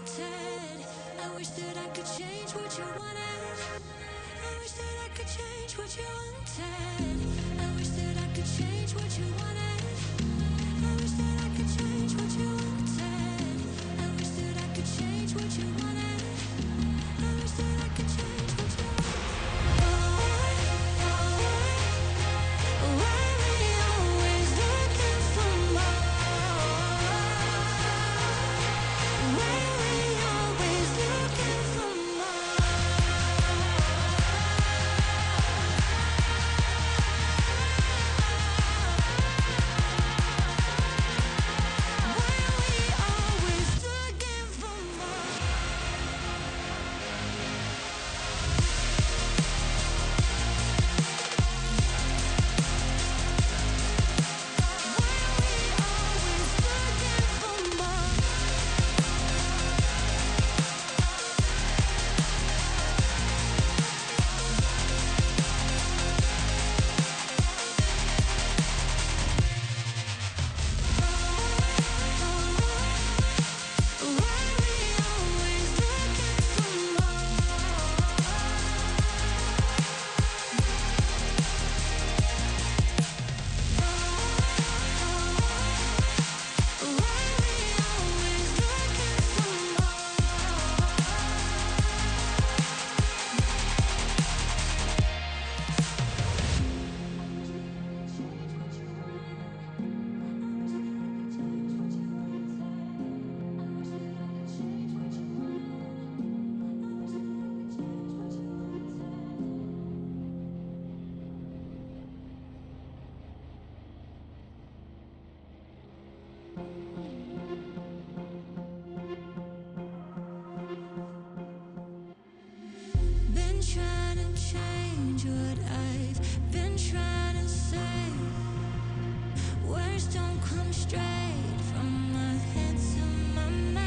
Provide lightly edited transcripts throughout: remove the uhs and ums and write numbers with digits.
wanted. I wish that I could change what you wanted. I wish that I could change what you wanted. I wish that I could change what you wanted. I wish that I could change what you wanted. I wish that I could change what you wanted. I wish that I could change what you Why we always looking for more? Why we always looking for more? Been trying to change what I've been trying to say. Words don't come straight from my head to my mouth.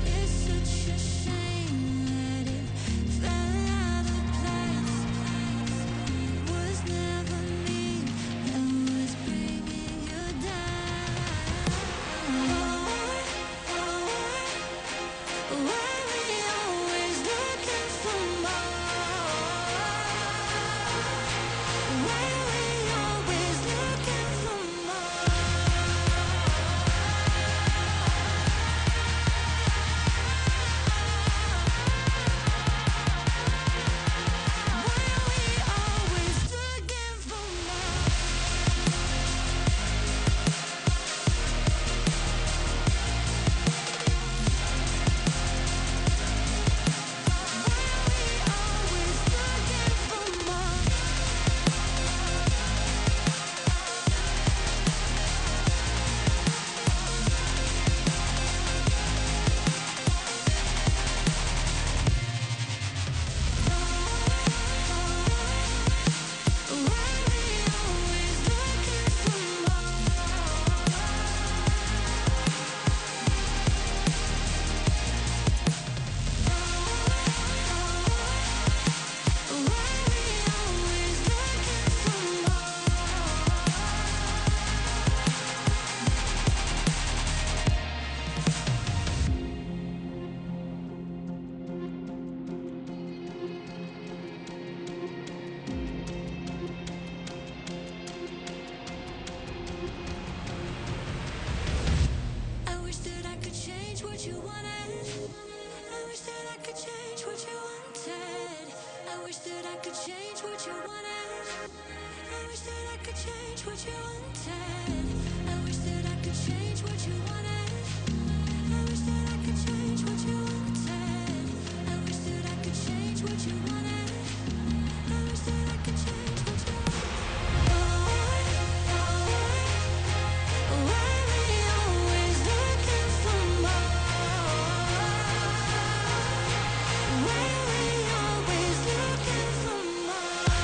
It's such a shame that it fell out of place. Was never me that was bringing you down. Why we always looking for more? Why we always looking for more? Why we always looking for more? I wish that I could change what you wanted. I wish that I could change what you wanted. I wish that I could change what you wanted. I wish that I could change what you wanted. I wish that I could change what you wanted. I wish that I could change what you wanted. I wish that I could change what you wanted. I wish that I could change what you Why we always looking for more? Why we always looking for more?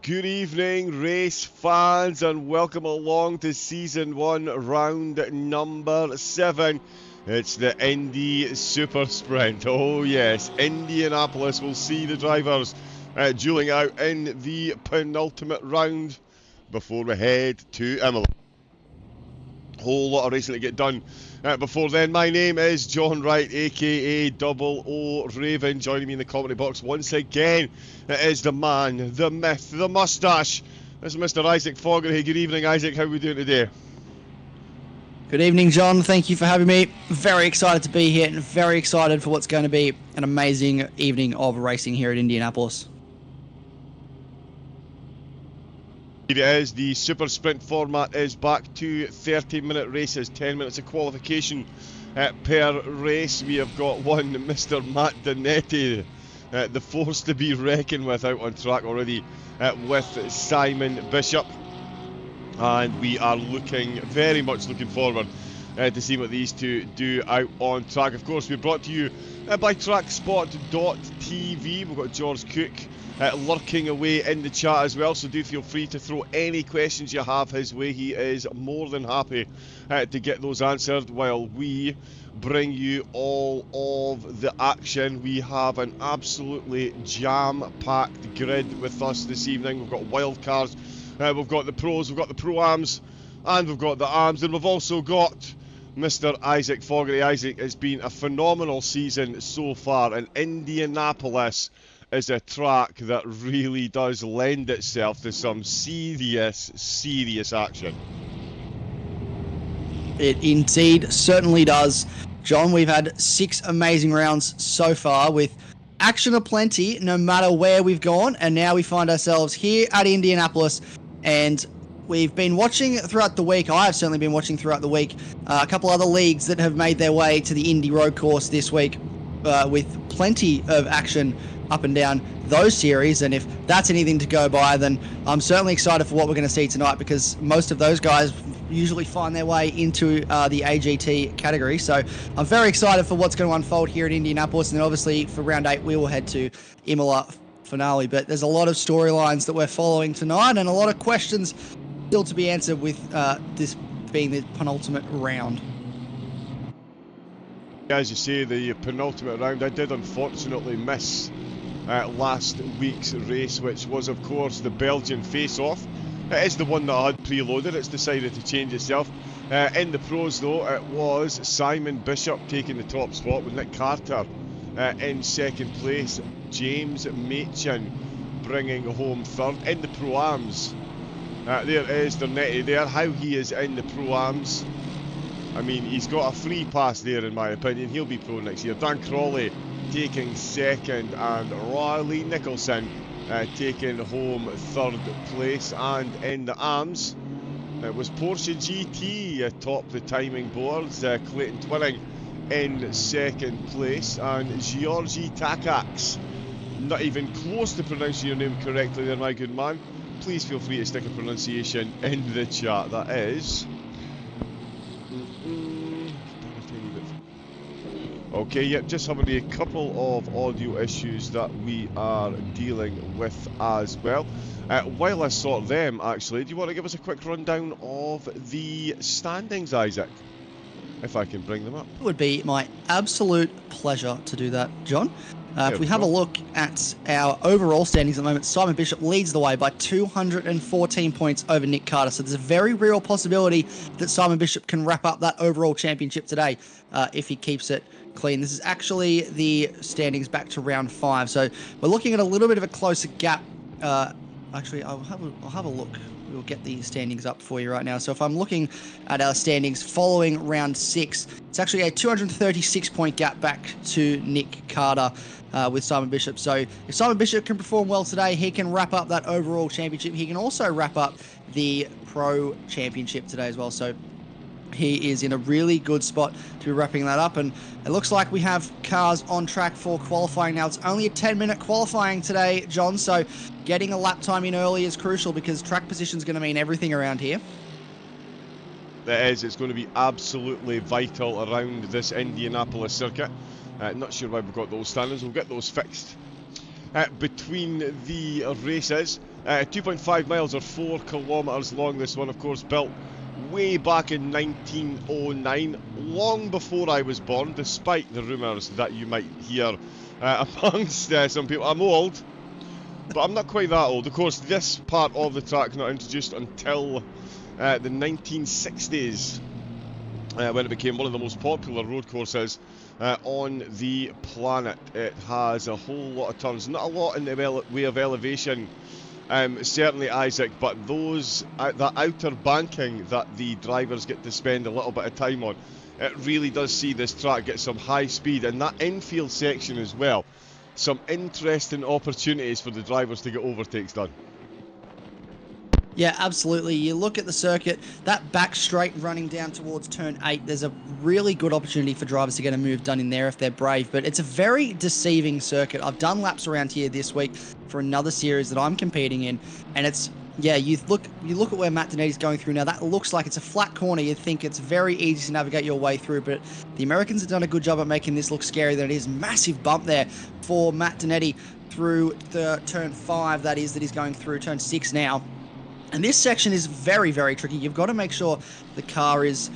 Good evening, race fans, and welcome along to Season 1, Round number 7. It's the Indy SuperSprint. Oh yes, Indianapolis will see the drivers dueling out in the penultimate round before we head to Imola. Whole lot of racing to get done before then. My name is John Wright, aka Double O Raven. Joining me in the commentary box once again is the man, the myth, the moustache. This is Mr. Isaac Fogarty. Good evening, Isaac. How are we doing today? Good evening, John. Thank you for having me. Very excited to be here and very excited for what's going to be an amazing evening of racing here at Indianapolis. It is. The Super Sprint format is back to 30-minute races, 10 minutes of qualification per race. We have got one, Mr. Matt Donetti, the force to be reckoned with, out on track already with Simon Bishop. And we are very much looking forward to see what these two do out on track. Of course, we're brought to you by TrackSpotTV. We've got George Cook lurking away in the chat as well, so do feel free to throw any questions you have his way. He is more than happy to get those answered while we bring you all of the action. We have an absolutely jam-packed grid with us this evening. We've got wild cards, we've got the pros, we've got the pro-ams, and we've got the arms, and we've also got Mr. Isaac Fogarty. Isaac, it's been a phenomenal season so far, and Indianapolis is a track that really does lend itself to some serious action. It indeed certainly does. John, we've had 6 amazing rounds so far with action aplenty no matter where we've gone, and now we find ourselves here at Indianapolis, and we've been watching throughout the week. I've certainly been watching throughout the week a couple other leagues that have made their way to the Indy road course this week with plenty of action up and down those series, and if that's anything to go by, then I'm certainly excited for what we're going to see tonight, because most of those guys usually find their way into the AGT category. So I'm very excited for what's going to unfold here at Indianapolis, and then obviously for round 8 we will head to Imola finale. But there's a lot of storylines that we're following tonight, and a lot of questions still to be answered with this being the penultimate round. As you say, the penultimate round, I did unfortunately miss last week's race, which was of course the Belgian face-off. It is the one that I had preloaded. It's decided to change itself. In the pros though, it was Simon Bishop taking the top spot with Nick Carter in second place. James Machin bringing home third. In the pro-ams, there is Donetti there. How he is in the pro-ams, I mean, he's got a free pass there in my opinion. He'll be pro next year. Dan Crawley taking second, and Riley Nicholson taking home third place. And in the arms, it was Porsche GT atop the timing boards. Clayton Twinning in second place, and Georgi Takacs, not even close to pronouncing your name correctly there, my good man. Please feel free to stick a pronunciation in the chat. That is okay, yep, just having a couple of audio issues that we are dealing with as well. While I sort them, actually, do you want to give us a quick rundown of the standings, Isaac? If I can bring them up. It would be my absolute pleasure to do that, John. If we have a look at our overall standings at the moment, Simon Bishop leads the way by 214 points over Nick Carter. So there's a very real possibility that Simon Bishop can wrap up that overall championship today if he keeps it clean. This is actually the standings back to round 5. So we're looking at a little bit of a closer gap. Actually, I'll have a look. We'll get the standings up for you right now. So if I'm looking at our standings following round 6, it's actually a 236-point gap back to Nick Carter with Simon Bishop. So if Simon Bishop can perform well today, he can wrap up that overall championship. He can also wrap up the Pro Championship today as well. So he is in a really good spot to be wrapping that up, and it looks like we have cars on track for qualifying now. It's only a 10-minute qualifying today, John, so getting a lap time in early is crucial, because track position is going to mean everything around here. It is. It's going to be absolutely vital around this Indianapolis circuit. Not sure why we've got those standards. We'll get those fixed between the races. 2.5 miles or 4 kilometres long. This one, of course, built way back in 1909, long before I was born, despite the rumours that you might hear amongst some people. I'm old, but I'm not quite that old. Of course, this part of the track not introduced until the 1960s, when it became one of the most popular road courses on the planet. It has a whole lot of turns, not a lot in the way of elevation, certainly, Isaac, but those that outer banking that the drivers get to spend a little bit of time on, it really does see this track get some high speed, and that infield section as well. Some interesting opportunities for the drivers to get overtakes done. Yeah, absolutely. You look at the circuit, that back straight running down towards turn 8, there's a really good opportunity for drivers to get a move done in there if they're brave, but it's a very deceiving circuit. I've done laps around here this week for another series that I'm competing in, and it's, yeah, you look at where Matt Donetti's going through now. That looks like it's a flat corner. You think it's very easy to navigate your way through, but the Americans have done a good job at making this look scarier than it is. Massive bump there for Matt Donetti through the turn 5, that is, that he's going through turn 6 now. And this section is very, very tricky. You've got to make sure the car is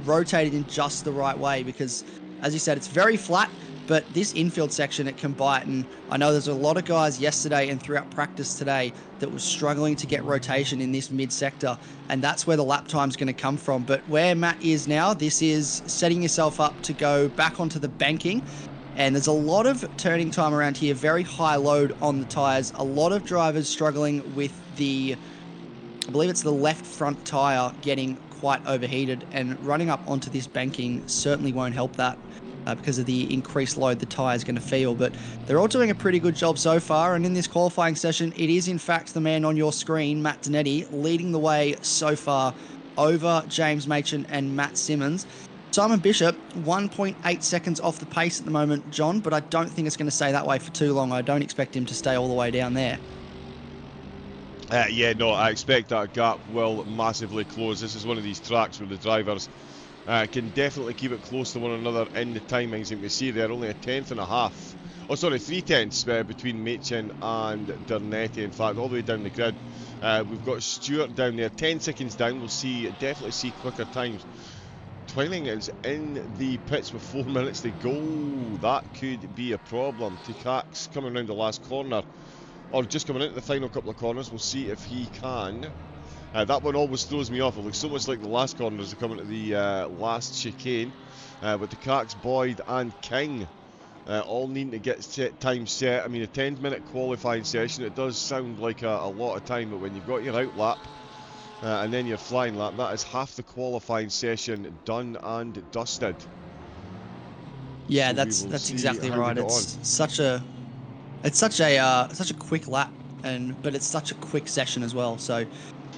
rotated in just the right way because, as you said, it's very flat, but this infield section, it can bite. And I know there's a lot of guys yesterday and throughout practice today that was struggling to get rotation in this mid-sector, and that's where the lap time's going to come from. But where Matt is now, this is setting yourself up to go back onto the banking. And there's a lot of turning time around here, very high load on the tyres. A lot of drivers struggling with the, I believe it's the left front tyre getting quite overheated, and running up onto this banking certainly won't help that because of the increased load the tyre is going to feel. But they're all doing a pretty good job so far, and in this qualifying session, it is in fact the man on your screen, Matt Donetti, leading the way so far over James Machin and Matt Simmons. Simon Bishop, 1.8 seconds off the pace at the moment, John, but I don't think it's going to stay that way for too long. I don't expect him to stay all the way down there. Yeah, no, I expect that gap will massively close. This is one of these tracks where the drivers can definitely keep it close to one another in the timings. You can see they're only a tenth and a half. Oh, sorry, 3/10 between Machin and Donetti. In fact, all the way down the grid. We've got Stewart down there, 10 seconds down. We'll definitely see quicker times. Twining is in the pits with 4 minutes to go. That could be a problem. Tikax coming around the last corner, or just coming into the final couple of corners. We'll see if he can. That one always throws me off. It looks so much like the last corners are coming to the last chicane. But Tikax, Boyd and King all needing to get time set. I mean, a 10-minute qualifying session, it does sound like a lot of time, but when you've got your out lap and then your flying lap, that is half the qualifying session done and dusted. Yeah, so that's exactly right. It's such a quick lap, but it's such a quick session as well. So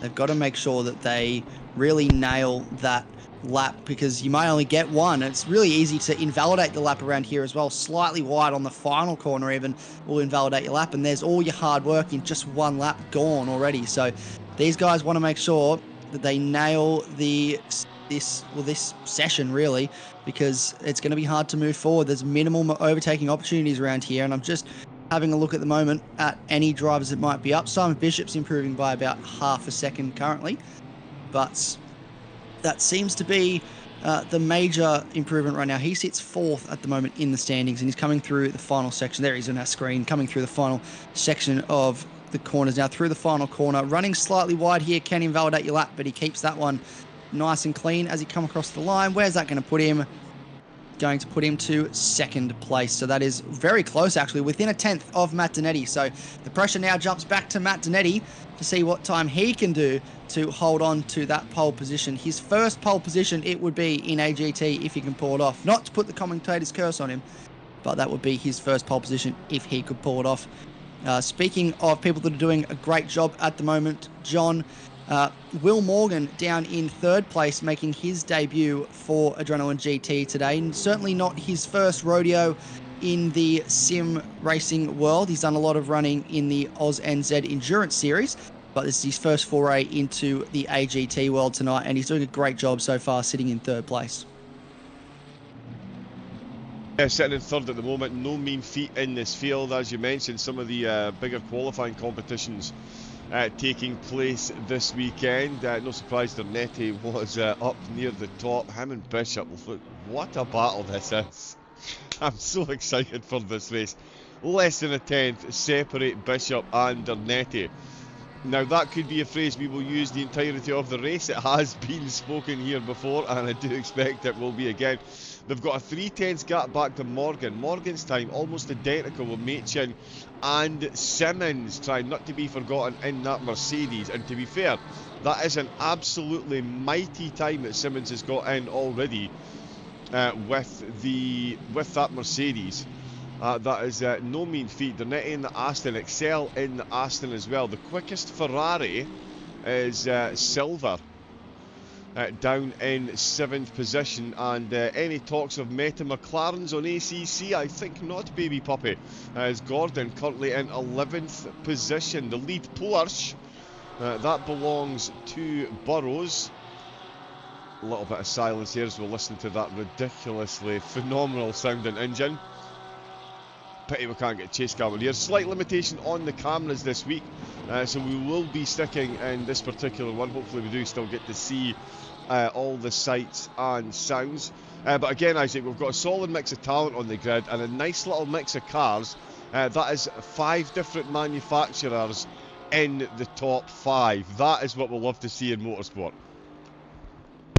they've got to make sure that they really nail that lap, because you might only get one. It's really easy to invalidate the lap around here as well. Slightly wide on the final corner even will invalidate your lap, and there's all your hard work in just one lap gone already. So these guys want to make sure that they nail this session really, because it's going to be hard to move forward. There's minimal overtaking opportunities around here, and I'm just having a look at the moment at any drivers that might be up. Simon Bishop's improving by about half a second currently, but that seems to be the major improvement right now. He sits 4th at the moment in the standings, and he's coming through the final section. There he is on our screen, coming through the final section of the corners now, through the final corner. Running slightly wide here, can invalidate your lap, but he keeps that one nice and clean as he come across the line. Where's that going to put him? Going to put him to 2nd place. So that is very close, actually, within a 10th of Matt Donetti. So the pressure now jumps back to Matt Donetti to see what time he can do to hold on to that pole position. His first pole position, it would be in AGT if he can pull it off. Not to put the commentator's curse on him, but that would be his first pole position if he could pull it off. Speaking of people that are doing a great job at the moment, John, Will Morgan down in 3rd place, making his debut for Adrenaline GT today, and certainly not his first rodeo in the sim racing world. He's done a lot of running in the Oz NZ Endurance Series, but this is his first foray into the AGT world tonight, and he's doing a great job so far, sitting in 3rd place. Yeah, sitting in 3rd at the moment, no mean feat in this field. As you mentioned, some of the bigger qualifying competitions taking place this weekend. No surprise, Dernetti was up near the top. Him and Bishop, look, what a battle this is. I'm so excited for this race. Less than a tenth separate Bishop and Dernetti. Now that could be a phrase we will use the entirety of the race. It has been spoken here before, and I do expect it will be again. They've got a 3/10 gap back to Morgan. Morgan's time almost identical with Machin and Simmons, trying not to be forgotten in that Mercedes. And to be fair, that is an absolutely mighty time that Simmons has got in already with that Mercedes. That is no mean feat. Dernetti in the Aston, excel in the Aston as well. The quickest Ferrari is Silver, down in 7th position. And any talks of Meta McLarens on ACC? I think not, baby puppy. As Gordon currently in 11th position. The lead Porsche, that belongs to Burrows. A little bit of silence here as we'll listen to that ridiculously phenomenal sounding engine. Pity we can't get chase camera here. Slight limitation on the cameras this week, so we will be sticking in this particular one. Hopefully we do still get to see all the sights and sounds. But again, Isaac, we've got a solid mix of talent on the grid and a nice little mix of cars. That is 5 different manufacturers in the top 5. That is what we'll love to see in motorsport.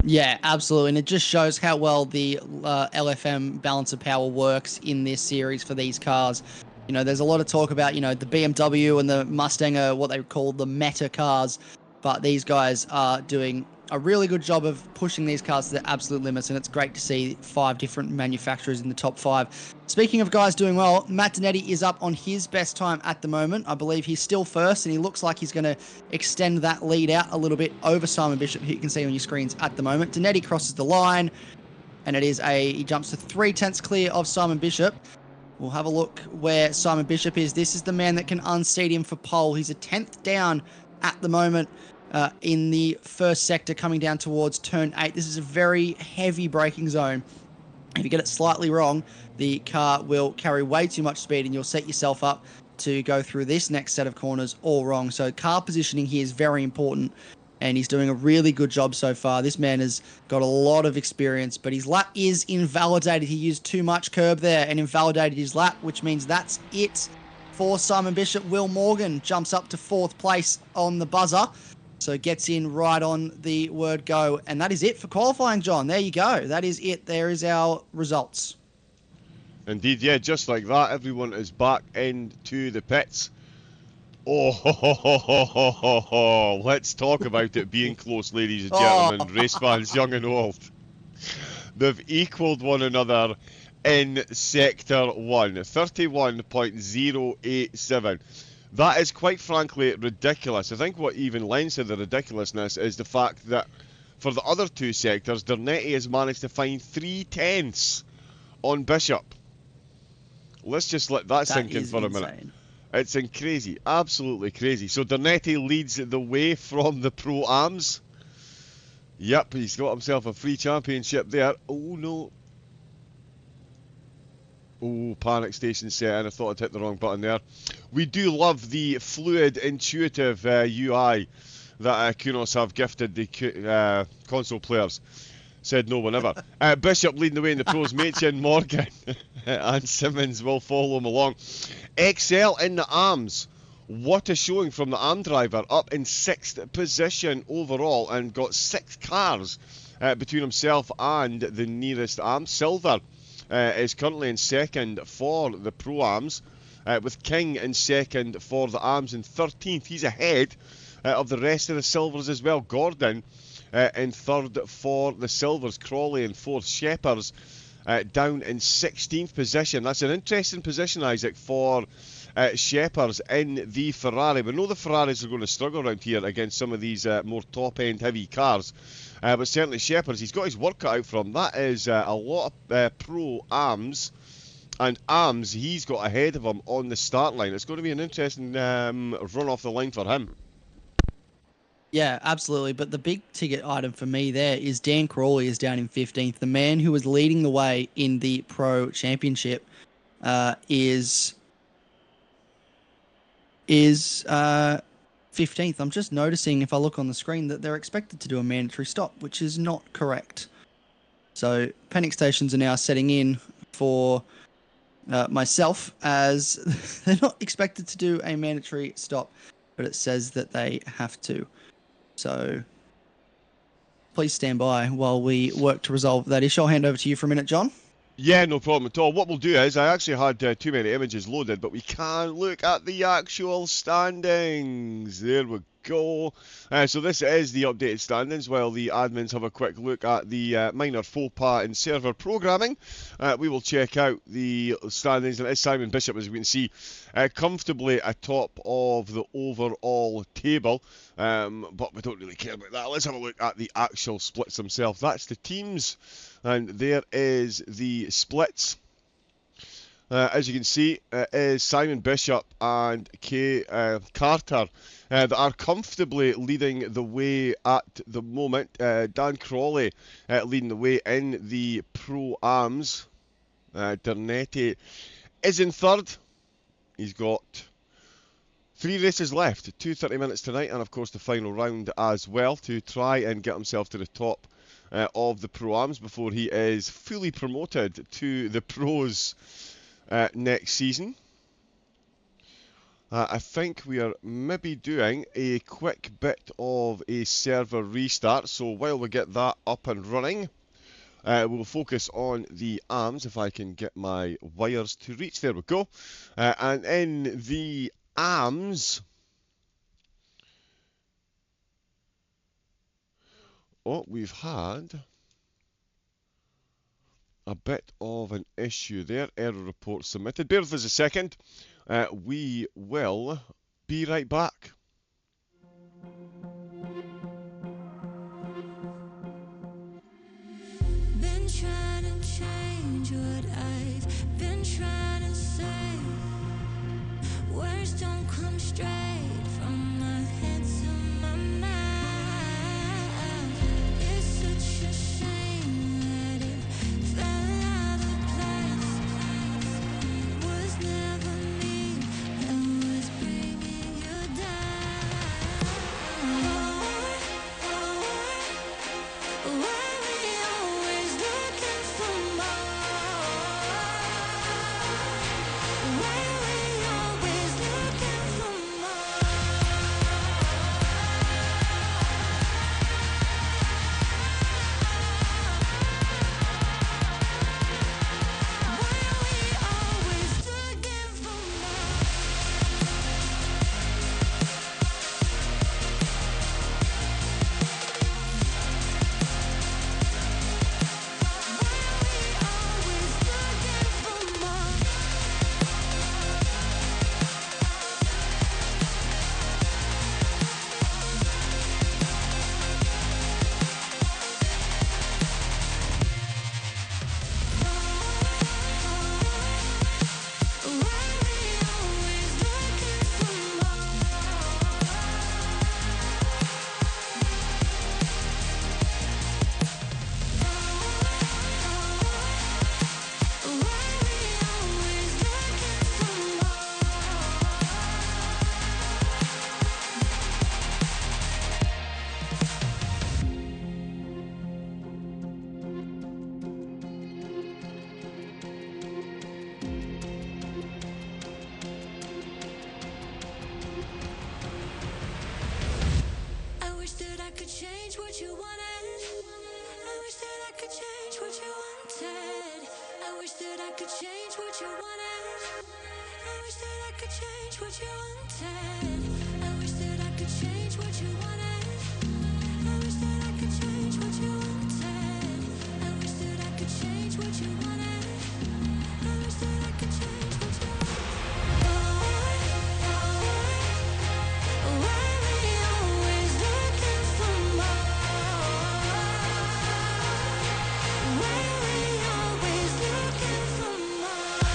Yeah, absolutely. And it just shows how well the LFM balance of power works in this series for these cars. You know, there's a lot of talk about, you know, the BMW and the Mustang are what they call the meta cars, but these guys are doing a really good job of pushing these cars to their absolute limits, and it's great to see 5 different manufacturers in the top 5. Speaking of guys doing well, Matt Dernetti is up on his best time at the moment. I believe he's still first, and he looks like he's going to extend that lead out a little bit over Simon Bishop, who you can see on your screens at the moment. Dernetti crosses the line, and he jumps to 3/10 clear of Simon Bishop. We'll have a look where Simon Bishop is. This is the man that can unseat him for pole. He's a 10th down at the moment. In the first sector coming down towards turn 8. This is a very heavy braking zone. If you get it slightly wrong, the car will carry way too much speed and you'll set yourself up to go through this next set of corners all wrong. So car positioning here is very important, and he's doing a really good job so far. This man has got a lot of experience, but his lap is invalidated. He used too much curb there and invalidated his lap, which means that's it for Simon Bishop. Will Morgan jumps up to 4th place on the buzzer. So gets in right on the word go. And that is it for qualifying, John. There you go. That is it. There is our results. Indeed, yeah, just like that. Everyone is back into the pits. Oh, let's talk about it being close, ladies and gentlemen. Race fans, young and old. They've equalled one another in Sector 1. 31.087. That is quite frankly ridiculous. I think what even lends to the ridiculousness is the fact that for the other 2 sectors, Dernetti has managed to find 3/10 on Bishop. Let's just let that sink in for a minute. It's crazy, absolutely crazy. So Dernetti leads the way from the Pro-Ams. Yep, he's got himself a free championship there. Oh no. Oh, panic station set in. I thought I'd hit the wrong button there. We do love the fluid, intuitive UI that Kunos have gifted the console players. Said no one ever. Bishop leading the way in the pros. Machin, Morgan and Simmons will follow him along. Excel in the arms. What a showing from the arm driver. Up in 6th position overall and got 6 cars between himself and the nearest arm. Silver is currently in 2nd for the Pro-Ams, with King in 2nd for the Arms in 13th. He's ahead of the rest of the Silvers as well. Gordon in 3rd for the Silvers. Crawley in 4th. Shepherd's down in 16th position. That's an interesting position, Isaac, for Shepherd's in the Ferrari. We know the Ferraris are going to struggle around here against some of these more top-end heavy cars. But certainly Shepherd's, he's got his work cut out for him. That is a lot of Pro-Ams. And Arms, he's got ahead of him on the start line. It's going to be an interesting run off the line for him. Yeah, absolutely. But the big ticket item for me there is Dan Crawley is down in 15th. The man who was leading the way in the Pro Championship is 15th. I'm just noticing, if I look on the screen, that they're expected to do a mandatory stop, which is not correct. So panic stations are now setting in for myself, as they're not expected to do a mandatory stop, but it says that they have to. So please stand by while we work to resolve that issue. I'll hand over to you for a minute, John. Yeah, no problem at all. What we'll do is, I actually had too many images loaded, but we can look at the actual standings. There we go. So this is the updated standings, while the admins have a quick look at the minor faux pas in server programming. We will check out the standings, and it's Simon Bishop, as we can see, comfortably atop of the overall table. But we don't really care about that. Let's have a look at the actual splits themselves. That's the teams. And there is the splits. As you can see, it is Simon Bishop and Kay Carter that are comfortably leading the way at the moment. Dan Crawley leading the way in the Pro-Ams. Dernetti is in third. He's got 3 races left, 2:30 minutes tonight, and of course the final round as well, to try and get himself to the top of the Pro-Ams before he is fully promoted to the Pros next season. I think we are maybe doing a quick bit of a server restart, so while we get that up and running, we'll focus on the AMs, if I can get my wires to reach. There we go. And in the AMs, we've had a bit of an issue there. Error report submitted. Bear with us a second. We will be right back. Been trying to change what I've been trying to say. Words don't come straight from my head to my mouth. It's such a shame that it fell out of place. Was never me that was bringing you down. Why we always looking for more? Why we always looking for more? Why we always looking for more? Always looking for more. Why we always looking for more? Why we always looking for I wish that I could change what you wanted. I wish that I could change what you wanted. I wish that I could change what you wanted. I wish that I could change what you wanted. I wish that I could change what you wanted. I wish that I could change what you wanted. I wish that I could change what you wanted. I wish that I could change what you Why we always looking for more? Why we always looking for more?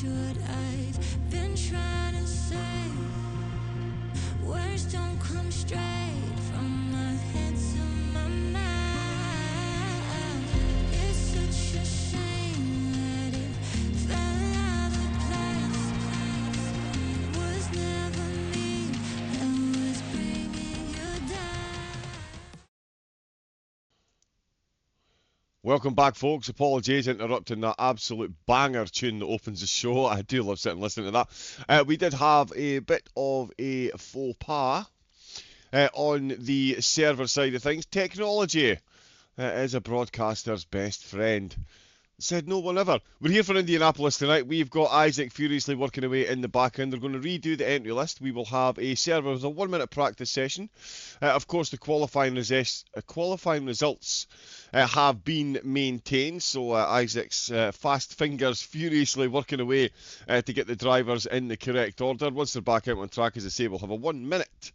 change what I've been trying to say. Words don't come straight from my head to my mouth. It's such a shame that it fell out of place. Was never me that was bringing you down. Welcome back, folks. Apologies interrupting that absolute banger tune that opens the show. I do love sitting listening to that. We did have a bit of a faux pas on the server side of things. Technology is a broadcaster's best friend. Said no one ever. We're here for Indianapolis tonight. We've got Isaac furiously working away in the background. They're going to redo the entry list. We will have a server with a 1-minute practice session. Of course, the qualifying results have been maintained. So Isaac's fast fingers furiously working away to get the drivers in the correct order. Once they're back out on track, as I say, we'll have a 1-minute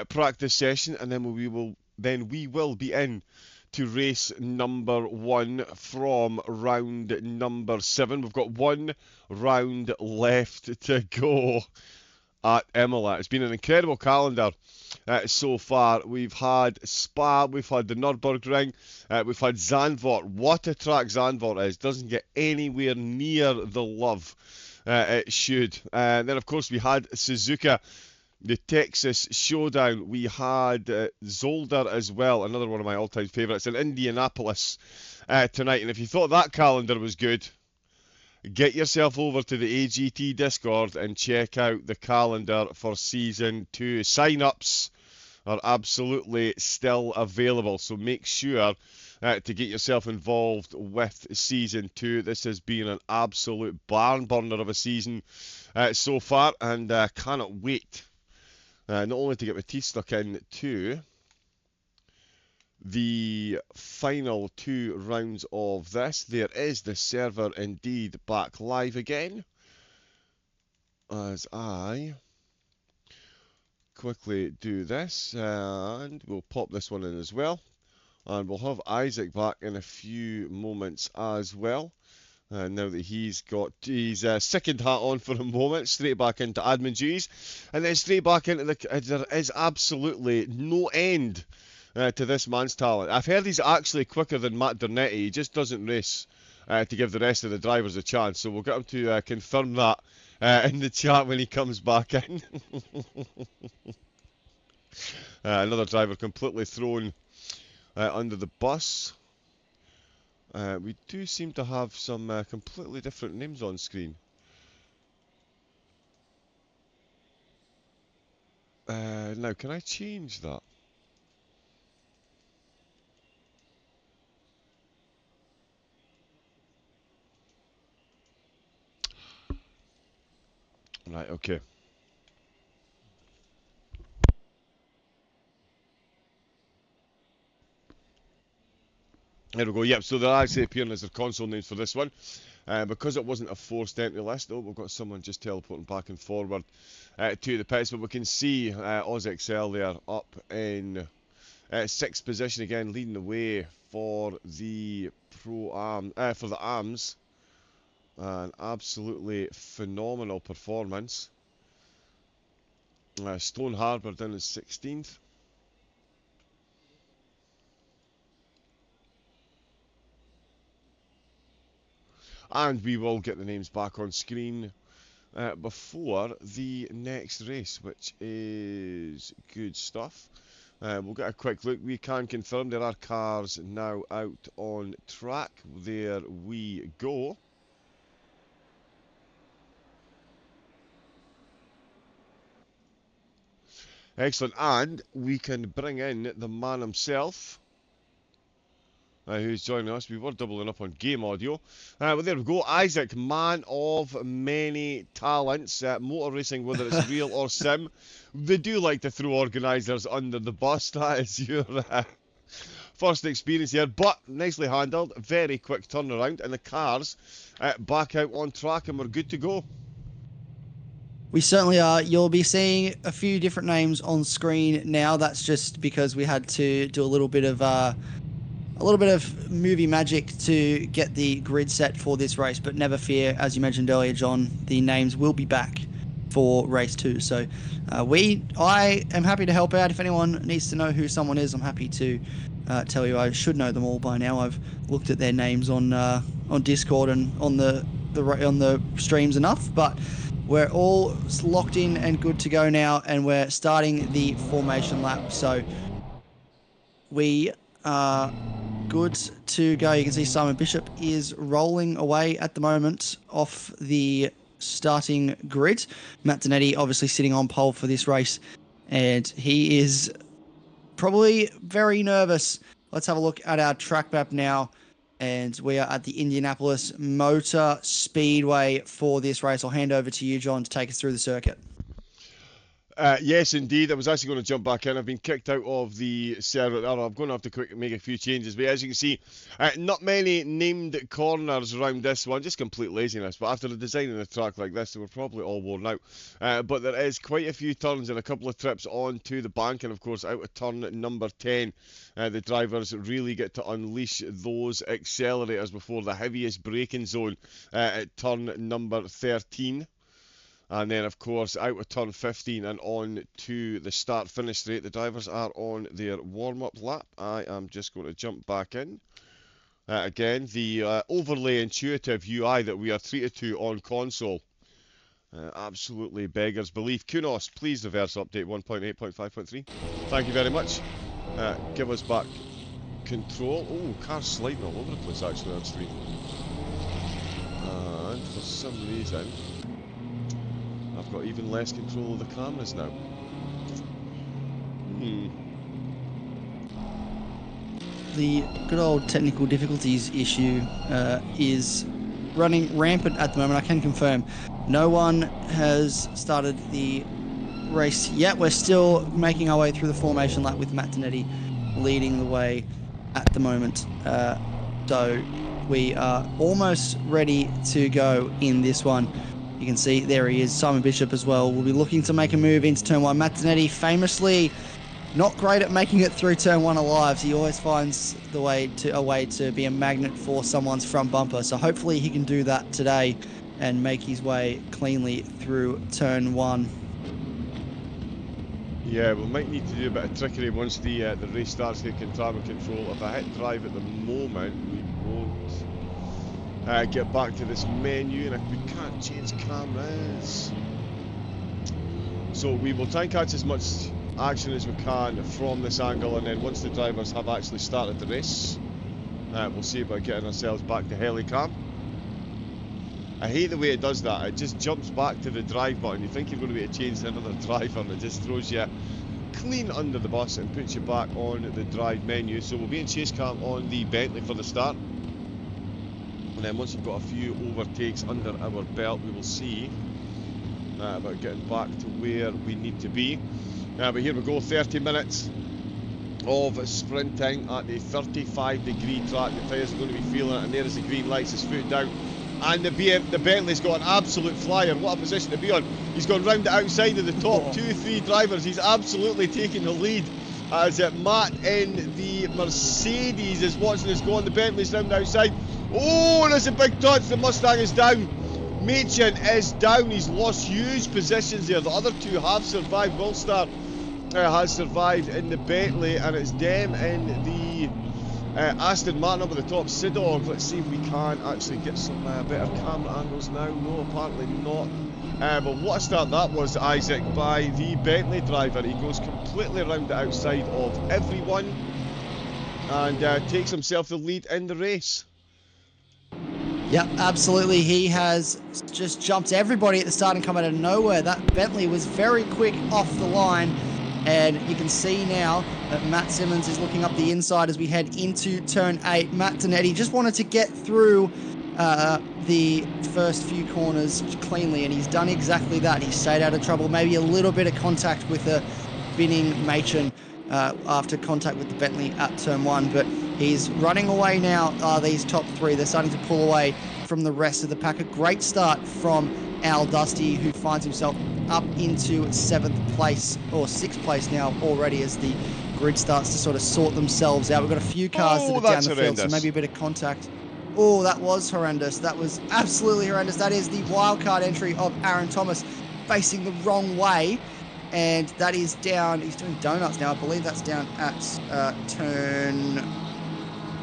practice session, and then we will be in to race number 1 from round number 7. We've got 1 round left to go at Imola. It's been an incredible calendar so far. We've had Spa, we've had the Nürburgring, we've had Zandvoort. What a track Zandvoort is. Doesn't get anywhere near the love it should. And then, of course, we had Suzuka, the Texas Showdown. We had Zolder as well, another one of my all-time favourites, in Indianapolis tonight. And if you thought that calendar was good, get yourself over to the AGT Discord and check out the calendar for Season 2. Sign-ups are absolutely still available, so make sure to get yourself involved with Season 2. This has been an absolute barn burner of a season so far, and cannot wait not only to get my teeth stuck in to the final 2 rounds of this. There is the server indeed back live again, as I quickly do this, and we'll pop this one in as well, and we'll have Isaac back in a few moments as well. Now that he's got his second hat on for a moment, straight back into admin duties, and then straight back into there is absolutely no end to this man's talent. I've heard he's actually quicker than Matt Dernetti. He just doesn't race to give the rest of the drivers a chance. So we'll get him to confirm that in the chat when he comes back in. Another driver completely thrown under the bus. We do seem to have some completely different names on screen. Now, can I change that? Right, okay. There we go. Yep, so they're actually appearing as their console names for this one. Because it wasn't a forced entry list, we've got someone just teleporting back and forward to the pits, but we can see OzXL there up in 6th position again, leading the way for the for the AMs. An absolutely phenomenal performance. Stone Harbour down in 16th. And we will get the names back on screen before the next race, which is good stuff. We'll get a quick look. We can confirm there are cars now out on track. There we go. Excellent. And we can bring in the man himself, who's joining us. We were doubling up on game audio. But there we go. Isaac, man of many talents. Motor racing, whether it's real or sim. They do like to throw organisers under the bus. That is your first experience here. But nicely handled. Very quick turnaround. And the cars back out on track, and we're good to go. We certainly are. You'll be seeing a few different names on screen now. That's just because we had to do a little bit of a little bit of movie magic to get the grid set for this race, but never fear, as you mentioned earlier, John, the names will be back for race 2. So I am happy to help out. If anyone needs to know who someone is, I'm happy to tell you. I should know them all by now. I've looked at their names on Discord and on the streams enough, but we're all locked in and good to go now, and we're starting the formation lap. So we are good to go. You can see Simon Bishop is rolling away at the moment off the starting grid. Matt Donetti obviously sitting on pole for this race, and he is probably very nervous. Let's have a look at our track map now, and we are at the Indianapolis Motor Speedway for this race. I'll hand over to you, John, to take us through the circuit. Yes, indeed. I was actually going to jump back in. I've been kicked out of the server. I'm going to have to quickly make a few changes. But as you can see, not many named corners around this one. Just complete laziness. But after designing a track like this, they were probably all worn out. But there is quite a few turns and a couple of trips onto the bank. And, of course, out of turn number 10, the drivers really get to unleash those accelerators before the heaviest braking zone at turn number 13. And then, of course, out of turn 15 and on to the start-finish straight, the drivers are on their warm-up lap. I am just going to jump back in. Again, the overlay intuitive UI that we are treated to on console. Absolutely beggars belief. Kunos, please reverse update 1.8.5.3. Thank you very much. Give us back control. Oh, car's sliding all over the place, actually, on screen. And for some reason, I've got even less control of the cameras now. The good old technical difficulties issue is running rampant at the moment. I can confirm no one has started the race yet. We're still making our way through the formation lap with Matt Donetti leading the way at the moment. So we are almost ready to go in this one. You can see there he is, Simon Bishop as well. We'll be looking to make a move into turn 1. Matt Donetti, famously not great at making it through turn 1 alive. He always finds a way to be a magnet for someone's front bumper. So hopefully he can do that today and make his way cleanly through turn 1. Yeah, we might need to do a bit of trickery once the race starts to get camera control. If I hit drive at the moment, we won't get back to this menu, and we can't change cameras. So we will try and catch as much action as we can from this angle, and then once the drivers have actually started the race, we'll see about getting ourselves back to helicam. I hate the way it does that. It just jumps back to the drive button. You think you're going to be able to change to another driver, and it just throws you clean under the bus and puts you back on the drive menu. So we'll be in chase cam on the Bentley for the start. And then once we've got a few overtakes under our belt, we will see about getting back to where we need to be. But here we go, 30 minutes of sprinting at the 35-degree track. The tyres are going to be feeling it, and there is the green lights, his foot down. And the Bentley's got an absolute flyer. What a position to be on. He's gone round the outside of the top 2-3 drivers. He's absolutely taking the lead. As Matt in the Mercedes is watching us go on. The Bentley's round the outside. Oh, there's a big touch. The Mustang is down. Machin is down. He's lost huge positions there. The other two have survived. Willstar has survived in the Bentley, and it's them in the Aston Martin up at the top. Sidog, let's see if we can actually get some better camera angles now. No, apparently not. But what a start that was, Isaac, by the Bentley driver. He goes completely around the outside of everyone and takes himself the lead in the race. Yep, absolutely. He has just jumped everybody at the start and come out of nowhere. That Bentley was very quick off the line. And you can see now that Matt Simmons is looking up the inside as we head into turn 8. Matt Donetti just wanted to get through the first few corners cleanly, and he's done exactly that. He stayed out of trouble, maybe a little bit of contact with a binning Machin after contact with the Bentley at turn 1, but he's running away now. These top 3, they're starting to pull away from the rest of the pack. A great start from Al Dusty, who finds himself up into 7th place, or 6th place now already, as the grid starts to sort of sort themselves out. We've got a few cars that are down the field, so maybe a bit of contact. Oh, that was horrendous. That was absolutely horrendous. That is the wildcard entry of Aaron Thomas facing the wrong way. And that is down. He's doing donuts now. I believe that's down at turn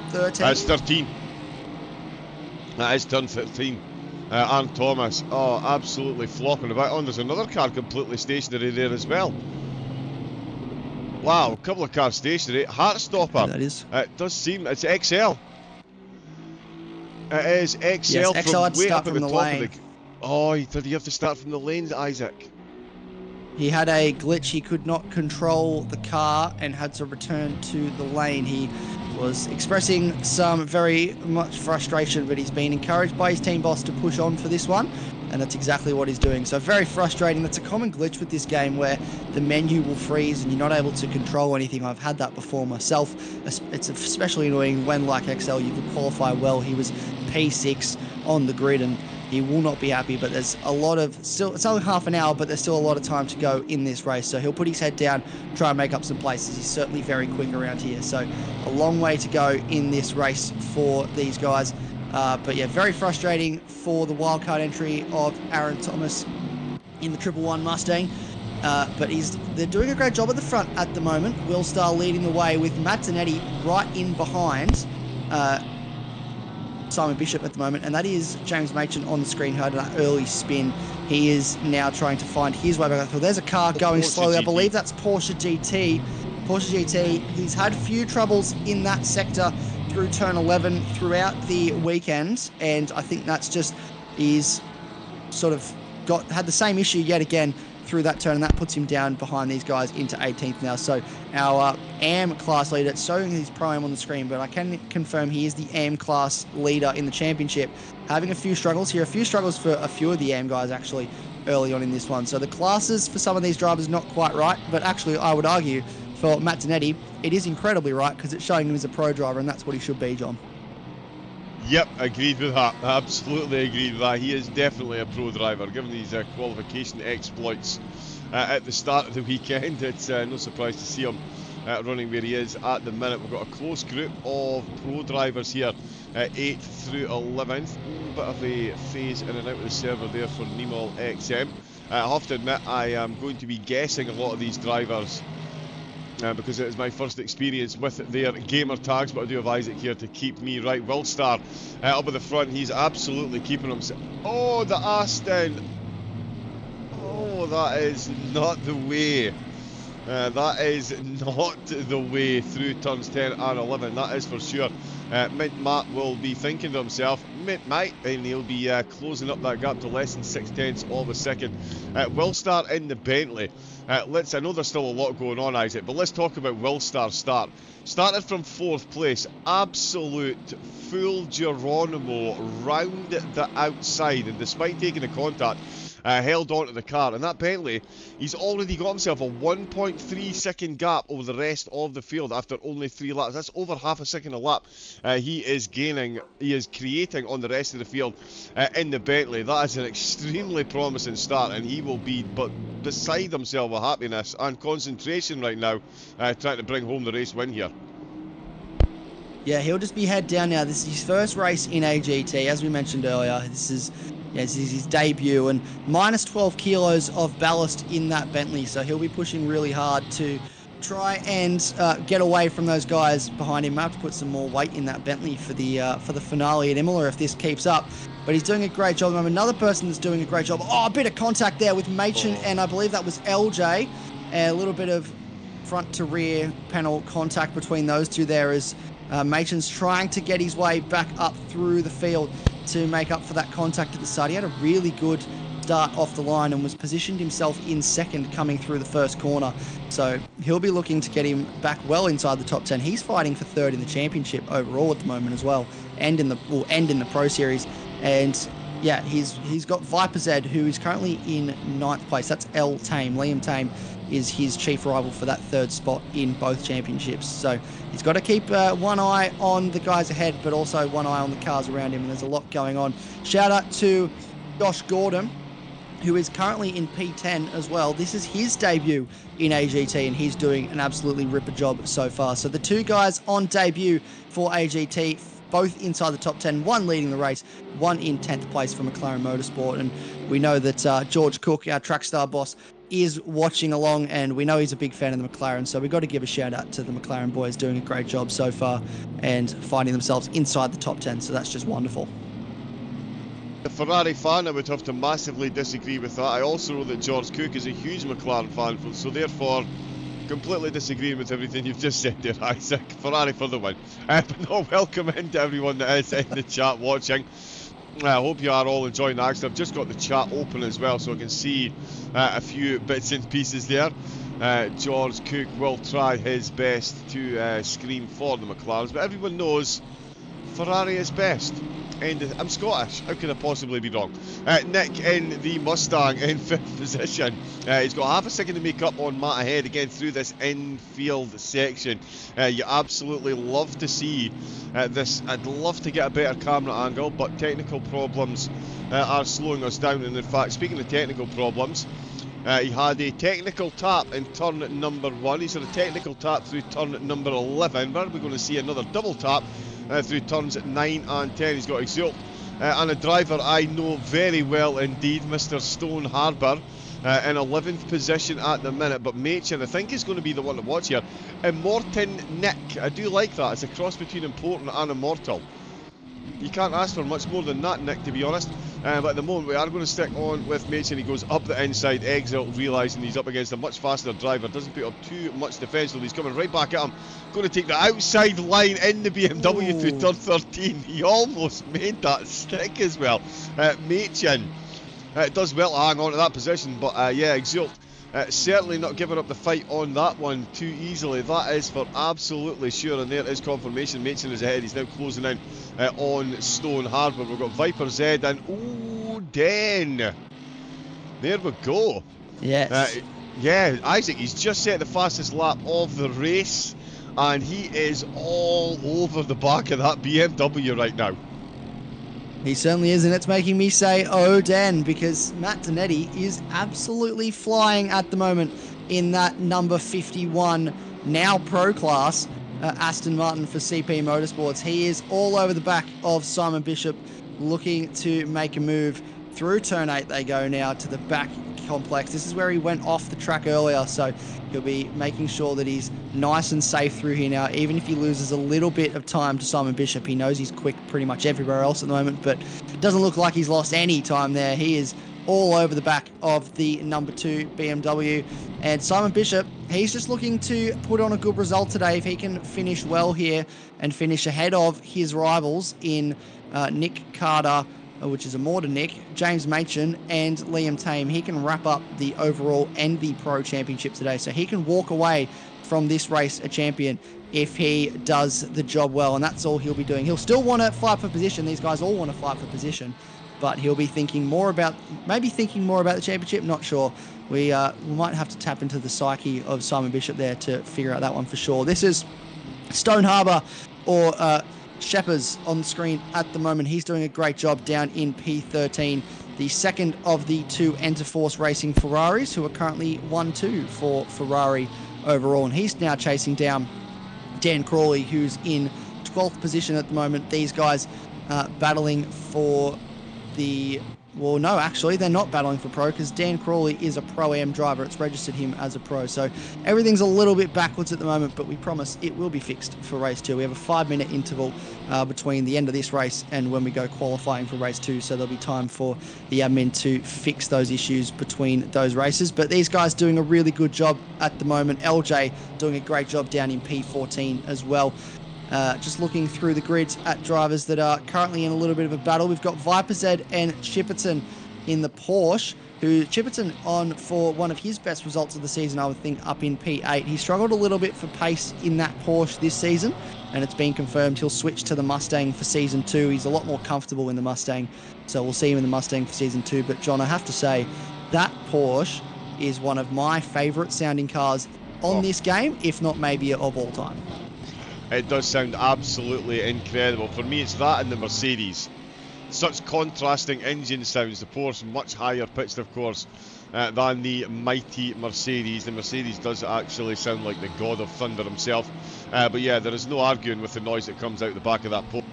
13. That's 13. That is turn 13. Aaron Thomas, oh, absolutely flopping about. Oh, and there's another car completely stationary there as well. Wow, a couple of cars stationary. Heartstopper. Yeah, that is. It does seem it's XL. It is XL. Yes, XL had to start from the lane. Oh, did he have to start from the lane, Isaac? He had a glitch. He could not control the car and had to return to the lane. He was expressing some very much frustration, but he's been encouraged by his team boss to push on for this one, and that's exactly what he's doing. So very frustrating. That's a common glitch with this game where the menu will freeze and you're not able to control anything. I've had that before myself. It's especially annoying when, like XL, you could qualify well. He was P6 on the grid and he will not be happy, but there's a lot of still. It's only half an hour, but there's still a lot of time to go in this race. So he'll put his head down, try and make up some places. He's certainly very quick around here. So a long way to go in this race for these guys. But yeah, very frustrating for the wildcard entry of Aaron Thomas in the 111 Mustang. But they're doing a great job at the front at the moment. Will Star leading the way with Matt Zanetti right in behind Simon Bishop at the moment, and that is James Machen on the screen, who had that early spin. He is now trying to find his way back. So there's a car going slowly. I believe that's Porsche GT. Porsche GT, he's had a few troubles in that sector through turn 11 throughout the weekend, and I think that's just he's sort of had the same issue yet again through that turn, and that puts him down behind these guys into 18th now. So our AM class leader, it's showing his Pro-Am on the screen, but I can confirm he is the AM class leader in the championship, having a few struggles here, a few struggles for a few of the AM guys actually early on in this one. So the classes for some of these drivers not quite right, but actually I would argue for Matt Zanetti, it is incredibly right because it's showing him as a pro driver, and that's what he should be, John. Yep, agreed with that. Absolutely agreed with that. He is definitely a pro driver, given these qualification exploits at the start of the weekend. It's no surprise to see him running where he is at the minute. We've got a close group of pro drivers here, 8th through 11th. Bit of a phase in and out of the server there for Nemol XM. I have to admit, I am going to be guessing a lot of these drivers because it is my first experience with their gamer tags, but I do have Isaac here to keep me right. Will Star up at the front, he's absolutely keeping himself. Oh, the Aston! Oh, that is not the way. That is not the way through turns 10 and 11, that is for sure. Mint Matt will be thinking to himself, Mint Mate, and he'll be closing up that gap to less than 0.6 of a second. Will Star in the Bentley. I know there's still a lot going on, Isaac, but let's talk about Will Star's start. Started from 4th place, absolute full Geronimo round the outside, and despite taking the contact, held on to the car. And that Bentley, he's already got himself a 1.3 second gap over the rest of the field after only 3 laps. That's over half a second a lap. He is creating on the rest of the field in the Bentley. That is an extremely promising start, and he will be beside himself with happiness and concentration right now, trying to bring home the race win here. Yeah, he'll just be head down now. This is his first race in AGT, as we mentioned earlier. This is his debut, and minus 12 kilos of ballast in that Bentley, so he'll be pushing really hard to try and get away from those guys behind him. Might have to put some more weight in that Bentley for the finale at Imola if this keeps up. But he's doing a great job. Another person that's doing a great job. Oh, a bit of contact there with Machen, and I believe that was LJ. A little bit of front to rear panel contact between those two there as Machen's trying to get his way back up through the field to make up for that contact at the start. He had a really good start off the line and was positioned himself in second coming through the first corner. So he'll be looking to get him back well inside the top 10. He's fighting for third in the championship overall at the moment as well, and in the Pro Series. And yeah, he's got Viper Z, who is currently in 9th place. That's L Tame. Liam Tame is his chief rival for that 3rd spot in both championships. So he's got to keep one eye on the guys ahead, but also one eye on the cars around him, and there's a lot going on. Shout out to Josh Gordon, who is currently in P10 as well. This is his debut in AGT, and he's doing an absolutely ripper job so far. So the two guys on debut for AGT, both inside the top 10, one leading the race, one in 10th place for McLaren Motorsport. And we know that George Cook, our Trackstar boss, is watching along, and we know he's a big fan of the McLaren, so we've got to give a shout out to the McLaren boys doing a great job so far and finding themselves inside the top 10, so that's just wonderful. A Ferrari fan, I would have to massively disagree with that. I also know that George Cook is a huge McLaren fan, so therefore completely disagreeing with everything you've just said there, Isaac. Ferrari for the win. But no, welcome in to everyone that is in the chat watching. I hope you are all enjoying the action. I've just got the chat open as well, so I can see a few bits and pieces there. George Cook will try his best to scream for the McLarens, but everyone knows Ferrari is best. And I'm Scottish, how could I possibly be wrong? Nick in the Mustang in 5th position. He's got half a second to make up on Matt ahead again through this infield section. You absolutely love to see this. I'd love to get a better camera angle, but technical problems are slowing us down. And in fact, speaking of technical problems, he had a technical tap in turn number 1. He's had a technical tap through turn number 11. Where are we going to see another double tap through turns 9 and 10? He's got Exult and a driver I know very well indeed, Mr. Stone Harbour, in 11th position at the minute. But Machin, I think, is going to be the one to watch here. Immortan Nick, I do like that. It's a cross between Important and Immortal. You can't ask for much more than that, Nick, to be honest. But at the moment, we are going to stick on with Machin. He goes up the inside, Exult, realising he's up against a much faster driver. Doesn't put up too much defence, though. He's coming right back at him. Going to take the outside line in the BMW through turn 13. He almost made that stick as well. Machin does well to hang on to that position, but yeah, Exult certainly not giving up the fight on that one too easily. That is for absolutely sure, and there is confirmation. Machin is ahead. He's now closing in on Stone Harbour. We've got Viper Z and Den. There we go. Yes. Yeah, Isaac, he's just set the fastest lap of the race, and he is all over the back of that BMW right now. He certainly is, and it's making me say, oh, Dan, because Matt Donetti is absolutely flying at the moment in that number 51, now Pro Class, Aston Martin for CP Motorsports. He is all over the back of Simon Bishop, looking to make a move. Through turn 8 they go now to the back complex. This is where he went off the track earlier, so he'll be making sure that he's nice and safe through here now. Even if he loses a little bit of time to Simon Bishop, he knows he's quick pretty much everywhere else at the moment, but it doesn't look like he's lost any time there. He is all over the back of the number 2 BMW. And Simon Bishop, he's just looking to put on a good result today. If he can finish well here and finish ahead of his rivals in Nick Carter, which is a more to Nick, James Machin and Liam Tame, he can wrap up the overall and the Pro Championship today. So he can walk away from this race a champion if he does the job well, and that's all he'll be doing. He'll still want to fight for position. These guys all want to fight for position, but he'll be thinking more about the championship. Not sure. We might have to tap into the psyche of Simon Bishop there to figure out that one for sure. This is Stone Harbour, or Sheppers on the screen at the moment. He's doing a great job down in P13, the second of the 2 Enterforce Racing Ferraris, who are currently 1-2 for Ferrari overall, and he's now chasing down Dan Crawley, who's in 12th position at the moment. These guys battling for the... Well, no, actually, they're not battling for Pro, because Dan Crawley is a Pro-Am driver. It's registered him as a Pro. So everything's a little bit backwards at the moment, but we promise it will be fixed for race 2. We have a 5-minute interval between the end of this race and when we go qualifying for race 2. So there'll be time for the admin to fix those issues between those races. But these guys doing a really good job at the moment. LJ doing a great job down in P14 as well. Just looking through the grids at drivers that are currently in a little bit of a battle. We've got Viper Z and Chipperton in the Porsche, who Chipperton on for one of his best results of the season, I would think, up in P8. He struggled a little bit for pace in that Porsche this season, and it's been confirmed he'll switch to the Mustang for Season 2. He's a lot more comfortable in the Mustang, so we'll see him in the Mustang for Season 2. But, John, I have to say, that Porsche is one of my favourite sounding cars on this game, if not maybe of all time. It does sound absolutely incredible. For me, it's that and the Mercedes. such contrasting engine sounds. The Porsche much higher pitched, of course, than the mighty Mercedes. The Mercedes does actually sound like the god of thunder himself. But yeah, there is no arguing with the noise that comes out the back of that Porsche.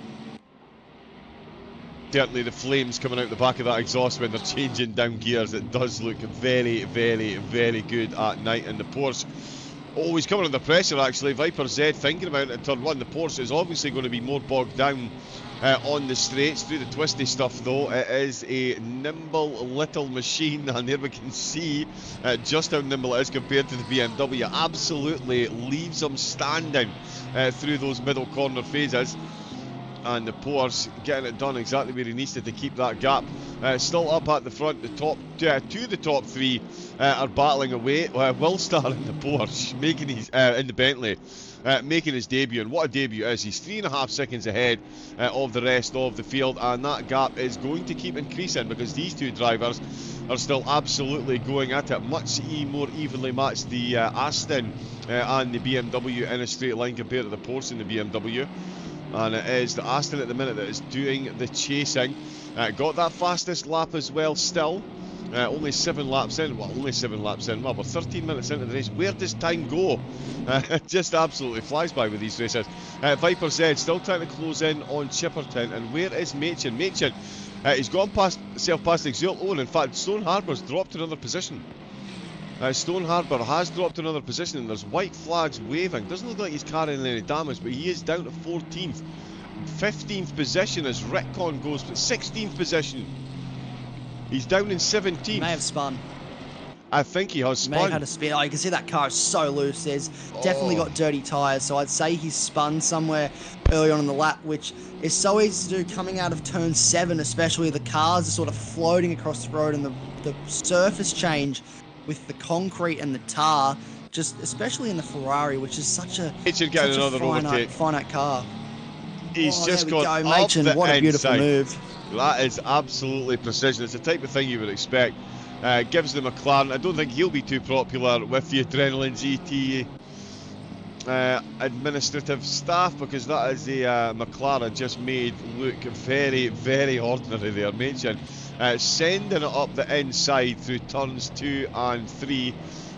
Certainly the flames coming out the back of that exhaust when they're changing down gears, it does look very, very, very good at night. And the Porsche always coming under pressure, actually. Viper Z thinking about it in turn 1. The Porsche is obviously going to be more bogged down on the straights through the twisty stuff, though. It is a nimble little machine, and there we can see just how nimble it is compared to the BMW. Absolutely leaves them standing through those middle corner phases. And the Porsche getting it done exactly where he needs to keep that gap. Still up at the front, the top the top 3 are battling away. Willstar in the Porsche, making his in the Bentley, making his debut, and what a debut is. He's 3.5 seconds ahead of the rest of the field, and that gap is going to keep increasing because these two drivers are still absolutely going at it. Much more evenly matched, the Aston and the BMW in a straight line compared to the Porsche and the BMW. And it is the Aston at the minute that is doing the chasing. Got that fastest lap as well still. Only 7 laps in. Well, only 7 laps in. Well, we're 13 minutes into the race. Where does time go? It just absolutely flies by with these races. Viper Z still trying to close in on Chipperton. And where is Machin? Machin, he's gone past Exult. Oh, and in fact, Stone Harbour's dropped another position. Stone Harbour has dropped another position, and there's white flags waving. Doesn't look like he's carrying any damage, but he is down to 14th. 15th position as Retcon goes, but 16th position. He's down in 17th. He may have spun. I think he has spun. May have had a spin. Oh, you can see that car is so loose. There's definitely got dirty tyres, so I'd say he's spun somewhere early on in the lap, which is so easy to do coming out of turn 7, especially. The cars are sort of floating across the road, and the surface change with the concrete and the tar, just especially in the Ferrari, which is such a finite car. He's just gone up Machin, what a beautiful move. That is absolutely precision. It's the type of thing you would expect. Gives the McLaren. I don't think he'll be too popular with the Adrenaline GT administrative staff, because that is the McLaren just made look very, very ordinary there. Machin sending it up the inside through turns 2 and 3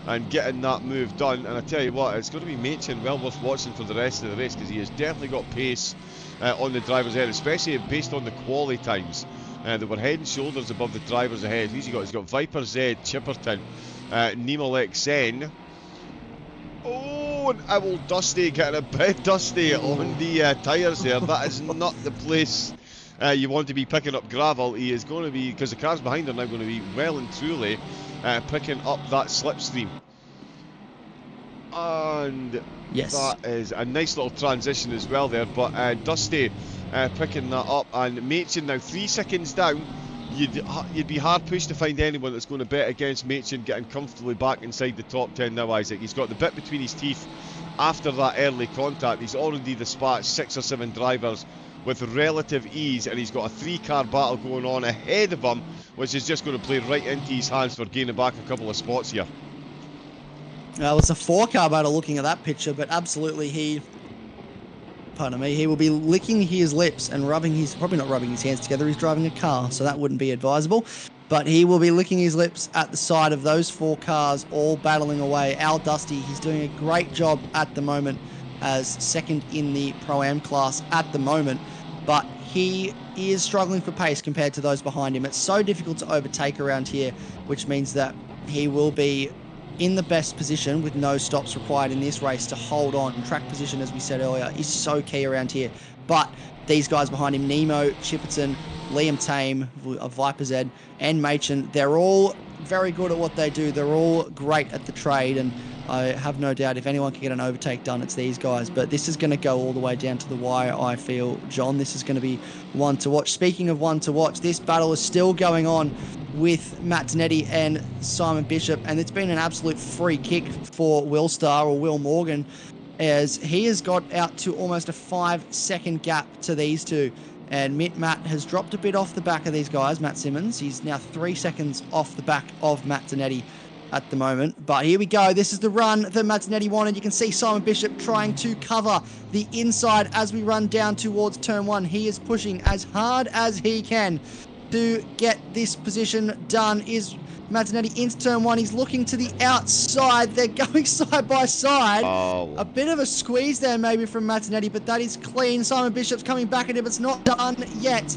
and getting that move done. And I tell you what, it's going to be Machin well worth watching for the rest of the race, because he has definitely got pace on the drivers ahead, especially based on the quali times that were head and shoulders above the drivers ahead. He's got Viper Z, Chipperton, Nemo XN. Oh, and Owl Dusty getting a bit dusty on the tyres there. That is not the place you want to be picking up gravel. He is going to be, because the cars behind are now going to be well and truly picking up that slipstream. And yes, that is a nice little transition as well there. But Dusty picking that up, and Machin now 3 seconds down. You'd be hard pushed to find anyone that's going to bet against Machin getting comfortably back inside the top 10 now, Isaac. He's got the bit between his teeth after that early contact. He's already dispatched 6 or 7 drivers with relative ease, and he's got a 3-car battle going on ahead of him, which is just going to play right into his hands for gaining back a couple of spots here. Well, it's a 4-car battle looking at that picture, but absolutely he will be licking his lips and probably not rubbing his hands together. He's driving a car, so that wouldn't be advisable. But he will be licking his lips at the side of those 4 cars all battling away. Al Dusty, he's doing a great job at the moment as second in the Pro-Am class at the moment, but he is struggling for pace compared to those behind him. It's so difficult to overtake around here, which means that he will be in the best position with no stops required in this race to hold on. Track position, as we said earlier, is so key around here. But these guys behind him, Nemo, Chipperton, Liam Tame of Viper Z, and Machin, they're all very good at what they do. They're all great at the trade, and I have no doubt if anyone can get an overtake done, it's these guys. But this is going to go all the way down to the wire, I feel, John. This is going to be one to watch. Speaking of one to watch, this battle is still going on with Matt Donetti and Simon Bishop, and it's been an absolute free kick for Willstar, or Will Morgan, as he has got out to almost a 5-second gap to these two. And Matt has dropped a bit off the back of these guys, Matt Simmons. He's now 3 seconds off the back of Matt Donetti. at the moment. But here we go. This is the run that Mazzinetti wanted. You can see Simon Bishop trying to cover the inside as we run down towards turn 1. He is pushing as hard as he can to get this position done. Is Mazzinetti into turn 1. He's looking to the outside. They're going side by side. Oh. A bit of a squeeze there maybe from Mazzinetti, but that is clean. Simon Bishop's coming back at him. It's not done yet.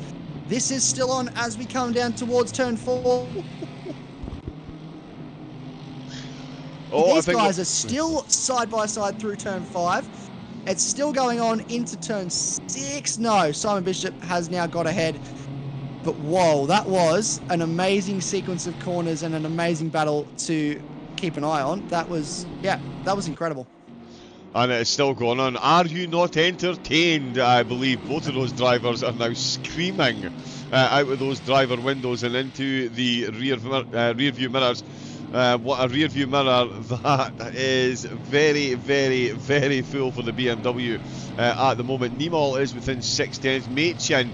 This is still on as we come down towards turn 4. These guys are still side by side through turn 5. It's still going on into turn 6. No, Simon Bishop has now got ahead. But whoa, that was an amazing sequence of corners and an amazing battle to keep an eye on. That was incredible. And it's still going on. Are you not entertained? I believe both of those drivers are now screaming out of those driver windows and into the rear view mirrors. What a rear view mirror that is. Very, very, very full for the BMW at the moment. Niemal is within 6/10. Machin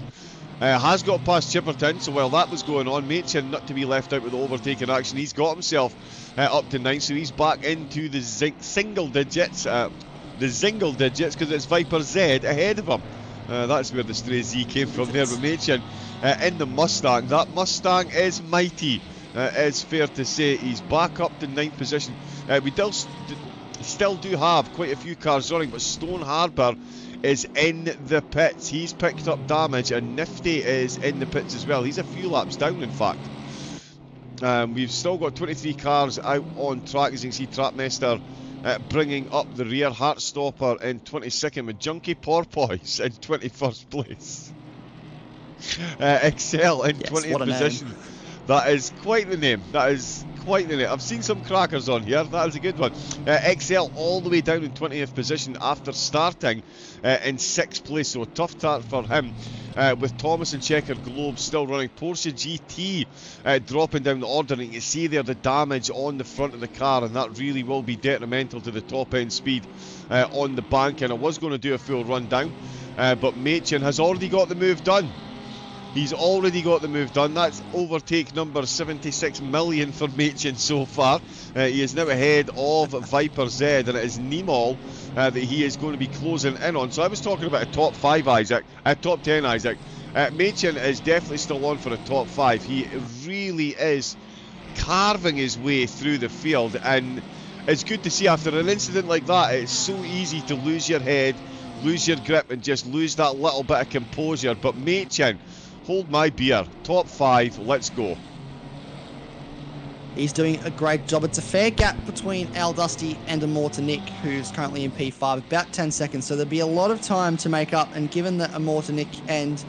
has got past Chipperton, so while that was going on, Machin not to be left out with the overtaking action. He's got himself up to 9, so he's back into the single digits. Because it's Viper Z ahead of him. That's where the stray Z came from there. But Machin in the Mustang. That Mustang is mighty. It's fair to say. He's back up to 9th position. We still do have quite a few cars running, but Stone Harbour is in the pits. He's picked up damage, and Nifty is in the pits as well. He's a few laps down, in fact. We've still got 23 cars out on track, as you can see. Trapmaster bringing up the rear. Heartstopper in 22nd with Junkie Porpoise in 21st place. Excel in 20th position. Name. That is quite the name. I've seen some crackers on here. That is a good one. Excel all the way down in 20th position after starting in 6th place. So a tough start for him. With Thomas and Checker Globe still running. Porsche GT dropping down the order. And you can see there the damage on the front of the car. And that really will be detrimental to the top end speed on the bank. And I was going to do a full rundown. But Machin has already got the move done. He's already got the move done. That's overtake number 76 million for Machin so far. He is now ahead of Viper Z, and it is Niemal that he is going to be closing in on. So I was talking about a top 5, Isaac. Top 10, Isaac. Machin is definitely still on for a top 5. He really is carving his way through the field, and it's good to see after an incident like that. It's so easy to lose your head, lose your grip, and just lose that little bit of composure. But Machin, hold my beer. Top 5, let's go. He's doing a great job. It's a fair gap between Al Dusty and Amorta Nick, who's currently in P5, about 10 seconds. So there'll be a lot of time to make up. And given that Amorta Nick and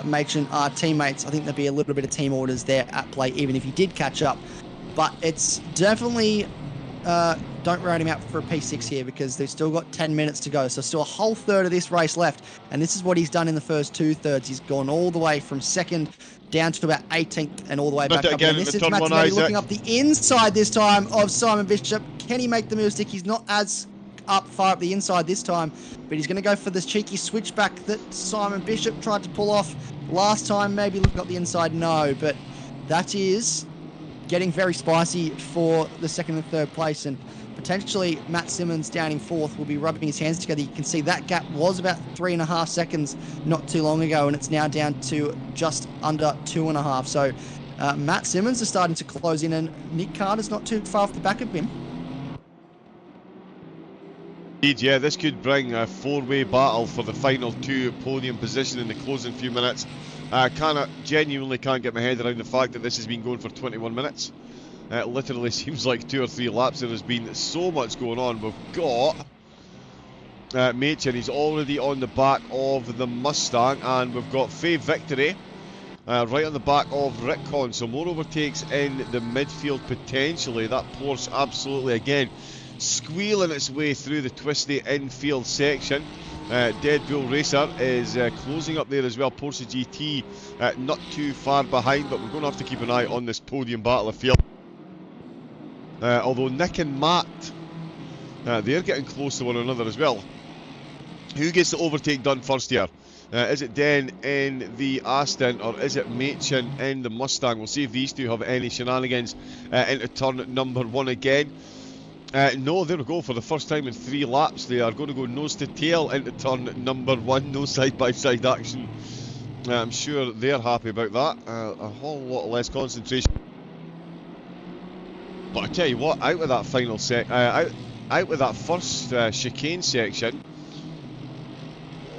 Machin are teammates, I think there'll be a little bit of team orders there at play, even if he did catch up. But it's definitely... don't round him out for a P6 here, because they've still got 10 minutes to go. So still a whole third of this race left. And this is what he's done in the first 2/3. He's gone all the way from 2nd down to about 18th and all the way back up. And this is Mazzinetti looking up the inside this time of Simon Bishop. Can he make the move stick? He's not as far up the inside this time, but he's going to go for this cheeky switchback that Simon Bishop tried to pull off last time. Maybe looking up the inside. No, but that is getting very spicy for the 2nd and 3rd place, and potentially Matt Simmons down in 4th will be rubbing his hands together. You can see that gap was about 3.5 seconds not too long ago, and it's now down to just under 2.5. So Matt Simmons is starting to close in, and Nick Carter's not too far off the back of him. Indeed, yeah, this could bring a 4-way battle for the final 2 podium position in the closing few minutes. I genuinely can't get my head around the fact that this has been going for 21 minutes. It literally seems like 2 or 3 laps. There has been so much going on. We've got Machin. He's already on the back of the Mustang, and we've got Faye Victory right on the back of Rickon. So more overtakes in the midfield potentially. That Porsche absolutely again squealing its way through the twisty infield section. Dead Bull Racer is closing up there as well. Porsche GT not too far behind, but we're going to have to keep an eye on this podium battle, I feel. Although Nick and Matt, they're getting close to one another as well. Who gets the overtake done first here? Is it Den in the Aston, or is it Machin in the Mustang? We'll see if these two have any shenanigans into turn number 1 again. No, there we go. For the first time in 3 laps, they are going to go nose to tail into turn number 1. No side-by-side action. I'm sure they're happy about that. A whole lot less concentration. But I tell you what, out with that final out with that first chicane section.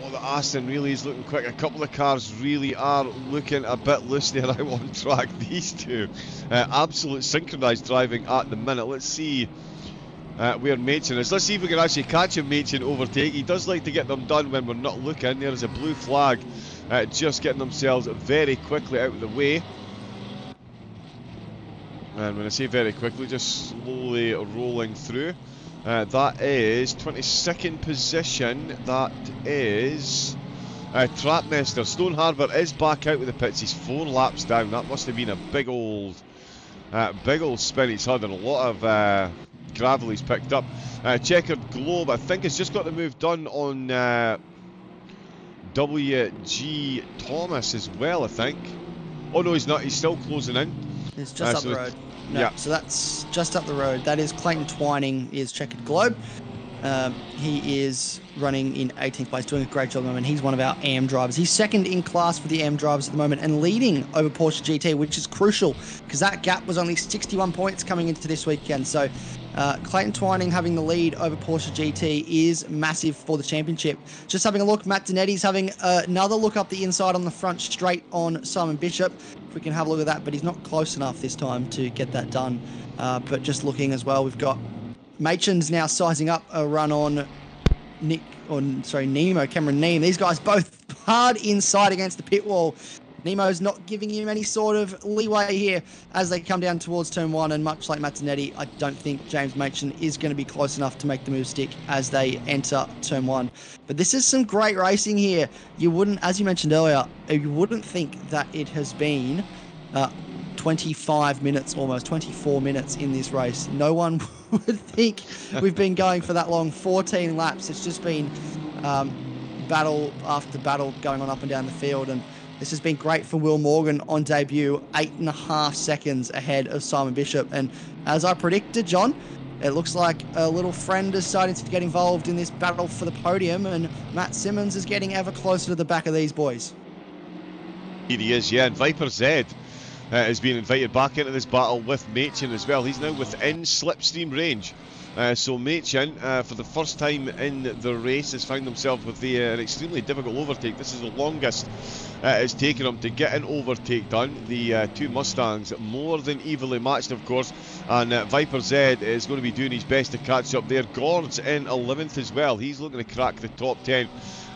Oh, the Aston really is looking quick. A couple of cars really are looking a bit loose there out on track. These two, absolute synchronised driving at the minute. Let's see where Machin is. Let's see if we can actually catch him. Machin overtake. He does like to get them done when we're not looking. There is a blue flag, just getting themselves very quickly out of the way. And when I say very quickly, just slowly rolling through. That is 22nd position. That is Trapmester. Stone Harbour is back out with the pits. He's 4 laps down. That must have been a big old spin he's had, and a lot of gravel he's picked up. Checkered Globe, I think, has just got the move done on WG Thomas as well, I think. Oh no, he's not. He's still closing in. It's just up the road. No, yeah. So that's just up the road. That is Clayton Twining is Checkered Globe. He is running in 18th place, doing a great job at the moment. He's one of our AM drivers. He's second in class for the AM drivers at the moment and leading over Porsche GT, which is crucial because that gap was only 61 points coming into this weekend. So Clayton Twining having the lead over Porsche GT is massive for the championship. Just having a look, Matt Donetti's having another look up the inside on the front straight on Simon Bishop. If we can have a look at that, but he's not close enough this time to get that done. But just looking as well, we've got Machin's now sizing up a run on Nemo, Cameron Neem. These guys both hard inside against the pit wall. Nemo's not giving him any sort of leeway here as they come down towards turn 1, and much like Matt Donetti, I don't think James Machin is going to be close enough to make the move stick as they enter turn 1. But this is some great racing here. You wouldn't, as you mentioned earlier, you wouldn't think that it has been 25 minutes, almost 24 minutes in this race. No one would think we've been going for that long. 14 laps. It's just been battle after battle going on up and down the field, and this has been great for Will Morgan on debut, 8.5 seconds ahead of Simon Bishop. And as I predicted, John, it looks like a little friend is starting to get involved in this battle for the podium, and Matt Simmons is getting ever closer to the back of these boys. He is, yeah, and Viper Z is being invited back into this battle with Machin as well. He's now within slipstream range. So Machin, for the first time in the race, has found himself with an extremely difficult overtake. This is the longest it's taken him to get an overtake done. The two Mustangs more than evenly matched, of course, and Viper Z is going to be doing his best to catch up there. Gord's in 11th as well. He's looking to crack the top 10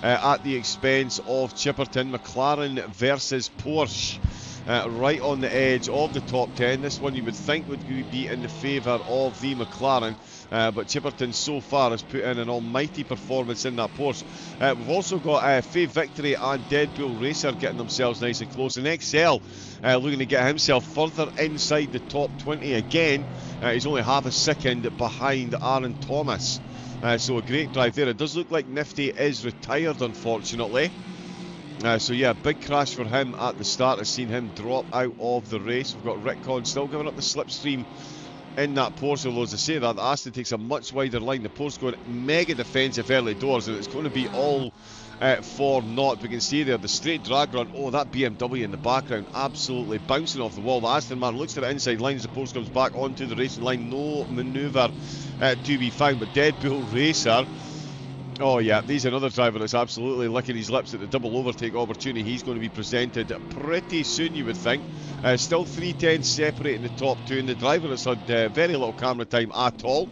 at the expense of Chipperton. McLaren versus Porsche. Right on the edge of the top 10. This one you would think would be in the favour of the McLaren, but Chipperton so far has put in an almighty performance in that Porsche. We've also got Faye Victory and Deadpool Racer getting themselves nice and close, and XL looking to get himself further inside the top 20 again. He's only half a second behind Aaron Thomas, so a great drive there. It does look like Nifty is retired, unfortunately. So yeah, big crash for him at the start. I've seen him drop out of the race. We've got Rick Conn still giving up the slipstream in that Porsche, although as I say that, the Aston takes a much wider line. The Porsche going mega defensive early doors, and it's going to be all for naught. We can see there the straight drag run. Oh, that BMW in the background absolutely bouncing off the wall. The Aston man looks to the inside line as the Porsche comes back onto the racing line. No manoeuvre to be found, but Deadpool Racer, oh yeah, he's another driver that's absolutely licking his lips at the double overtake opportunity. He's going to be presented pretty soon, you would think. Still 3:10 separating the top two, and the driver has had very little camera time at all.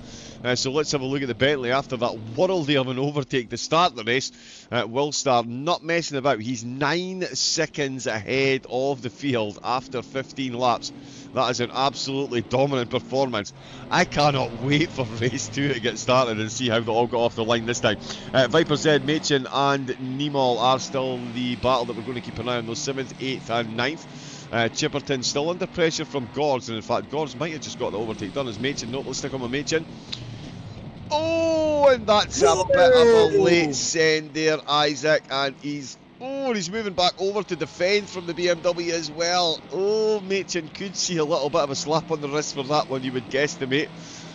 So let's have a look at the Bentley after that worldly of an overtake to start the race. Will Star not messing about. He's 9 seconds ahead of the field after 15 laps. That is an absolutely dominant performance. I cannot wait for race 2 to get started and see how they all got off the line this time. Viper Z, Machin and Niemal are still the battle that we're going to keep an eye on. Those 7th, 8th and 9th. Chipperton still under pressure from Gords, and in fact Gords might have just got the overtake done as Machin. No, let's stick on with Machin. Oh, and that's a bit of a late send there, Isaac, and he's Oh, and he's moving back over to defend from the BMW as well. Oh, Machin could see a little bit of a slap on the wrist for that one, you would guesstimate.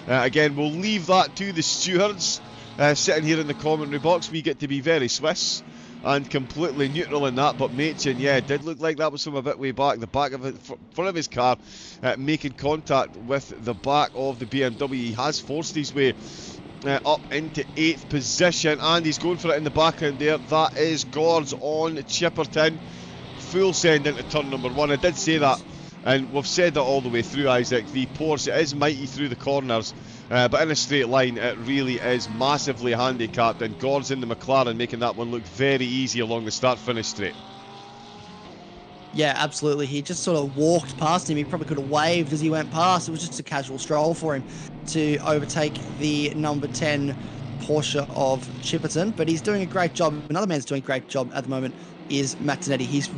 Again, we'll leave that to the stewards. Sitting here in the commentary box, we get to be very Swiss and completely neutral in that, but Machin, yeah, did look like that was from a bit way back, the back of it, front of his car, making contact with the back of the BMW. He has forced his way up into 8th position, and he's going for it in the background there. That is Gords on Chipperton. Full send into turn number 1. I did say that, and we've said that all the way through, Isaac. The Porsche is mighty through the corners, but in a straight line it really is massively handicapped, and Gords in the McLaren making that one look very easy along the start-finish straight. Yeah, absolutely. He just sort of walked past him. He probably could have waved as he went past. It was just a casual stroll for him to overtake the number 10 Porsche of Chipperton. But he's doing a great job. Another man's doing a great job at the moment is Matt Zanetti. He's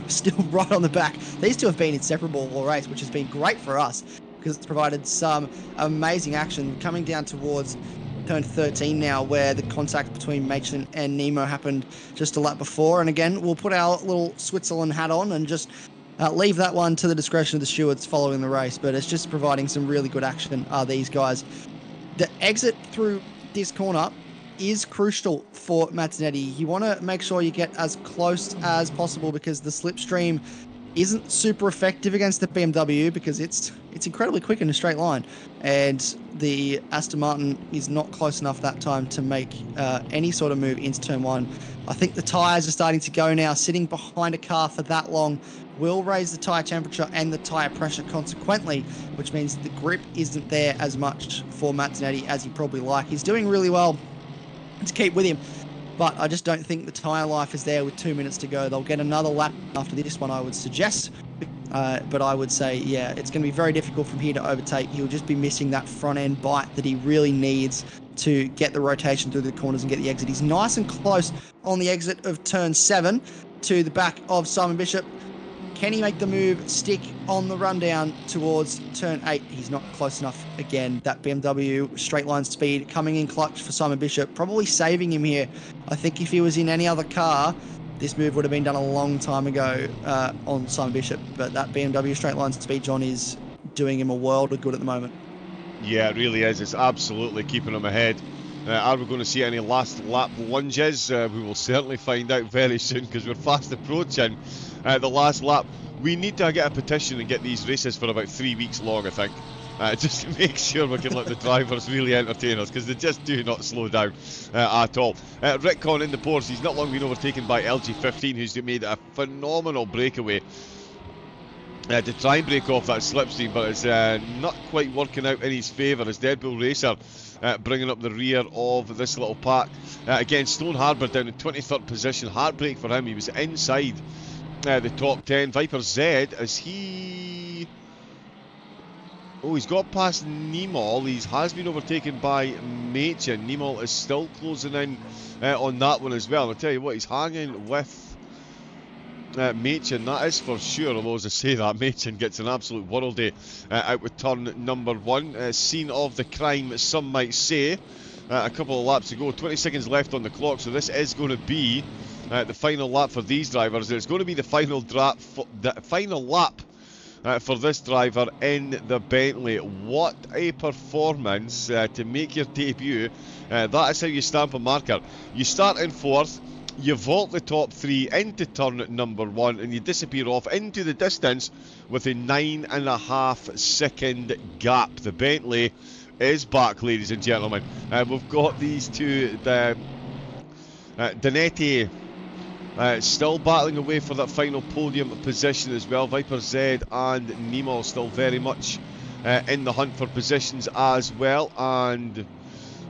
still right on the back. These two have been inseparable all race, which has been great for us because it's provided some amazing action coming down towards turn 13 now, where the contact between Machin and Nemo happened just a lap before. And again, we'll put our little Switzerland hat on and just leave that one to the discretion of the stewards following the race. But it's just providing some really good action, these guys. The exit through this corner is crucial for Matt Zanetti. You want to make sure you get as close as possible because the slipstream isn't super effective against the BMW because it's incredibly quick in a straight line, and the Aston Martin is not close enough that time to make any sort of move into turn 1. I think the tyres are starting to go now. Sitting behind a car for that long will raise the tyre temperature and the tyre pressure consequently, which means the grip isn't there as much for Matt Zanetti as he probably like. He's doing really well to keep with him, but I just don't think the tyre life is there with 2 minutes to go. They'll get another lap after this one, I would suggest. But I would say, yeah, it's going to be very difficult from here to overtake. He'll just be missing that front end bite that he really needs to get the rotation through the corners and get the exit. He's nice and close on the exit of turn 7 to the back of Simon Bishop. Can he make the move, stick on the rundown towards turn 8? He's not close enough again. That BMW straight line speed coming in clutch for Simon Bishop, probably saving him here. I think if he was in any other car, this move would have been done a long time ago on Simon Bishop. But that BMW straight line speed, John, is doing him a world of good at the moment. Yeah, it really is. It's absolutely keeping him ahead. Are we going to see any last lap lunges? We will certainly find out very soon because we're fast approaching the last lap. We need to get a petition and get these races for about 3 weeks long, I think. Just to make sure we can let the drivers really entertain us, because they just do not slow down at all. Rick Conn in the Porsche, he's not long been overtaken by LG15, who's made a phenomenal breakaway to try and break off that slipstream, but it's not quite working out in his favour as Dead Bull Racer bringing up the rear of this little pack. Again, Stone Harbour down in 23rd position, heartbreak for him. He was inside the top 10. Viper Z, as he... Oh, he's got past Nemol. He has been overtaken by Machin. Nemol is still closing in on that one as well. I'll tell you what, he's hanging with Machin, that is for sure. Although, as I say that, Machin gets an absolute worldie out with turn number 1. Scene of the crime, some might say. A couple of laps to go, 20 seconds left on the clock, so this is going to be the final lap for these drivers. It's going to be the final lap for this driver in the Bentley. What a performance to make your debut. That is how you stamp a marker. You start in 4th, you vault the top 3 into turn number 1, and you disappear off into the distance with a 9.5 second gap. The Bentley is back, ladies and gentlemen. We've got these two, Danetti still battling away for that final podium position as well. Viper Z and Nemo still very much in the hunt for positions as well. And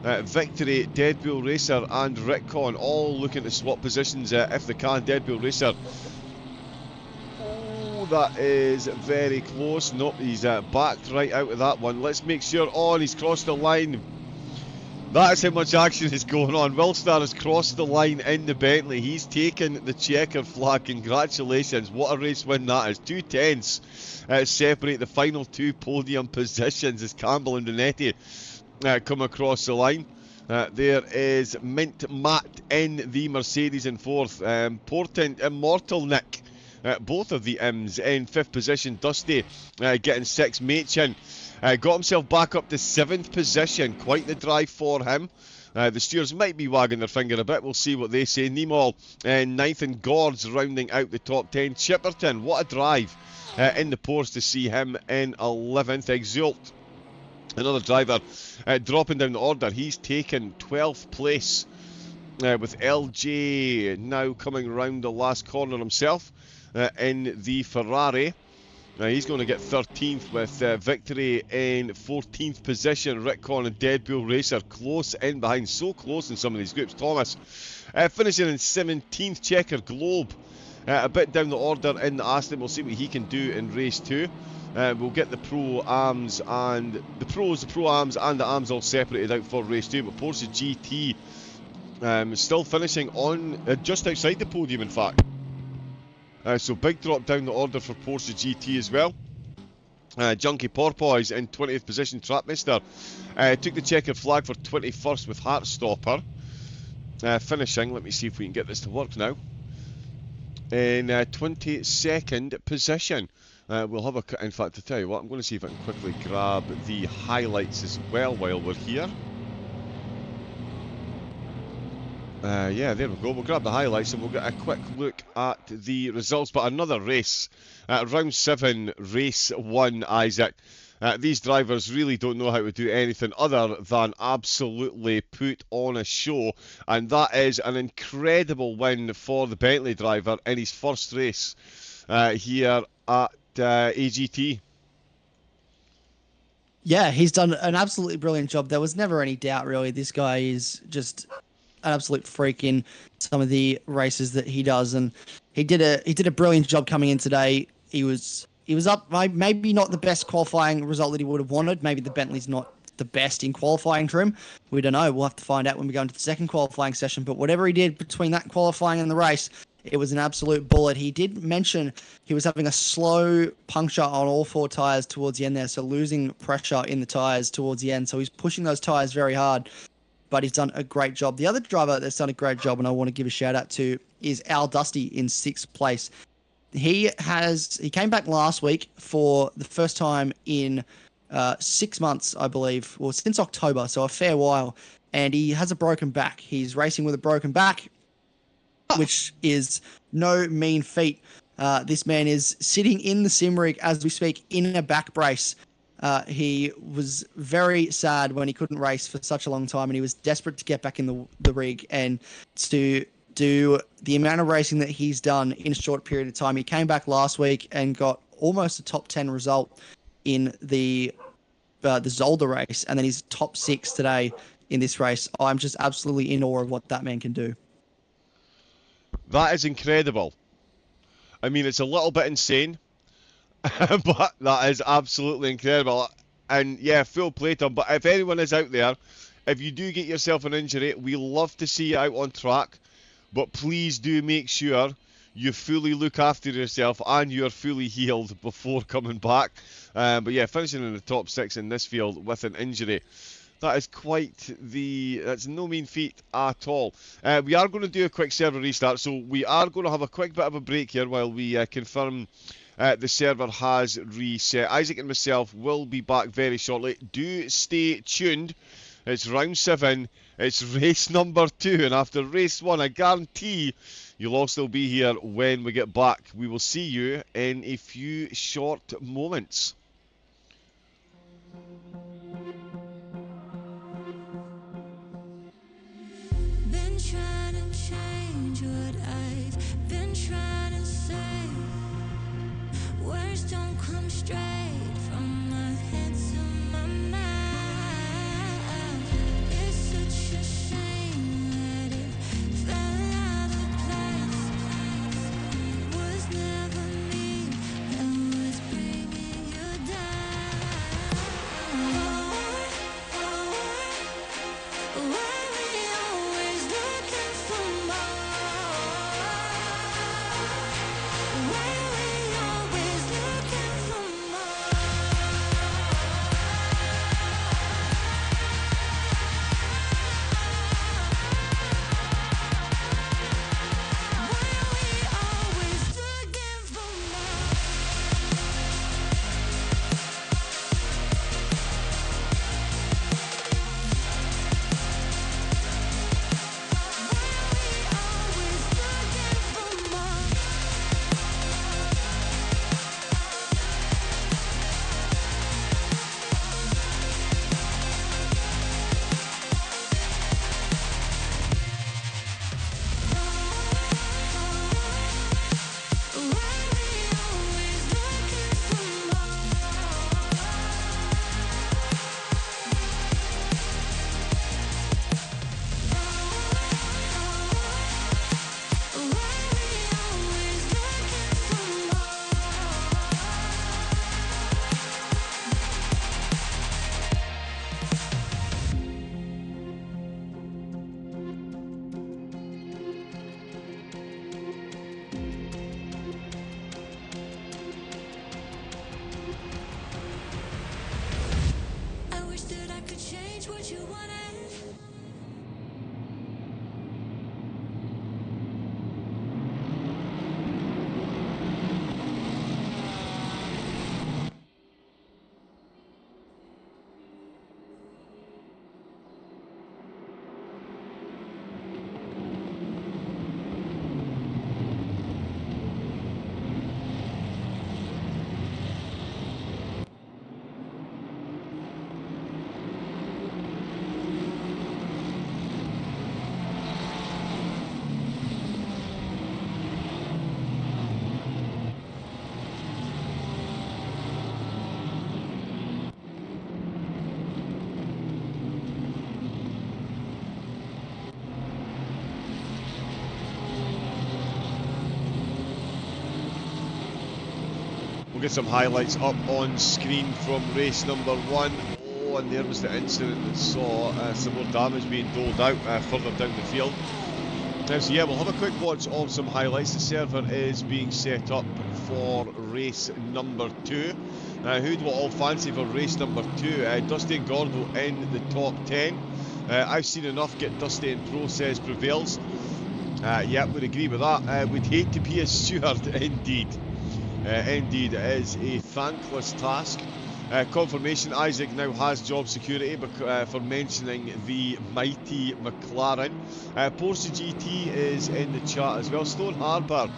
Victory, Dead Bull Racer and Rick Conn all looking to swap positions if they can. Dead Bull Racer, oh, that is very close. Nope, he's backed right out of that one. Let's make sure. Oh, and he's crossed the line. That is how much action is going on. Wilstar has crossed the line in the Bentley. He's taken the checkered flag. Congratulations. What a race win that is. 2 tenths separate the final 2 podium positions as Campbell and Danetti come across the line. There is Mint Matt in the Mercedes in 4th. Portent Immortal Nick, both of the M's in 5th position. Dusty getting 6th. Machin got himself back up to 7th position. Quite the drive for him. The stewards might be wagging their finger a bit. We'll see what they say. Nemol in 9th, and Gords rounding out the top 10. Chipperton, what a drive in the Porsche to see him in 11th. Exult, another driver dropping down the order. He's taken 12th place with LJ now coming round the last corner himself in the Ferrari. He's going to get 13th with Victory in 14th position. Rickon and Dead Bull Racer close in behind. So close in some of these groups. Thomas finishing in 17th. Checker Globe a bit down the order in the Aston. We'll see what he can do in race 2. We'll get the Pro-Ams and the Pro-Ams and the Ams all separated out for race 2. But Porsche GT still finishing on just outside the podium, in fact. So big drop down the order for Porsche GT as well. Junkie Porpoise in 20th position. Trapmister took the checkered flag for 21st with Heartstopper. Finishing, let me see if we can get this to work now, in 22nd position. We'll have in fact, to tell you what, I'm going to see if I can quickly grab the highlights as well while we're here. Yeah, there we go. We'll grab the highlights and we'll get a quick look at the results. But another race, round 7, race 1, Isaac. These drivers really don't know how to do anything other than absolutely put on a show. And that is an incredible win for the Bentley driver in his first race here at AGT. Yeah, he's done an absolutely brilliant job. There was never any doubt, really. This guy is just an absolute freak in some of the races that he does, and he did a brilliant job coming in today. He was up, maybe not the best qualifying result that he would have wanted. Maybe the Bentley's not the best in qualifying for him. We don't know. We'll have to find out when we go into the second qualifying session. But whatever he did between that qualifying and the race, it was an absolute bullet. He did mention he was having a slow puncture on all 4 tyres towards the end there, so losing pressure in the tyres towards the end. So he's pushing those tyres very hard, but he's done a great job. The other driver that's done a great job, and I want to give a shout out to, is Al Dusty in 6th place. He came back last week for the first time in 6 months, I believe, or since October, so a fair while, and he has a broken back. He's racing with a broken back, which is no mean feat. This man is sitting in the sim rig as we speak in a back brace. He was very sad when he couldn't race for such a long time, and he was desperate to get back in the rig and to do the amount of racing that he's done in a short period of time. He came back last week and got almost a top 10 result in the Zolder race, and then he's top 6 today in this race. I'm just absolutely in awe of what that man can do. That is incredible. I mean, it's a little bit insane, but that is absolutely incredible. And yeah, full play to him. But if anyone is out there, if you do get yourself an injury, we love to see you out on track. But please do make sure you fully look after yourself and you're fully healed before coming back. But yeah, finishing in the top 6 in this field with an injury, that is that's no mean feat at all. We are going to do a quick server restart, so we are going to have a quick bit of a break here while we confirm the server has reset. Isaac and myself will be back very shortly. Do stay tuned. It's round 7. It's race number 2. And after race 1, I guarantee you'll all still be here when we get back. We will see you in a few short moments. Been trying to change what I've been trying to say. Words don't come straight from my head to my mouth. It's such a shame that it fell out of place. Was never me that was bringing you what you wanted. We'll get some highlights up on screen from race number 1. Oh, and there was the incident that saw some more damage being doled out further down the field. So yeah, we'll have a quick watch of some highlights. The server is being set up for race number 2. Who do we all fancy for race number 2? Dusty and Gordo in the top 10. I've seen enough. Get Dusty in Pro says prevails. Yeah, would agree with that. We'd hate to be a steward, indeed. Indeed, it is a thankless task. Confirmation, Isaac now has job security for mentioning the mighty McLaren. Porsche GT is in the chat as well. Stone Harbour,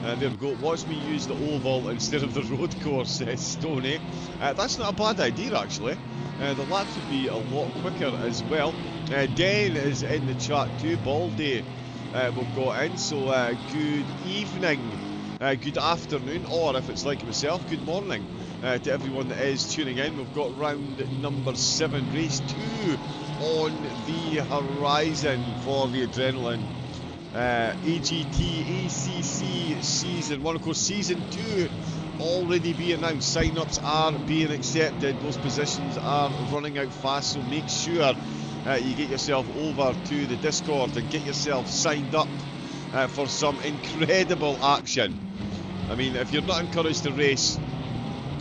there we go. Watch me use the oval instead of the road course, says Stoney. That's not a bad idea, actually. The laps would be a lot quicker as well. Den is in the chat too. Baldy we've got in, so good evening. Good afternoon, or if it's like myself, good morning to everyone that is tuning in. We've got round number 7, race 2 on the horizon for the Adrenaline AGT ACC Season 1. Of course, Season 2 already being announced. Sign-ups are being accepted. Those positions are running out fast, so make sure you get yourself over to the Discord and get yourself signed up for some incredible action. I mean, if you're not encouraged to race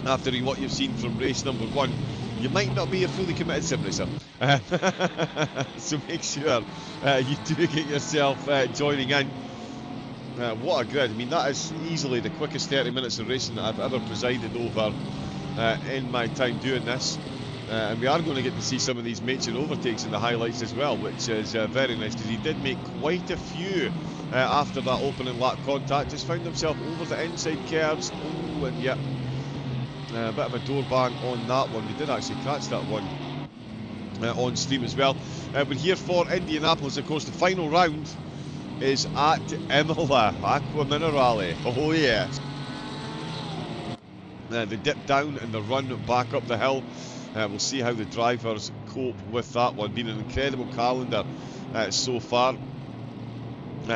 after what you've seen from race number 1, you might not be a fully committed sim racer. So make sure you do get yourself joining in. What a grid. I mean, that is easily the quickest 30 minutes of racing that I've ever presided over in my time doing this. And we are going to get to see some of these mates and overtakes in the highlights as well, which is very nice, because he did make quite a few after that opening lap contact. Just found himself over the inside curves. Oh, and yeah, a bit of a door bang on that one. We did actually catch that one on stream as well. We're here for Indianapolis. Of course, the final round is at Imola, Aqua Minerale. Oh yeah. The dip down and the run back up the hill. We'll see how the drivers cope with that one. Been an incredible calendar so far.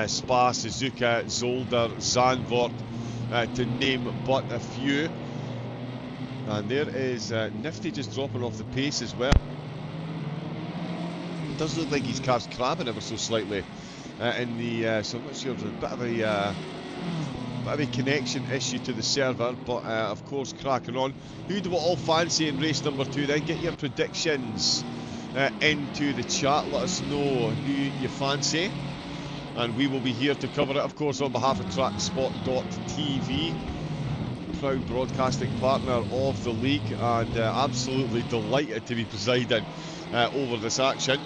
Spa, Suzuka, Zolder, Zandvoort, to name but a few. And there is Nifty just dropping off the pace as well. It does look like his car's crabbing ever so slightly in the... so I'm not sure, there's a bit of a connection issue to the server, but of course cracking on. Who do we all fancy in race number 2 then? Get your predictions into the chat. Let us know who you fancy, and we will be here to cover it, of course, on behalf of TrackSpot.TV, proud broadcasting partner of the league, and absolutely delighted to be presiding over this action.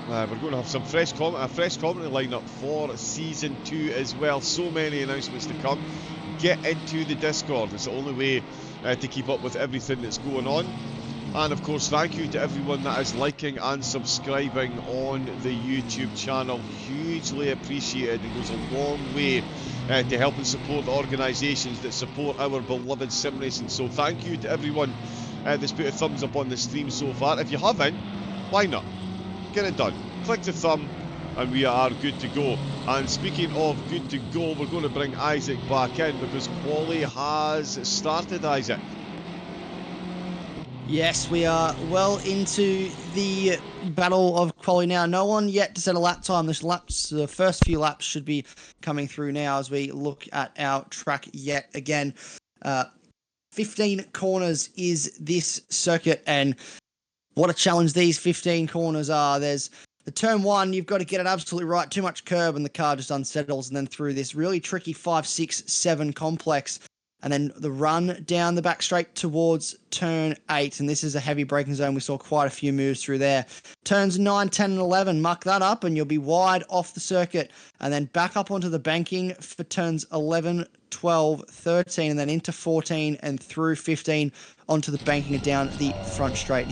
We're going to have some fresh commentary lineup for Season 2 as well. So many announcements to come. Get into the Discord. It's the only way to keep up with everything that's going on. And of course, thank you to everyone that is liking and subscribing on the YouTube channel. Hugely appreciated. It goes a long way to help and support the organisations that support our beloved sim racing. So thank you to everyone that's put a thumbs up on the stream so far. If you haven't, why not? Get it done. Click the thumb and we are good to go. And speaking of good to go, we're going to bring Isaac back in because quali has started, Isaac. Yes, we are well into the battle of quali now. No one yet to set a lap time. The first few laps should be coming through now as we look at our track yet again. 15 corners is this circuit, and what a challenge these 15 corners are. There's the turn 1, you've got to get it absolutely right. Too much curb and the car just unsettles, and then through this really tricky 5, 6, 7 complex. And then the run down the back straight towards turn 8. And this is a heavy braking zone. We saw quite a few moves through there. Turns 9, 10, and 11, muck that up and you'll be wide off the circuit. And then back up onto the banking for turns 11, 12, 13, and then into 14 and through 15 onto the banking and down the front straight.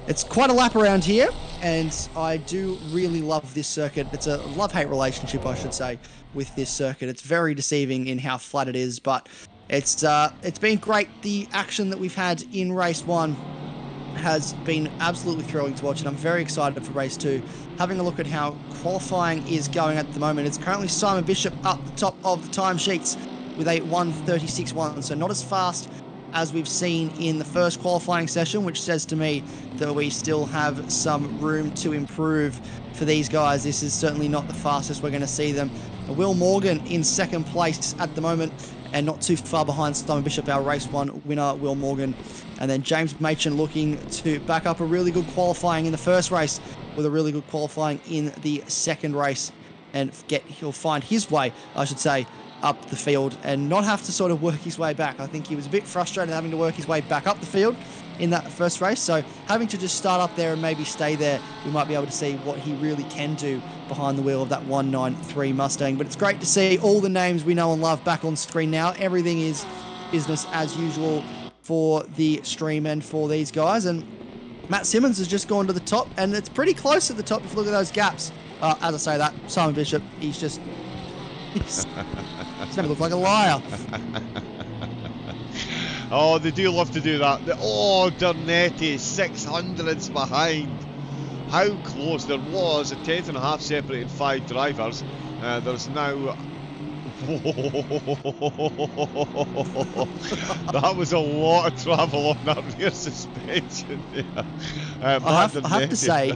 It's quite a lap around here, and I do really love this circuit. It's a love-hate relationship, I should say, with this circuit. It's very deceiving in how flat it is, but it's been great. The action that we've had in race 1 has been absolutely thrilling to watch, and I'm very excited for race 2. Having a look at how qualifying is going at the moment, it's currently Simon Bishop up the top of the timesheets with a 1:36.1, so not as fast as we've seen in the first qualifying session, which says to me that we still have some room to improve for these guys. This is certainly not the fastest we're going to see them. Will Morgan in second place at the moment, and not too far behind Simon Bishop, our race 1 winner, Will Morgan. And then James Machen looking to back up a really good qualifying in the first race with a really good qualifying in the second race, and he'll find his way, I should say, up the field and not have to sort of work his way back. I think he was a bit frustrated having to work his way back up the field in that first race. So having to just start up there and maybe stay there, we might be able to see what he really can do behind the wheel of that 193 Mustang. But it's great to see all the names we know and love back on screen now. Everything is business as usual for the stream and for these guys. And Matt Simmons has just gone to the top, and it's pretty close at the top if you look at those gaps. As I say that, Simon Bishop, he's going to look like a liar. Oh, they do love to do that. Dernetti, 600ths behind. How close. There was a 10th and a half separating 5 drivers. There's now... That was a lot of travel on that rear suspension there. I have to say,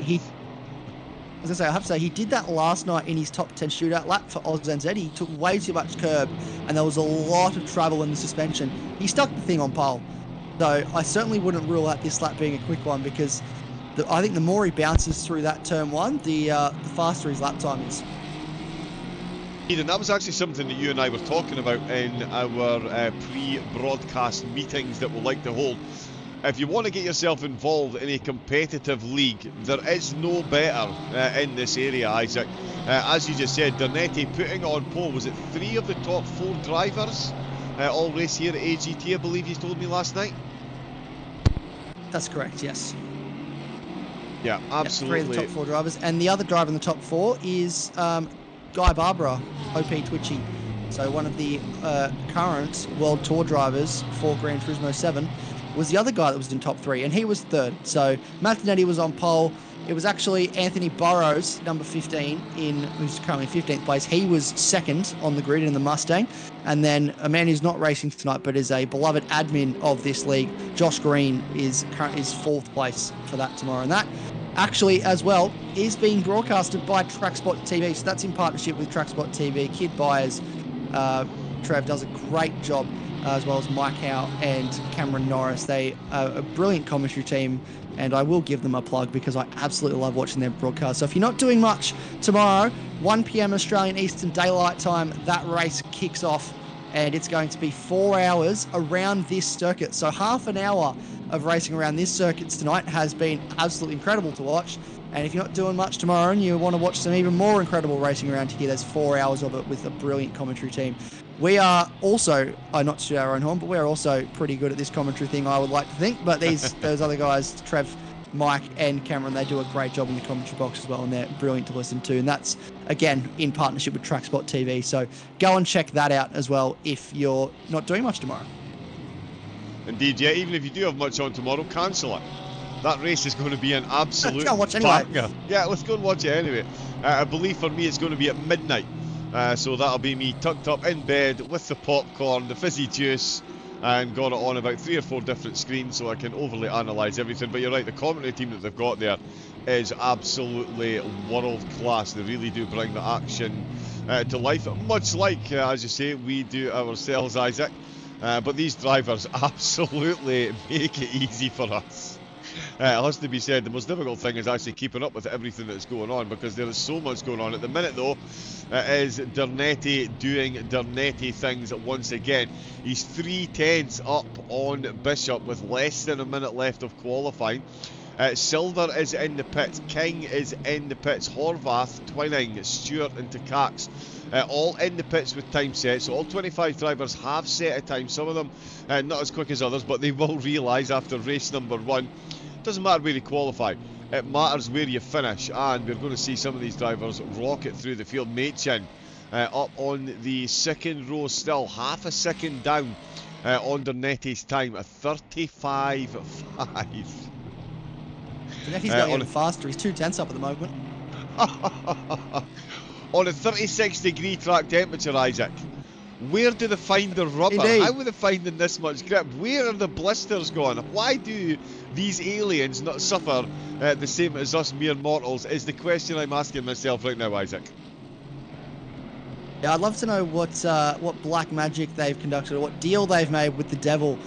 he did that last night in his top 10 shootout lap for AusNZ. He took way too much curb, and there was a lot of travel in the suspension. He stuck the thing on pole. So I certainly wouldn't rule out this lap being a quick one, because I think the more he bounces through that turn 1, the faster his lap time is. Eden, that was actually something that you and I were talking about in our pre-broadcast meetings that we'll like to hold. If you want to get yourself involved in a competitive league, there is no better in this area, Isaac. As you just said, Dernetti putting on pole, was it 3 of the top 4 drivers all race here at AGT, I believe you told me last night? That's correct, yes. Yeah, absolutely. 3 of the top 4 drivers, and the other driver in the top 4 is Guy Barbara, OP Twitchy. So one of the current World Tour drivers for Gran Turismo 7 was the other guy that was in top 3, and he was 3rd. So Matt Dernetti was on pole. It was actually Anthony Burrows, number 15, who's currently 15th place. He was 2nd on the grid in the Mustang. And then a man who's not racing tonight, but is a beloved admin of this league, Josh Green, is 4th place for that tomorrow. And that actually, as well, is being broadcasted by TrackSpotTV. So that's in partnership with TrackSpotTV. Kid Byers, Trev does a great job, as well as Mike Howe and Cameron Norris. They are a brilliant commentary team, and I will give them a plug because I absolutely love watching their broadcast. So if you're not doing much tomorrow, 1 p.m. Australian Eastern Daylight Time, that race kicks off, and it's going to be 4 hours around this circuit. So half an hour of racing around this circuit tonight has been absolutely incredible to watch. And if you're not doing much tomorrow and you want to watch some even more incredible racing around here, there's 4 hours of it with a brilliant commentary team. We are also, not to shoot our own horn, but we're also pretty good at this commentary thing, I would like to think. But those other guys, Trev, Mike and Cameron, they do a great job in the commentary box as well, and they're brilliant to listen to. And that's, again, in partnership with TrackSpotTV. So go and check that out as well if you're not doing much tomorrow. Indeed, yeah, even if you do have much on tomorrow, cancel it. That race is going to be an absolute Let's go watch anyway. banger. Yeah, let's go and watch it anyway. I believe for me it's going to be at midnight. So that'll be me tucked up in bed with the popcorn, the fizzy juice, and got it on about 3 or 4 different screens so I can overly analyse everything. But you're right, the commentary team that they've got there is absolutely world class. They really do bring the action to life, much like, as you say, we do ourselves, Isaac. But these drivers absolutely make it easy for us. It has to be said, the most difficult thing is actually keeping up with everything that's going on, because there is so much going on. At the minute, though, is Dernetti doing Dernetti things once again. He's 3/10 up on Bishop with less than a minute left of qualifying. Silver is in the pits, King is in the pits, Horvath, Twining, Stewart and Takacs all in the pits with time sets. So all 25 drivers have set a time, some of them not as quick as others, but they will realise after race number 1, doesn't matter where you qualify, it matters where you finish, and we're going to see some of these drivers rocket through the field. Machin up on the second row still, half a second down on Dernetti's time, a 35.5. Netti's going even faster. He's 2/10 up at the moment. On a 36-degree track temperature, Isaac. Where do they find the rubber? Indeed. How are they finding this much grip? Where are the blisters going? Why do these aliens not suffer the same as us mere mortals, is the question I'm asking myself right now, Isaac. Yeah, I'd love to know what black magic they've conducted, or what deal they've made with the devil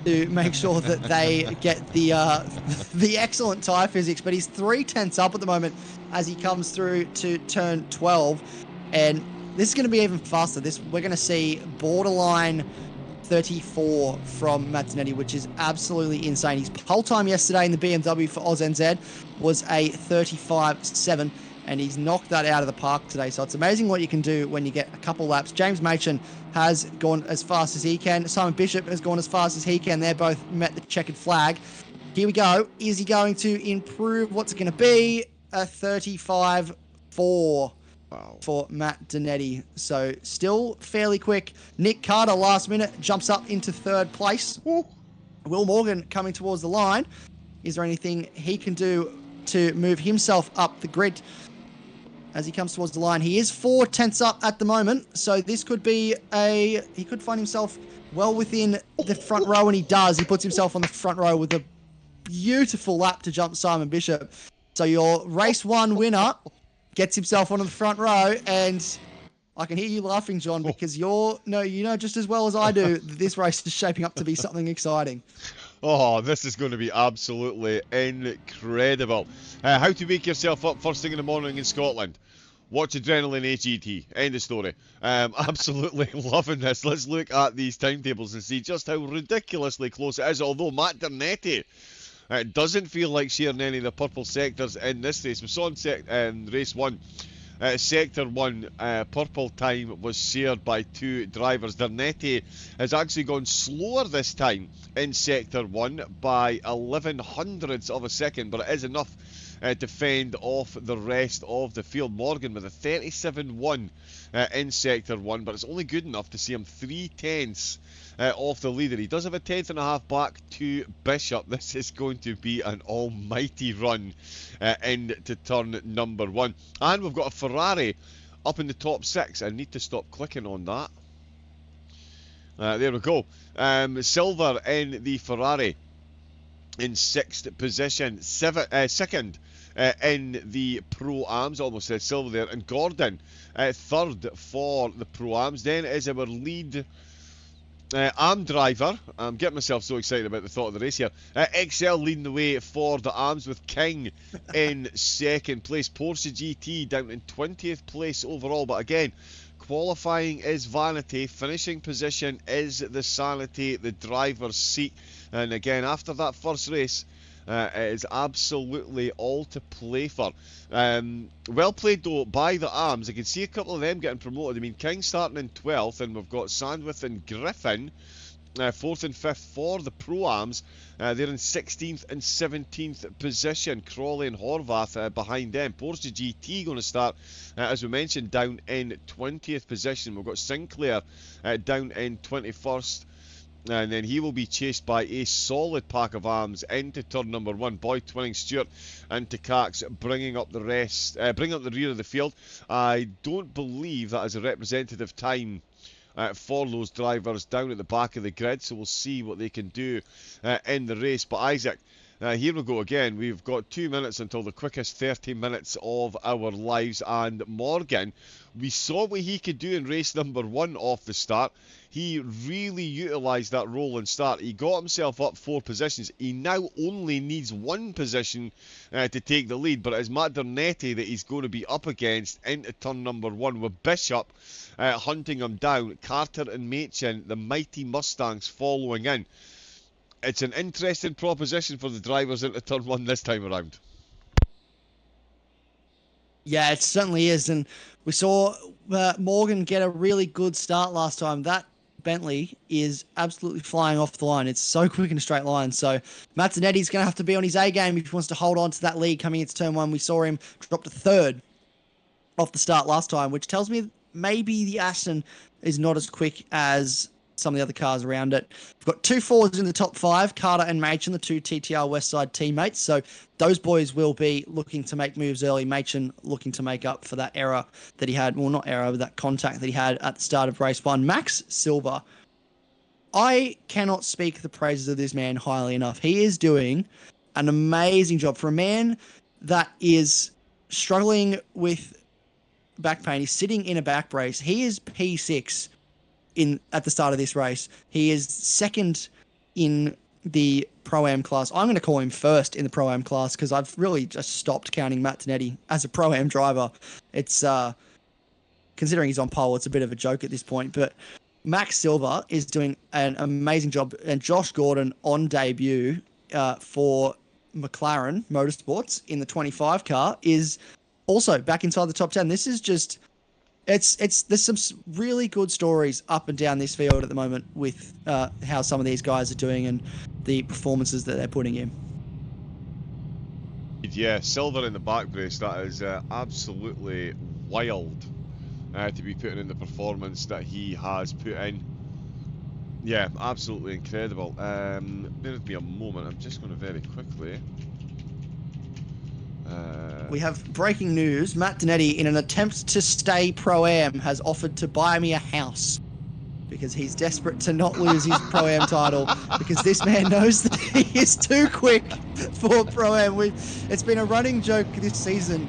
to make sure that they get the excellent tyre physics. But he's 3/10 up at the moment as he comes through to turn 12, and this is going to be even faster. We're going to see borderline 34 from Matt Zanetti, which is absolutely insane. His pole time yesterday in the BMW for AusNZ was a 35.7. And he's knocked that out of the park today. So it's amazing what you can do when you get a couple laps. James Machin has gone as fast as he can. Simon Bishop has gone as fast as he can. They're both met the checkered flag. Here we go. Is he going to improve? What's it going to be? A 35.4 for Matt Zanetti. So still fairly quick. Nick Carter, last minute, jumps up into third place. Ooh. Will Morgan coming towards the line. Is there anything he can do to move himself up the grid as he comes towards the line? He is 4/10 up at the moment, so this could be he could find himself well within the front row, and he does. He puts himself on the front row with a beautiful lap to jump Simon Bishop. So your race 1 winner gets himself onto the front row, and I can hear you laughing, John, because you know just as well as I do that this race is shaping up to be something exciting. Oh, this is going to be absolutely incredible. How to wake yourself up first thing in the morning in Scotland. Watch Adrenaline AGT. End of story. Absolutely loving this. Let's look at these timetables and see just how ridiculously close it is. Although Matt Dernetti doesn't feel like sharing any of the purple sectors in this race. We saw in race 1. Sector 1 purple time was shared by 2 drivers. Dernetti has actually gone slower this time in Sector 1 by 11 hundredths of a second, but it is enough to fend off the rest of the field. Morgan with a 37.1 in Sector 1, but it's only good enough to see him 3/10 off the leader. He does have a 10.5 back to Bishop. This is going to be an almighty run into turn number 1. And we've got a Ferrari up in the top 6. I need to stop clicking on that. There we go. Silver in the Ferrari in 6th position. Second in the Pro-Ams. Almost said silver there. And Gordon 3rd for the Pro-Ams. Then is our lead Am driver. I'm getting myself so excited about the thought of the race here. XL leading the way for the Arms with King in 2nd place. Porsche GT down in 20th place overall, but again, qualifying is vanity, finishing position is the sanity, the driver's seat. And again, after that first race, it is absolutely all to play for. Well played though by the Arms. I can see a couple of them getting promoted. I mean, King starting in 12th, and we've got Sandwith and Griffin 4th and 5th for the Pro-Ams. They're in 16th and 17th position. Crawley and Horvath behind them. Porsche GT going to start, as we mentioned, down in 20th position. We've got Sinclair down in 21st. And then he will be chased by a solid pack of Arms into turn number 1. Boyd, Twinning, Stewart and Takacs bringing up the rest, bringing up the rear of the field. I don't believe that is a representative time for those drivers down at the back of the grid, so we'll see what they can do in the race. But Isaac, Here we go again. We've got 2 minutes until the quickest 30 minutes of our lives, and Morgan, we saw what he could do in race number 1 off the start. He really utilised that rolling start. He got himself up 4 positions. He now only needs 1 position to take the lead, but it's Matt Dernetti that he's going to be up against into turn number 1, with Bishop hunting him down, Carter and Machin, the mighty Mustangs, following in. It's an interesting proposition for the drivers into turn 1 this time around. Yeah, it certainly is. And we saw Morgan get a really good start last time. That Bentley is absolutely flying off the line. It's so quick in a straight line. So Matt Zanetti's going to have to be on his A game if he wants to hold on to that lead coming into turn 1. We saw him drop to 3rd off the start last time, which tells me maybe the Aston is not as quick as some of the other cars around it. We've got 2 Fords in the top 5, Carter and Machin, the 2 TTR Westside teammates. So those boys will be looking to make moves early. Machin looking to make up for that error that he had. Well, not error, but that contact that he had at the start of race 1. Max Silver, I cannot speak the praises of this man highly enough. He is doing an amazing job for a man that is struggling with back pain. He's sitting in a back brace. He is P6 at the start of this race. He is 2nd in the Pro-Am class. I'm going to call him 1st in the Pro-Am class because I've really just stopped counting Matt Zanetti as a Pro-Am driver. It's considering he's on pole, it's a bit of a joke at this point. But Max Silver is doing an amazing job, and Josh Gordon on debut for McLaren Motorsports in the 25 car is also back inside the top 10. This is just there's some really good stories up and down this field at the moment with how some of these guys are doing and the performances that they're putting in. Yeah, Silver in the back brace, that is absolutely wild to be putting in the performance that he has put in. Yeah, absolutely incredible. Bear with me a moment, I'm just going to very quickly... We have breaking news. Matt Zanetti, in an attempt to stay Pro-Am, has offered to buy me a house because he's desperate to not lose his Pro-Am title because this man knows that he is too quick for Pro-Am. It's been a running joke this season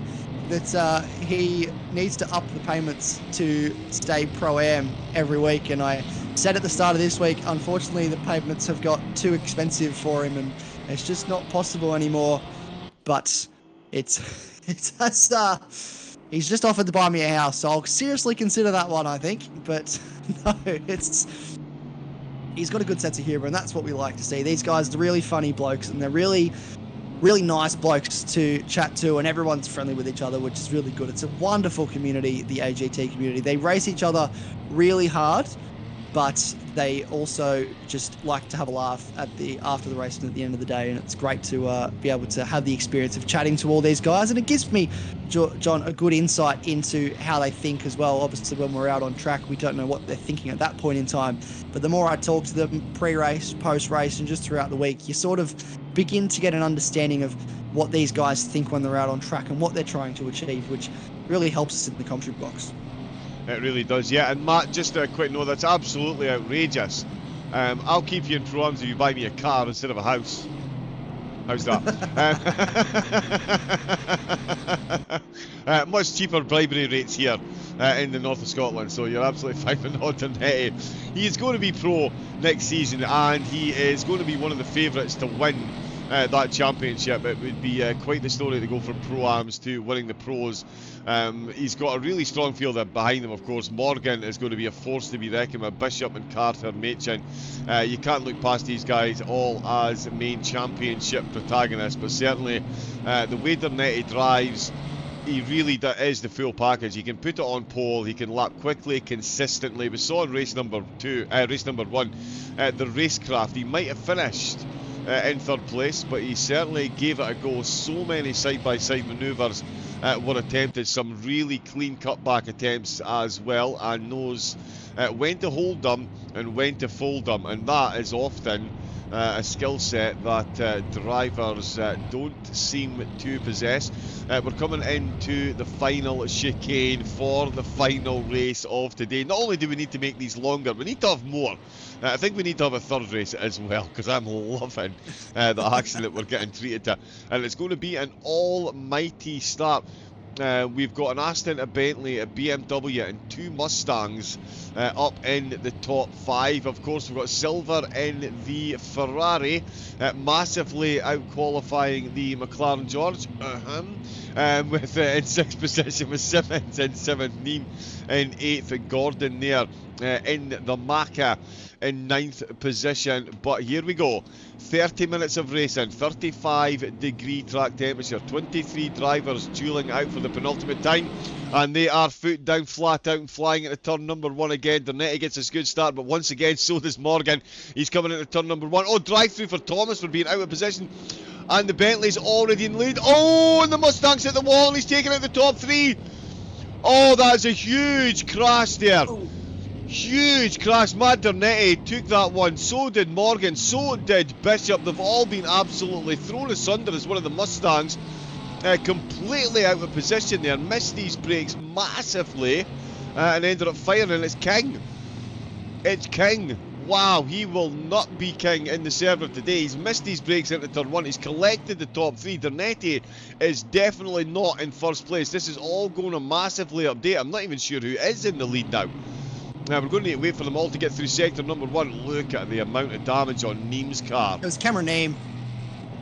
that he needs to up the payments to stay Pro-Am every week, and I said at the start of this week, unfortunately, the payments have got too expensive for him and it's just not possible anymore. But he's just offered to buy me a house, so I'll seriously consider that one, I think. But no, he's got a good sense of humour, and that's what we like to see. These guys are really funny blokes, and they're really, really nice blokes to chat to, and everyone's friendly with each other, which is really good. It's a wonderful community, the AGT community. They race each other really hard, but they also just like to have a laugh after the race and at the end of the day, and it's great to be able to have the experience of chatting to all these guys, and it gives me, John, a good insight into how they think as well. Obviously, when we're out on track, we don't know what they're thinking at that point in time, but the more I talk to them pre-race, post-race, and just throughout the week, you sort of begin to get an understanding of what these guys think when they're out on track and what they're trying to achieve, which really helps us in the commentary box. It really does, yeah. And Matt, just a quick note, that's absolutely outrageous. I'll keep you in pro-ams if you buy me a car instead of a house. How's that? Much cheaper bribery rates here in the north of Scotland, so you're absolutely fine with Northern Hetty. He is going to be pro next season, and he is going to be one of the favourites to win that championship. It would be quite the story to go from pro-ams to winning the pros. He's got a really strong field behind him, of course. Morgan is going to be a force to be reckoned with. Bishop and Carter, Machin. You can't look past these guys all as main championship protagonists, but certainly the way Dernetti drives, he really is the full package. He can put it on pole, he can lap quickly, consistently. We saw in race number 1, the racecraft, he might have finished in 3rd place, but he certainly gave it a go. So many side-by-side manoeuvres were attempted, some really clean cutback attempts as well, and knows when to hold them and when to fold them, and that is often a skill set that drivers don't seem to possess. We're coming into the final chicane for the final race of today. Not only do we need to make these longer, we need to have more. I think we need to have a third race as well, because I'm loving the action that we're getting treated to. And it's going to be an almighty start. We've got an Aston, a Bentley, a BMW and 2 Mustangs up in the top 5. Of course, we've got silver in the Ferrari, massively out-qualifying the McLaren George, with in 6th position with Simmons in 7th, Neem in 8th, Gordon there in the Macca in 9th position. But here we go, 30 minutes of racing, 35-degree track temperature, 23 drivers dueling out for the penultimate time, and they are foot down, flat out and flying into turn number 1 again. Dernetti gets a good start, but once again so does Morgan. He's coming into turn number 1. Oh, drive through for Thomas for being out of position, and the Bentley's already in lead. Oh, and the Mustang's hit the wall and he's taking out the top 3. Oh, that's a huge crash there. Huge crash. Matt Dernetti took that one. So did Morgan. So did Bishop. They've all been absolutely thrown asunder as one of the Mustangs. Completely out of position there. Missed these brakes massively and ended up firing. It's King. It's King. Wow, he will not be king in the server today. He's missed these brakes into turn 1. He's collected the top 3. Dernetti is definitely not in first place. This is all going to massively update. I'm not even sure who is in the lead now. Now we're going to need to wait for them all to get through sector number 1. Look at the amount of damage on Neem's car. It was Cameron Neem.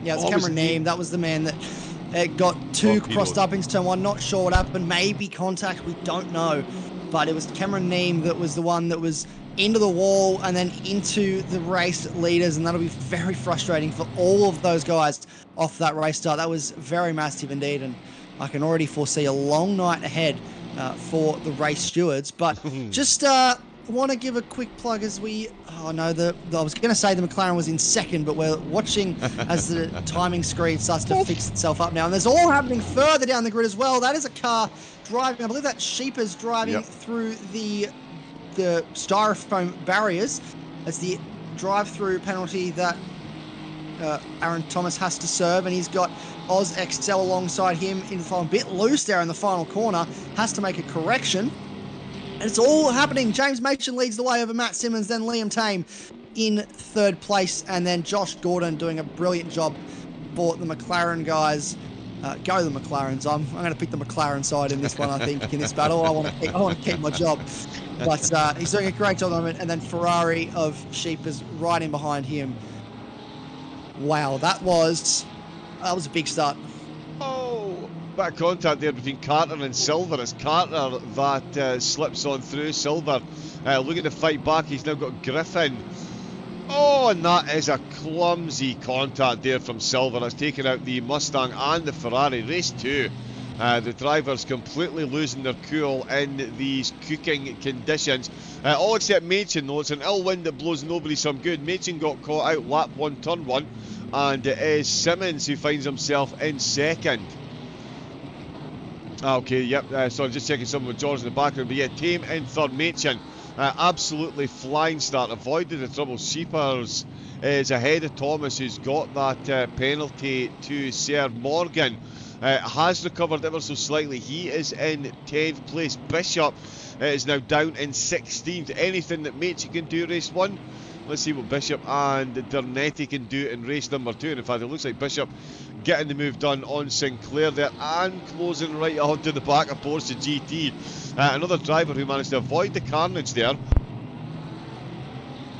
Yeah, it was Cameron Neem. That was the man that got 2 crossed up into turn 1. Not sure what happened. Maybe contact. We don't know. But it was Cameron Neem that was the one that was into the wall and then into the race leaders, and that'll be very frustrating for all of those guys off that race start. That was very massive indeed, and I can already foresee a long night ahead for the race stewards. But just want to give a quick plug as we... I was going to say the McLaren was in second, but we're watching as the timing screen starts to fix itself up now. And there's all happening further down the grid as well. That is a car driving, I believe that Sheeper's driving through the styrofoam barriers as the drive-through penalty that Aaron Thomas has to serve, and he's got Oz XL alongside him in the final, bit loose there in the final corner, has to make a correction, and it's all happening. James Machen leads the way over Matt Simmons, then Liam Tame in 3rd place, and then Josh Gordon doing a brilliant job for the McLaren guys. Go the McLarens. I'm going to pick the McLaren side in this one, I think, in this battle. I want to keep my job. But he's doing a great job at the moment. And then Ferrari of Sheep is right in behind him. Wow, that was a big start. Oh, bit of contact there between Carter and Silver. It's Carter that slips on through. Silver looking to fight back. He's now got Griffin. Oh, and that is a clumsy contact there from Silver. That's taken out the Mustang and the Ferrari. Race 2. The drivers completely losing their cool in these cooking conditions. All except Machen, though. It's an ill wind that blows nobody some good. Machen got caught out lap 1, turn 1. And it is Simmons who finds himself in second. Okay, yep. So I'm just checking someone with George in the background. But yeah, Tame in third. Machen. Absolutely flying start. Avoided the trouble. Sheepers is ahead of Thomas, who's got that penalty to serve. Morgan has recovered ever so slightly. He is in 10th place. Bishop is now down in 16th. Anything that Machen can do race 1. Let's see what Bishop and Dernetti can do in race number 2. And in fact, it looks like Bishop getting the move done on Sinclair there and closing right onto the back of Porsche GT. Another driver who managed to avoid the carnage there.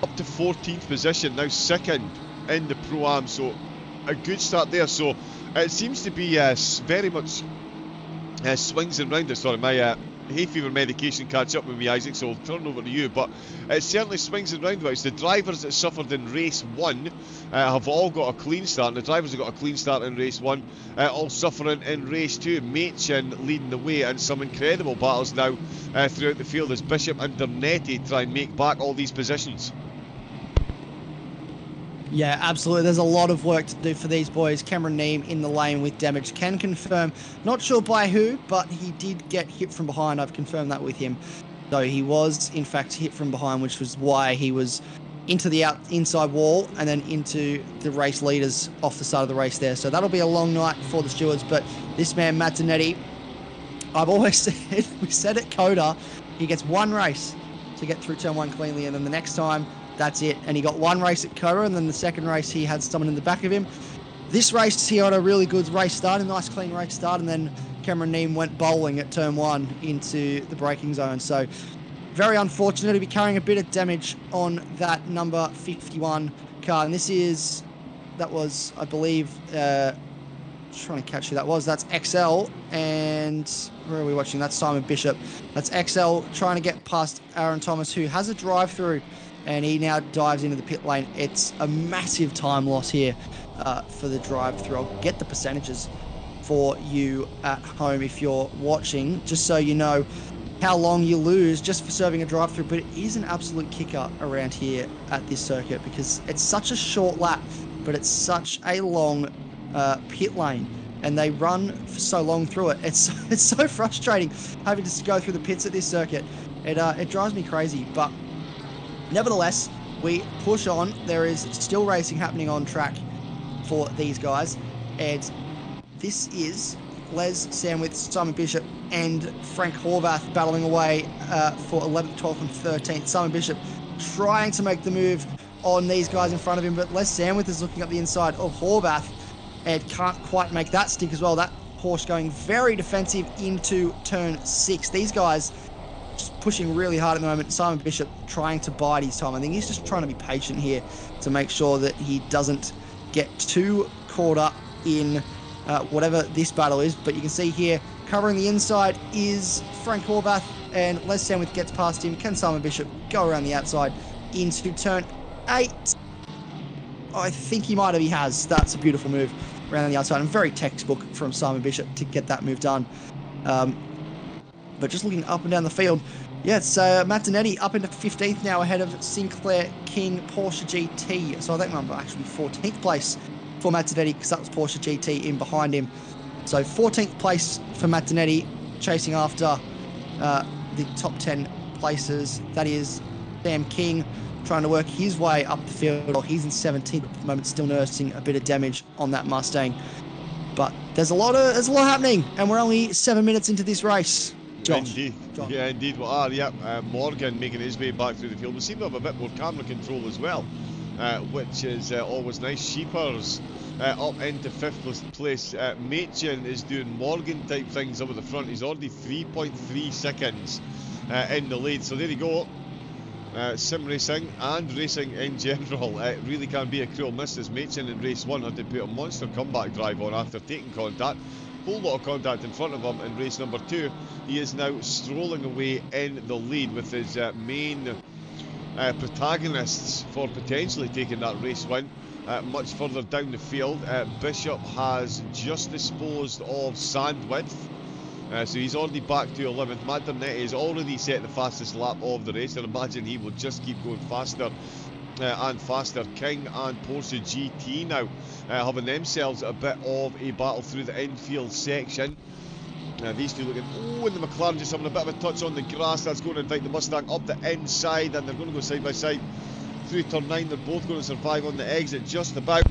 Up to 14th position, now second in the Pro-Am. So a good start there. So it seems to be very much swings and rounders. Sorry, my hay fever medication catch up with me, Isaac, so I'll turn over to you. But it certainly swings and roundabouts. The drivers that suffered in race 1 have all got a clean start, and the drivers have got a clean start in race 1, all suffering in race 2. Machen leading the way, and some incredible battles now throughout the field as Bishop and Dernetti try and make back all these positions. Yeah, absolutely. There's a lot of work to do for these boys. Cameron Neem in the lane with damage. Can confirm, not sure by who, but he did get hit from behind. I've confirmed that with him. So he was, in fact, hit from behind, which was why he was into the inside wall, and then into the race leaders off the start of the race there. So that'll be a long night for the stewards. But this man, Matt Zanetti, I've always said, we said at Coda, he gets one race to get through turn 1 cleanly, and then the next time, that's it. And he got one race at Coda, and then the second race, he had someone in the back of him. This race, he had a really good race start, a nice clean race start, and then Cameron Neame went bowling at turn 1 into the braking zone. So very unfortunate to be carrying a bit of damage on that number 51 car. And that was, I believe, trying to catch who that was. That's XL, and where are we watching? That's Simon Bishop. That's XL trying to get past Aaron Thomas, who has a drive-through, and he now dives into the pit lane. It's a massive time loss here for the drive-through. I'll get the percentages for you at home if you're watching, just so you know how long you lose just for serving a drive-through. But it is an absolute kicker around here at this circuit, because it's such a short lap, but it's such a long pit lane, and they run for so long through it. It's so frustrating having to go through the pits at this circuit. It drives me crazy, but nevertheless, we push on. There is still racing happening on track for these guys, and this is Les Sandwith, Simon Bishop, and Frank Horvath battling away for 11th, 12th, and 13th. Simon Bishop trying to make the move on these guys in front of him, but Les Sandwith is looking up the inside of Horvath and can't quite make that stick as well. That Porsche going very defensive into turn 6. These guys just pushing really hard at the moment. Simon Bishop trying to bide his time. I think he's just trying to be patient here to make sure that he doesn't get too caught up in whatever this battle is. But you can see here, covering the inside is Frank Horvath, and Les Sandwith gets past him. Can Simon Bishop go around the outside into turn 8? I think he might have. He has. That's a beautiful move around the outside, and very textbook from Simon Bishop to get that move done. But just looking up and down the field, yeah, it's Matt Zanetti up into 15th now, ahead of Sinclair King Porsche GT. So I think I'm actually 14th place for Matt Zanetti, because that was Porsche GT in behind him. So 14th place for Matt Zanetti, chasing after the top 10 places. That is Sam King, trying to work his way up the field. He's in 17th at the moment, still nursing a bit of damage on that Mustang. But there's a lot happening, and we're only 7 minutes into this race. Josh. Indeed. John. Yeah, indeed we are. Yeah, Morgan making his way back through the field. We seem to have a bit more camera control as well, which is always nice. Sheepers up into 5th place. Machin is doing Morgan type things up at the front. He's already 3.3 seconds in the lead. So there you go. Sim racing and racing in general, it really can be a cruel miss, as Machin in race 1 had to put a monster comeback drive on after taking contact. Whole lot of contact in front of him in race number 2. He is now strolling away in the lead with his main protagonists for potentially taking that race win much further down the field. Bishop has just disposed of Sandwith. So he's already back to 11th. Matt Dernetti has already set the fastest lap of the race, and imagine he will just keep going faster and faster. King and Porsche GT now having themselves a bit of a battle through the infield section. These two looking, and the McLaren just having a bit of a touch on the grass. That's going to invite the Mustang up the inside, and they're going to go side by side through turn 9. They're both going to survive on the exit just about.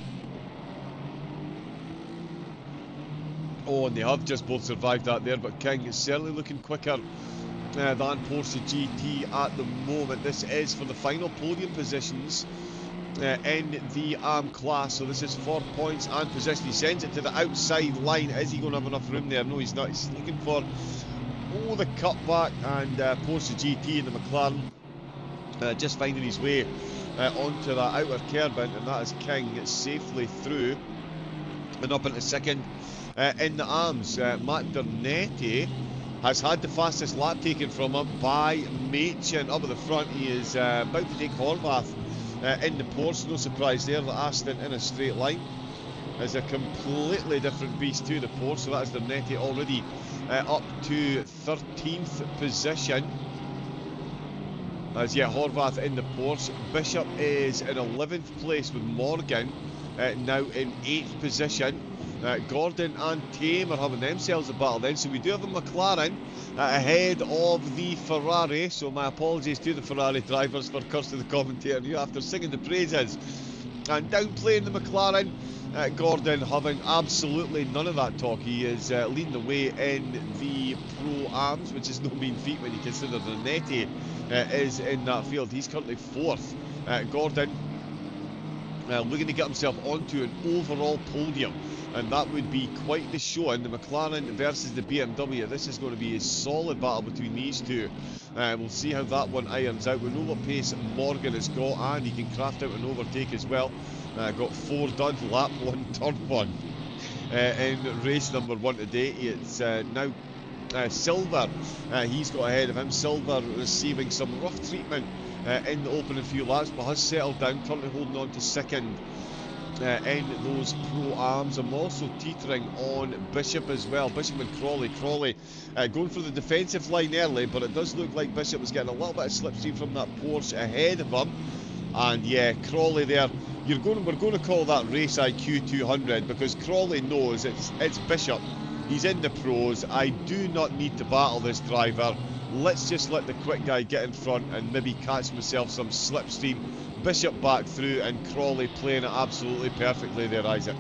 Oh, and they have just both survived that there, but King is certainly looking quicker than Porsche GT at the moment. This is for the final podium positions in the ARM class, so this is 4 points and position. He sends it to the outside line. Is he going to have enough room there? No, he's not. He's looking for the cutback, and Porsche GT and the McLaren just finding his way onto that outer curb, and that is King safely through and up into second. In the arms, Matt Dernetti has had the fastest lap taken from him by Machin up at the front. He is about to take Horvath in the Porsche. No surprise there, the Aston in a straight line is a completely different beast to the Porsche. So that is Dernetti already up to 13th position. As yet, Horvath in the Porsche. Bishop is in 11th place with Morgan now in 8th position. Gordon and Tame are having themselves a battle then. So we do have a McLaren ahead of the Ferrari. So my apologies to the Ferrari drivers for cursing the commentator here after singing the praises and downplaying the McLaren. Gordon having absolutely none of that talk. He is leading the way in the Pro-Ams, which is no mean feat when you consider that Nettie is in that field. He's currently 4th. Gordon looking to get himself onto an overall podium, and that would be quite the show. And the McLaren versus the BMW, this is going to be a solid battle between these two. We'll see how that one irons out. We know what pace Morgan has got, and he can craft out an overtake as well. Got 4 done, lap 1, turn 1 in race number 1 today. It's now Silver. He's got ahead of him. Silver receiving some rough treatment in the opening few laps, but has settled down, currently holding on to 2nd in those Pro-Ams. I'm also teetering on Bishop as well. Bishop and Crawley. Crawley going for the defensive line early, but it does look like Bishop was getting a little bit of slipstream from that Porsche ahead of him. And yeah, Crawley there. We're going to call that race IQ 200 because Crawley knows it's Bishop. He's in the pros. I do not need to battle this driver. Let's just let the quick guy get in front and maybe catch myself some slipstream. Bishop back through and Crawley playing it absolutely perfectly there, Isaac.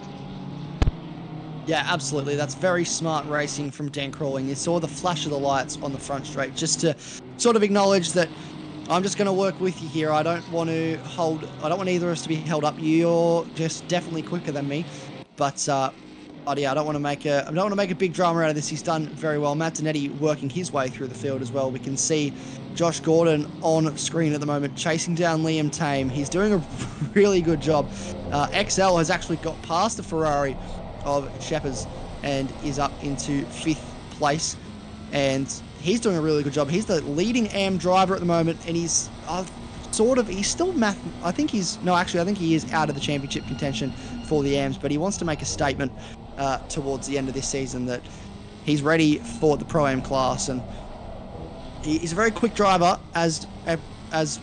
Yeah, absolutely. That's very smart racing from Dan Crawley. You saw the flash of the lights on the front straight just to sort of acknowledge that I'm just going to work with you here. I don't want either of us to be held up. You're just definitely quicker than me. But yeah, I don't want to make a big drama out of this. He's done very well. Matt Donetti working his way through the field as well. We can see Josh Gordon on screen at the moment, chasing down Liam Tame. He's doing a really good job. XL has actually got past the Ferrari of Shepherd's and is up into 5th place. And he's doing a really good job. He's the leading AM driver at the moment, and he's still I think he is out of the championship contention for the AMs, but he wants to make a statement towards the end of this season that he's ready for the Pro-Am class, and he's a very quick driver as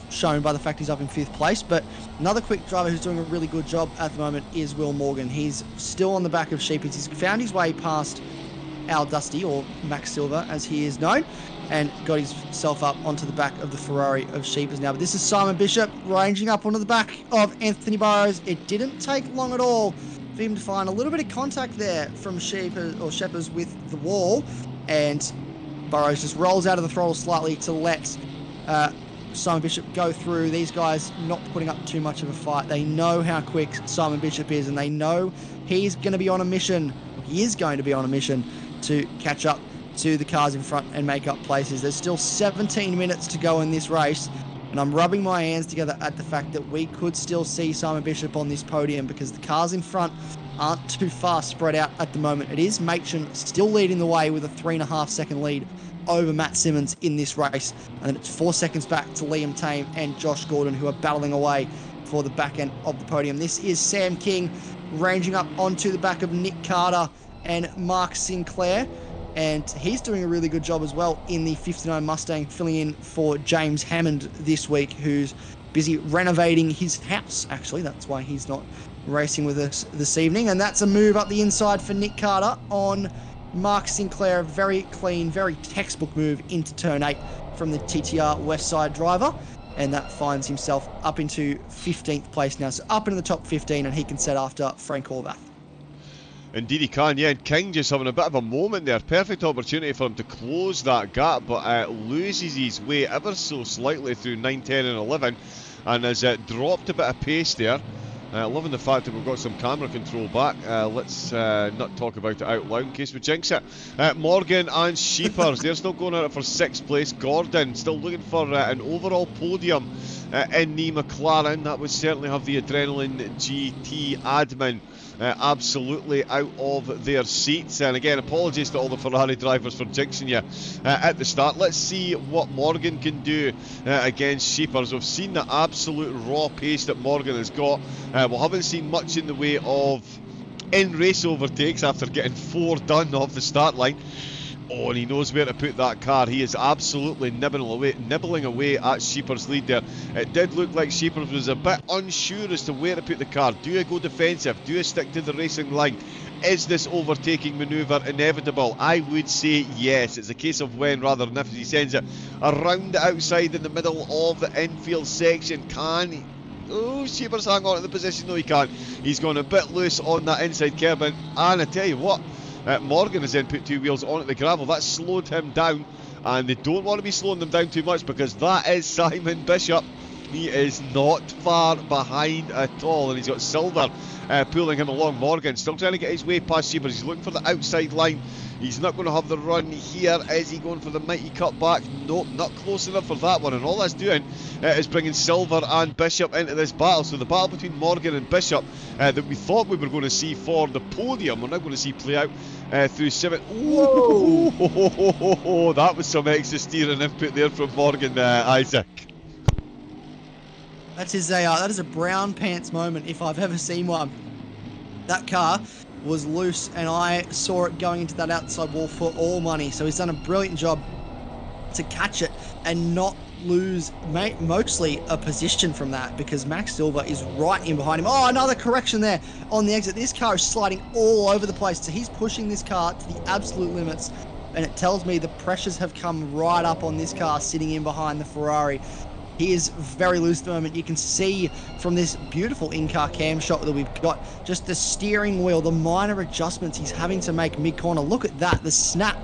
shown by the fact he's up in 5th place. But another quick driver who's doing a really good job at the moment is Will Morgan. He's still on the back of Sheepers. He's found his way past Al Dusty, or Max Silver as he is known, and got himself up onto the back of the Ferrari of Sheepers now. But this is Simon Bishop ranging up onto the back of Anthony Burrows. It didn't take long at all for him to find a little bit of contact there from Shepherd's with the wall, and Burrows just rolls out of the throttle slightly to let Simon Bishop go through. These guys not putting up too much of a fight. They know how quick Simon Bishop is, and they know he's going to be on a mission. He is going to be on a mission to catch up to the cars in front and make up places. There's still 17 minutes to go in this race, and I'm rubbing my hands together at the fact that we could still see Simon Bishop on this podium because the cars in front aren't too far spread out at the moment. It is Machen still leading the way with a 3.5 second lead over Matt Simmons in this race, and then it's 4 seconds back to Liam Tame and Josh Gordon, who are battling away for the back end of the podium. This is Sam King ranging up onto the back of Nick Carter and Mark Sinclair, and he's doing a really good job as well in the 59 Mustang, filling in for James Hammond this week, who's busy renovating his house. Actually, that's why he's not racing with us this evening. And that's a move up the inside for Nick Carter on Mark Sinclair. Very clean, very textbook move into turn 8 from the TTR West Side driver, and that finds himself up into 15th place now, so up into the top 15, and he can set after Frank Horvath. Indeed he can, yeah, and King just having a bit of a moment there. Perfect opportunity for him to close that gap, but loses his way ever so slightly through 9, 10 and 11, and has dropped a bit of pace there. Loving the fact that we've got some camera control back. Let's not talk about it out loud in case we jinx it. Morgan and Sheepers, they're still going at it for 6th place. Gordon still looking for an overall podium in the McLaren. That would certainly have the Adrenaline GT admin absolutely out of their seats. And again, apologies to all the Ferrari drivers for jinxing you at the start. Let's see what Morgan can do against Sheepers. We've seen the absolute raw pace that Morgan has got. We haven't seen much in the way of in-race overtakes after getting 4 done off the start line. Oh, and he knows where to put that car. He is absolutely nibbling away at Sheepers' lead there. It did look like Sheepers was a bit unsure as to where to put the car. Do I go defensive? Do I stick to the racing line? is this overtaking manoeuvre inevitable? I would say yes. It's a case of when rather than if. He sends it around the outside in the middle of the infield section. Can he? Oh, Sheepers hang on to the position. No, he can't. He's gone a bit loose on that inside curb. And I tell you what, Morgan has then put two wheels onto the gravel. That slowed him down. And they don't want to be slowing them down too much because that is Simon Bishop. He is not far behind at all, and he's got Silver pulling him along. Morgan still trying to get his way past Sheepers. He's looking for the outside line. He's not going to have the run here. Is he going for the mighty cutback? Nope, not close enough for that one. And all that's doing is bringing Silver and Bishop into this battle. So the battle between Morgan and Bishop that we thought we were going to see for the podium, we're now going to see play out through 7. Oh, that was some extra steering input there from Morgan, Isaac. That is a brown pants moment if I've ever seen one. That car was loose and I saw it going into that outside wall for all money. So he's done a brilliant job to catch it and not lose mostly a position from that, because Max Silver is right in behind him. Oh, another correction there on the exit. This car is sliding all over the place. So he's pushing this car to the absolute limits. And it tells me the pressures have come right up on this car sitting in behind the Ferrari. He is very loose at the moment. You can see from this beautiful in-car cam shot that we've got, just the steering wheel, the minor adjustments he's having to make mid-corner. Look at that, the snap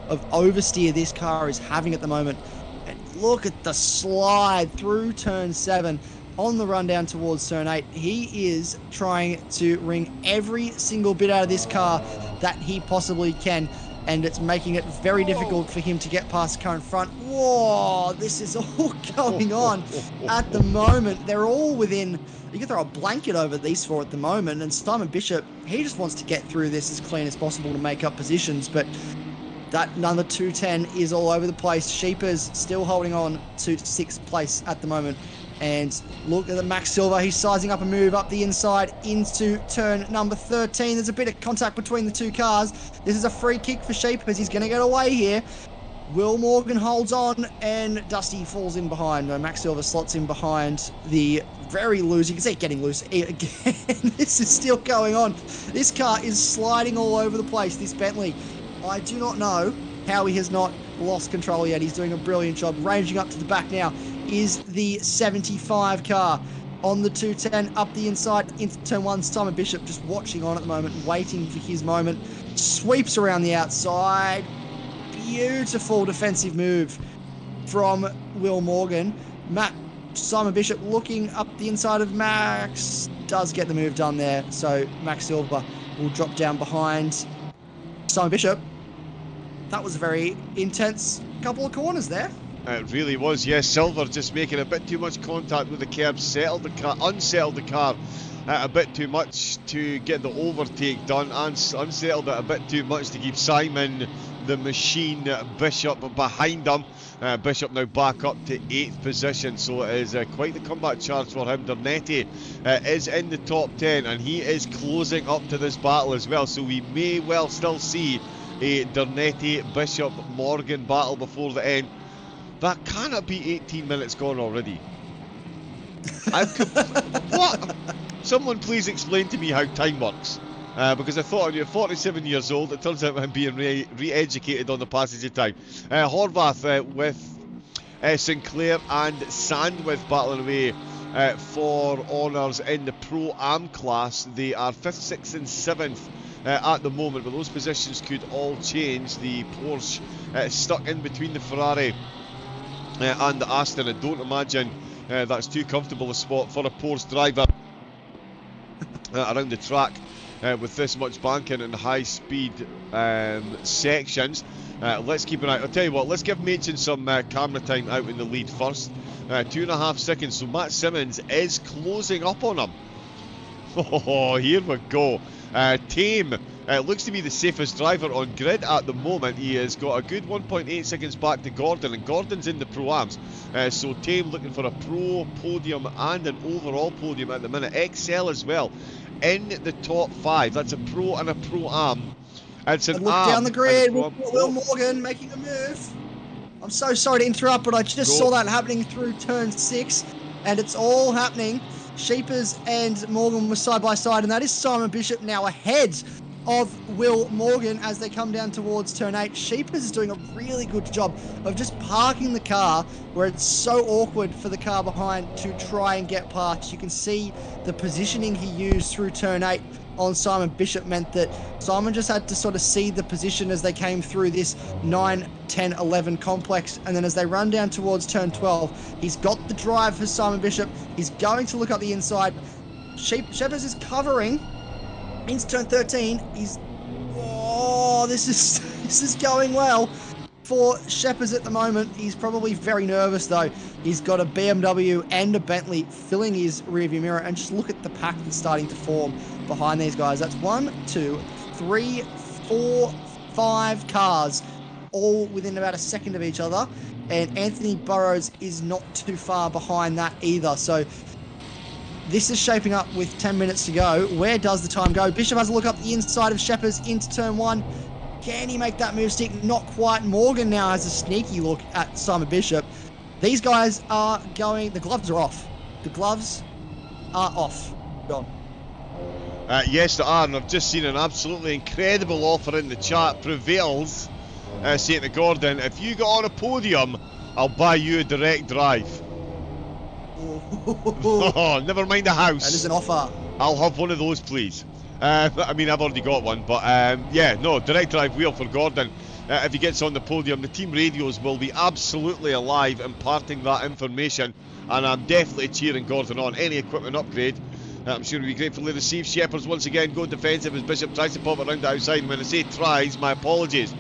of oversteer this car is having at the moment. And look at the slide through turn 7 on the run down towards turn 8. He is trying to wring every single bit out of this car that he possibly can. And it's making it very difficult for him to get past the car in front. Whoa, this is all going on at the moment. They're all within, you can throw a blanket over these four at the moment. And Simon Bishop, he just wants to get through this as clean as possible to make up positions. But that number 210 is all over the place. Sheepers still holding on to 6th place at the moment. And look at the Max Silver. He's sizing up a move up the inside into turn number 13. There's a bit of contact between the two cars. This is a free kick for Sheepers. He's going to get away here. Will Morgan holds on and Dusty falls in behind. Max Silver slots in behind the very loose. You can see it getting loose again. This is still going on. This car is sliding all over the place, this Bentley. I do not know how he has not lost control yet. He's doing a brilliant job. Ranging up to the back now is the 75 car on the 210 up the inside into turn 1. Simon Bishop just watching on at the moment, waiting for his moment. Sweeps around the outside. Beautiful defensive move from Will Morgan. Simon Bishop looking up the inside of Max. Does get the move done there. So Max Silver will drop down behind Simon Bishop. That was a very intense couple of corners there. It really was, yes. Silver just making a bit too much contact with the curb, unsettled the car a bit too much to get the overtake done, and unsettled it a bit too much to keep Simon the Machine Bishop behind him. Bishop now back up to 8th position, so it is quite the comeback charge for him. Dernetti is in the top 10 and he is closing up to this battle as well, so we may well still see a Dernetti Bishop Morgan battle before the end. That cannot be 18 minutes gone already. What? Someone please explain to me how time works. Because I thought you're 47 years old, it turns out I'm being re-educated on the passage of time. Horvath with Sinclair and Sandwith battling away for honours in the Pro-Am class. They are 5th, 6th and 7th at the moment, but those positions could all change. The Porsche stuck in between the Ferrari and the Aston. I don't imagine that's too comfortable a spot for a Porsche driver around the track with this much banking and high speed sections. Let's keep an eye. I'll tell you what, let's give Machin some camera time out in the lead first. 2.5 seconds, so Matt Simmons is closing up on him. Oh, here we go. Tame looks to be the safest driver on grid at the moment. He has got a good 1.8 seconds back to Gordon, and Gordon's in the Pro-Ams. So Tame looking for a Pro podium and an overall podium at the minute. XL as well in the top 5. That's a Pro and a Pro-Am. It's an look down the grid. Will Morgan making a move. I'm so sorry to interrupt, but I just saw that happening through turn 6, and it's all happening. Sheepers and Morgan were side by side, and that is Simon Bishop now ahead of Will Morgan as they come down towards turn 8. Sheepers is doing a really good job of just parking the car where it's so awkward for the car behind to try and get past. You can see the positioning he used through turn 8 on Simon Bishop meant that Simon just had to sort of see the position as they came through this 9, 10, 11 complex. And then as they run down towards turn 12, he's got the drive for Simon Bishop. He's going to look up the inside. Shepherd's is covering into turn 13. This is going well for Shepherd's at the moment. He's probably very nervous though. He's got a BMW and a Bentley filling his rearview mirror, and just look at the pack that's starting to form behind these guys. That's 1, 2, 3, 4, 5 cars, all within about a second of each other, and Anthony Burrows is not too far behind that either. So this is shaping up with 10 minutes to go. Where does the time go? Bishop has a look up the inside of Shepherd's into turn 1. Can he make that move stick? Not quite. Morgan now has a sneaky look at Simon Bishop. These guys are going... The gloves are off. The gloves are off. Gone. Yes, they are, and I've just seen an absolutely incredible offer in the chat. Prevails, saying to Gordon, if you get on a podium, I'll buy you a direct drive. Oh, never mind the house. That is an offer. I'll have one of those, please. I mean, I've already got one, but yeah, no, direct drive wheel for Gordon. If he gets on the podium, the team radios will be absolutely alive imparting that information, and I'm definitely cheering Gordon on. Any equipment upgrade, I'm sure he'll be gratefully received. Shepherds once again go defensive as Bishop tries to pop it round the outside. When I say tries, my apologies.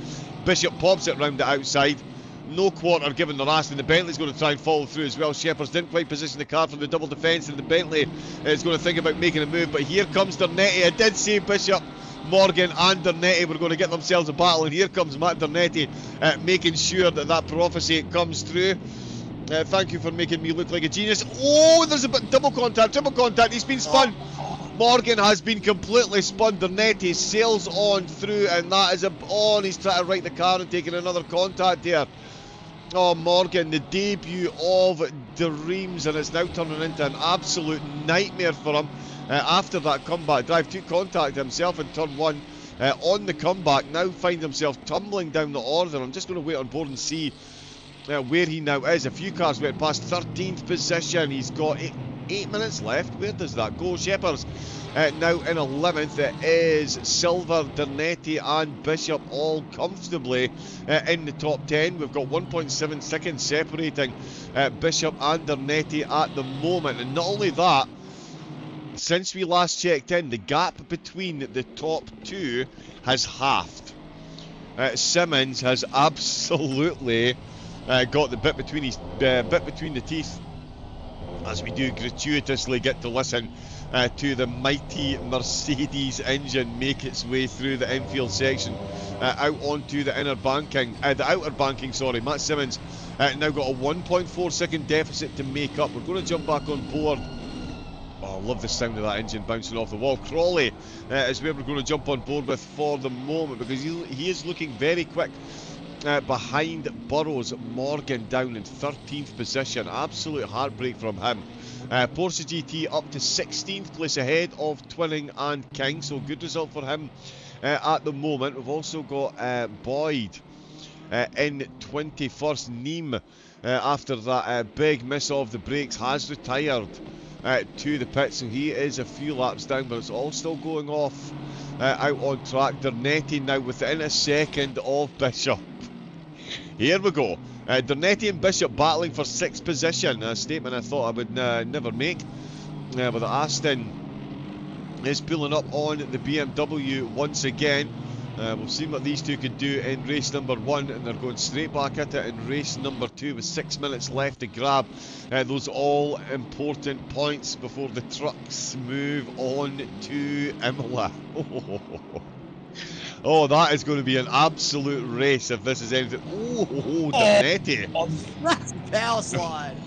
Bishop pops it round the outside. No quarter given the last, and the Bentley's going to try and follow through as well. Shepherds didn't quite position the car for the double defence, and the Bentley is going to think about making a move, but here comes Dernetti. I did say Bishop, Morgan and Dernetti were going to get themselves a battle, and here comes Matt Dernetti making sure that that prophecy comes through. Thank you for making me look like a genius. Oh, there's a bit triple contact, he's been spun. Morgan has been completely spun. Dernetti sails on through, and that is and he's trying to right the car and taking another contact here. Oh, Morgan, the debut of dreams, and it's now turning into an absolute nightmare for him after that comeback drive. To contact himself in turn 1 on the comeback, now finds himself tumbling down the order. I'm just going to wait on board and see where he now is. A few cars went past 13th position. He's got 8 minutes left. Where does that go? Shepherds now in 11th. It is Silver, Dernetti and Bishop all comfortably in the top 10. We've got 1.7 seconds separating Bishop and Dernetti at the moment. And not only that, since we last checked in, the gap between the top two has halved. Simmons has absolutely got the bit between the teeth, as we do gratuitously get to listen to the mighty Mercedes engine make its way through the infield section out onto the outer banking. Matt Simmons now got a 1.4 second deficit to make up. We're going to jump back on board. Oh, I love the sound of that engine bouncing off the wall. Crawley is where we're going to jump on board with for the moment, because he is looking very quick behind Burrows. Morgan down in 13th position. Absolute heartbreak from him. Porsche GT up to 16th place ahead of Twinning and King, so good result for him at the moment. We've also got Boyd in 21st. Neem, after that big miss of the brakes, has retired to the pit, so he is a few laps down, but it's all still going off out on track. Dernetti now within a second of Bishop. Here we go. Dernetti and Bishop battling for 6th position. A statement I thought I would never make. But the Aston is pulling up on the BMW once again. We've seen what these two could do in race number 1, and they're going straight back at it in race number 2 with 6 minutes left to grab those all important points before the trucks move on to Imola. Oh, that is going to be an absolute race if this is anything. Oh, Dernetti. Oh, that's a power slide.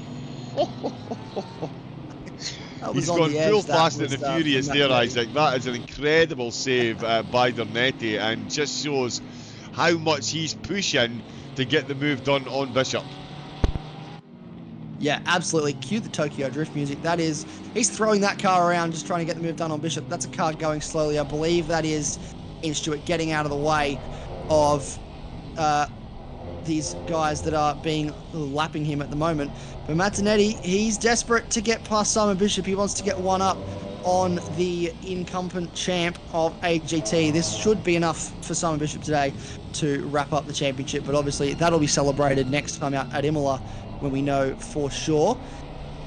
He's gone full Fast and the Furious there, Isaac. That is an incredible save by Dernetti, and just shows how much he's pushing to get the move done on Bishop. Yeah, absolutely. Cue the Tokyo Drift music. That is, he's throwing that car around just trying to get the move done on Bishop. That's a car going slowly. I believe that is Stewart getting out of the way of these guys that are lapping him at the moment. But Martinetti, he's desperate to get past Simon Bishop. He wants to get one up on the incumbent champ of AGT. This should be enough for Simon Bishop today to wrap up the championship, but obviously that'll be celebrated next time out at Imola when we know for sure.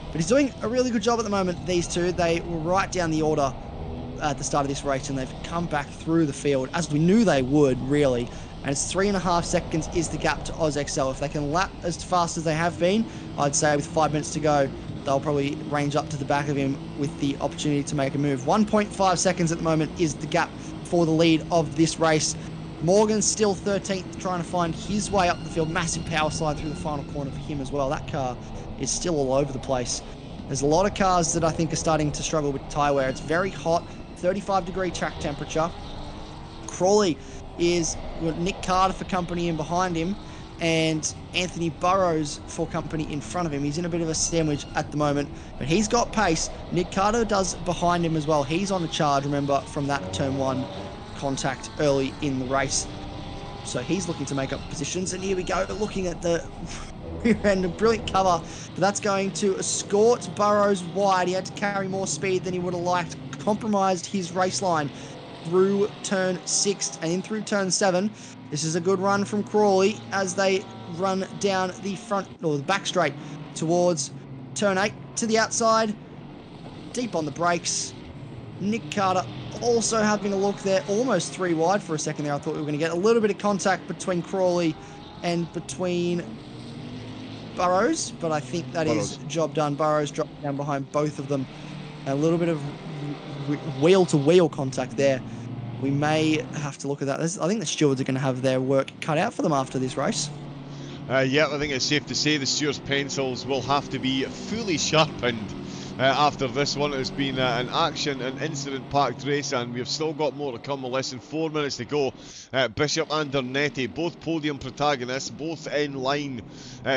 But he's doing a really good job at the moment, these two. They were right down the order at the start of this race, and they've come back through the field, as we knew they would, really. And it's 3.5 seconds is the gap to AusXL. If they can lap as fast as they have been, I'd say with 5 minutes to go, they'll probably range up to the back of him with the opportunity to make a move. 1.5 seconds at the moment is the gap for the lead of this race. Morgan's still 13th, trying to find his way up the field. Massive power slide through the final corner for him as well. That car is still all over the place. There's a lot of cars that I think are starting to struggle with tyre wear. It's very hot, 35-degree track temperature. Crawley is Nick Carter for company in behind him, and Anthony Burrows for company in front of him. He's in a bit of a sandwich at the moment, but he's got pace. Nick Carter does behind him as well. He's on the charge, remember, from that turn 1 contact early in the race. So he's looking to make up positions, and here we go, looking at the rear end, a brilliant cover, but that's going to escort Burrows wide. He had to carry more speed than he would have liked, compromised his race line through turn 6 and in through turn 7. This is a good run from Crawley as they run down the front, or the back straight, towards turn 8 to the outside, deep on the brakes. Nick Carter also having a look there, almost 3 wide for a second there. I thought we were going to get a little bit of contact between Crawley and between Burrows, but I think that is job done. Burrows dropped down behind both of them. A little bit of wheel-to-wheel contact there. We may have to look at that. I think the stewards are going to have their work cut out for them after this race. Yeah, I think it's safe to say the stewards' pencils will have to be fully sharpened after this one. It's been an action and incident-packed race, and we've still got more to come with less than 4 minutes to go. Bishop and Dernetti, both podium protagonists, both in line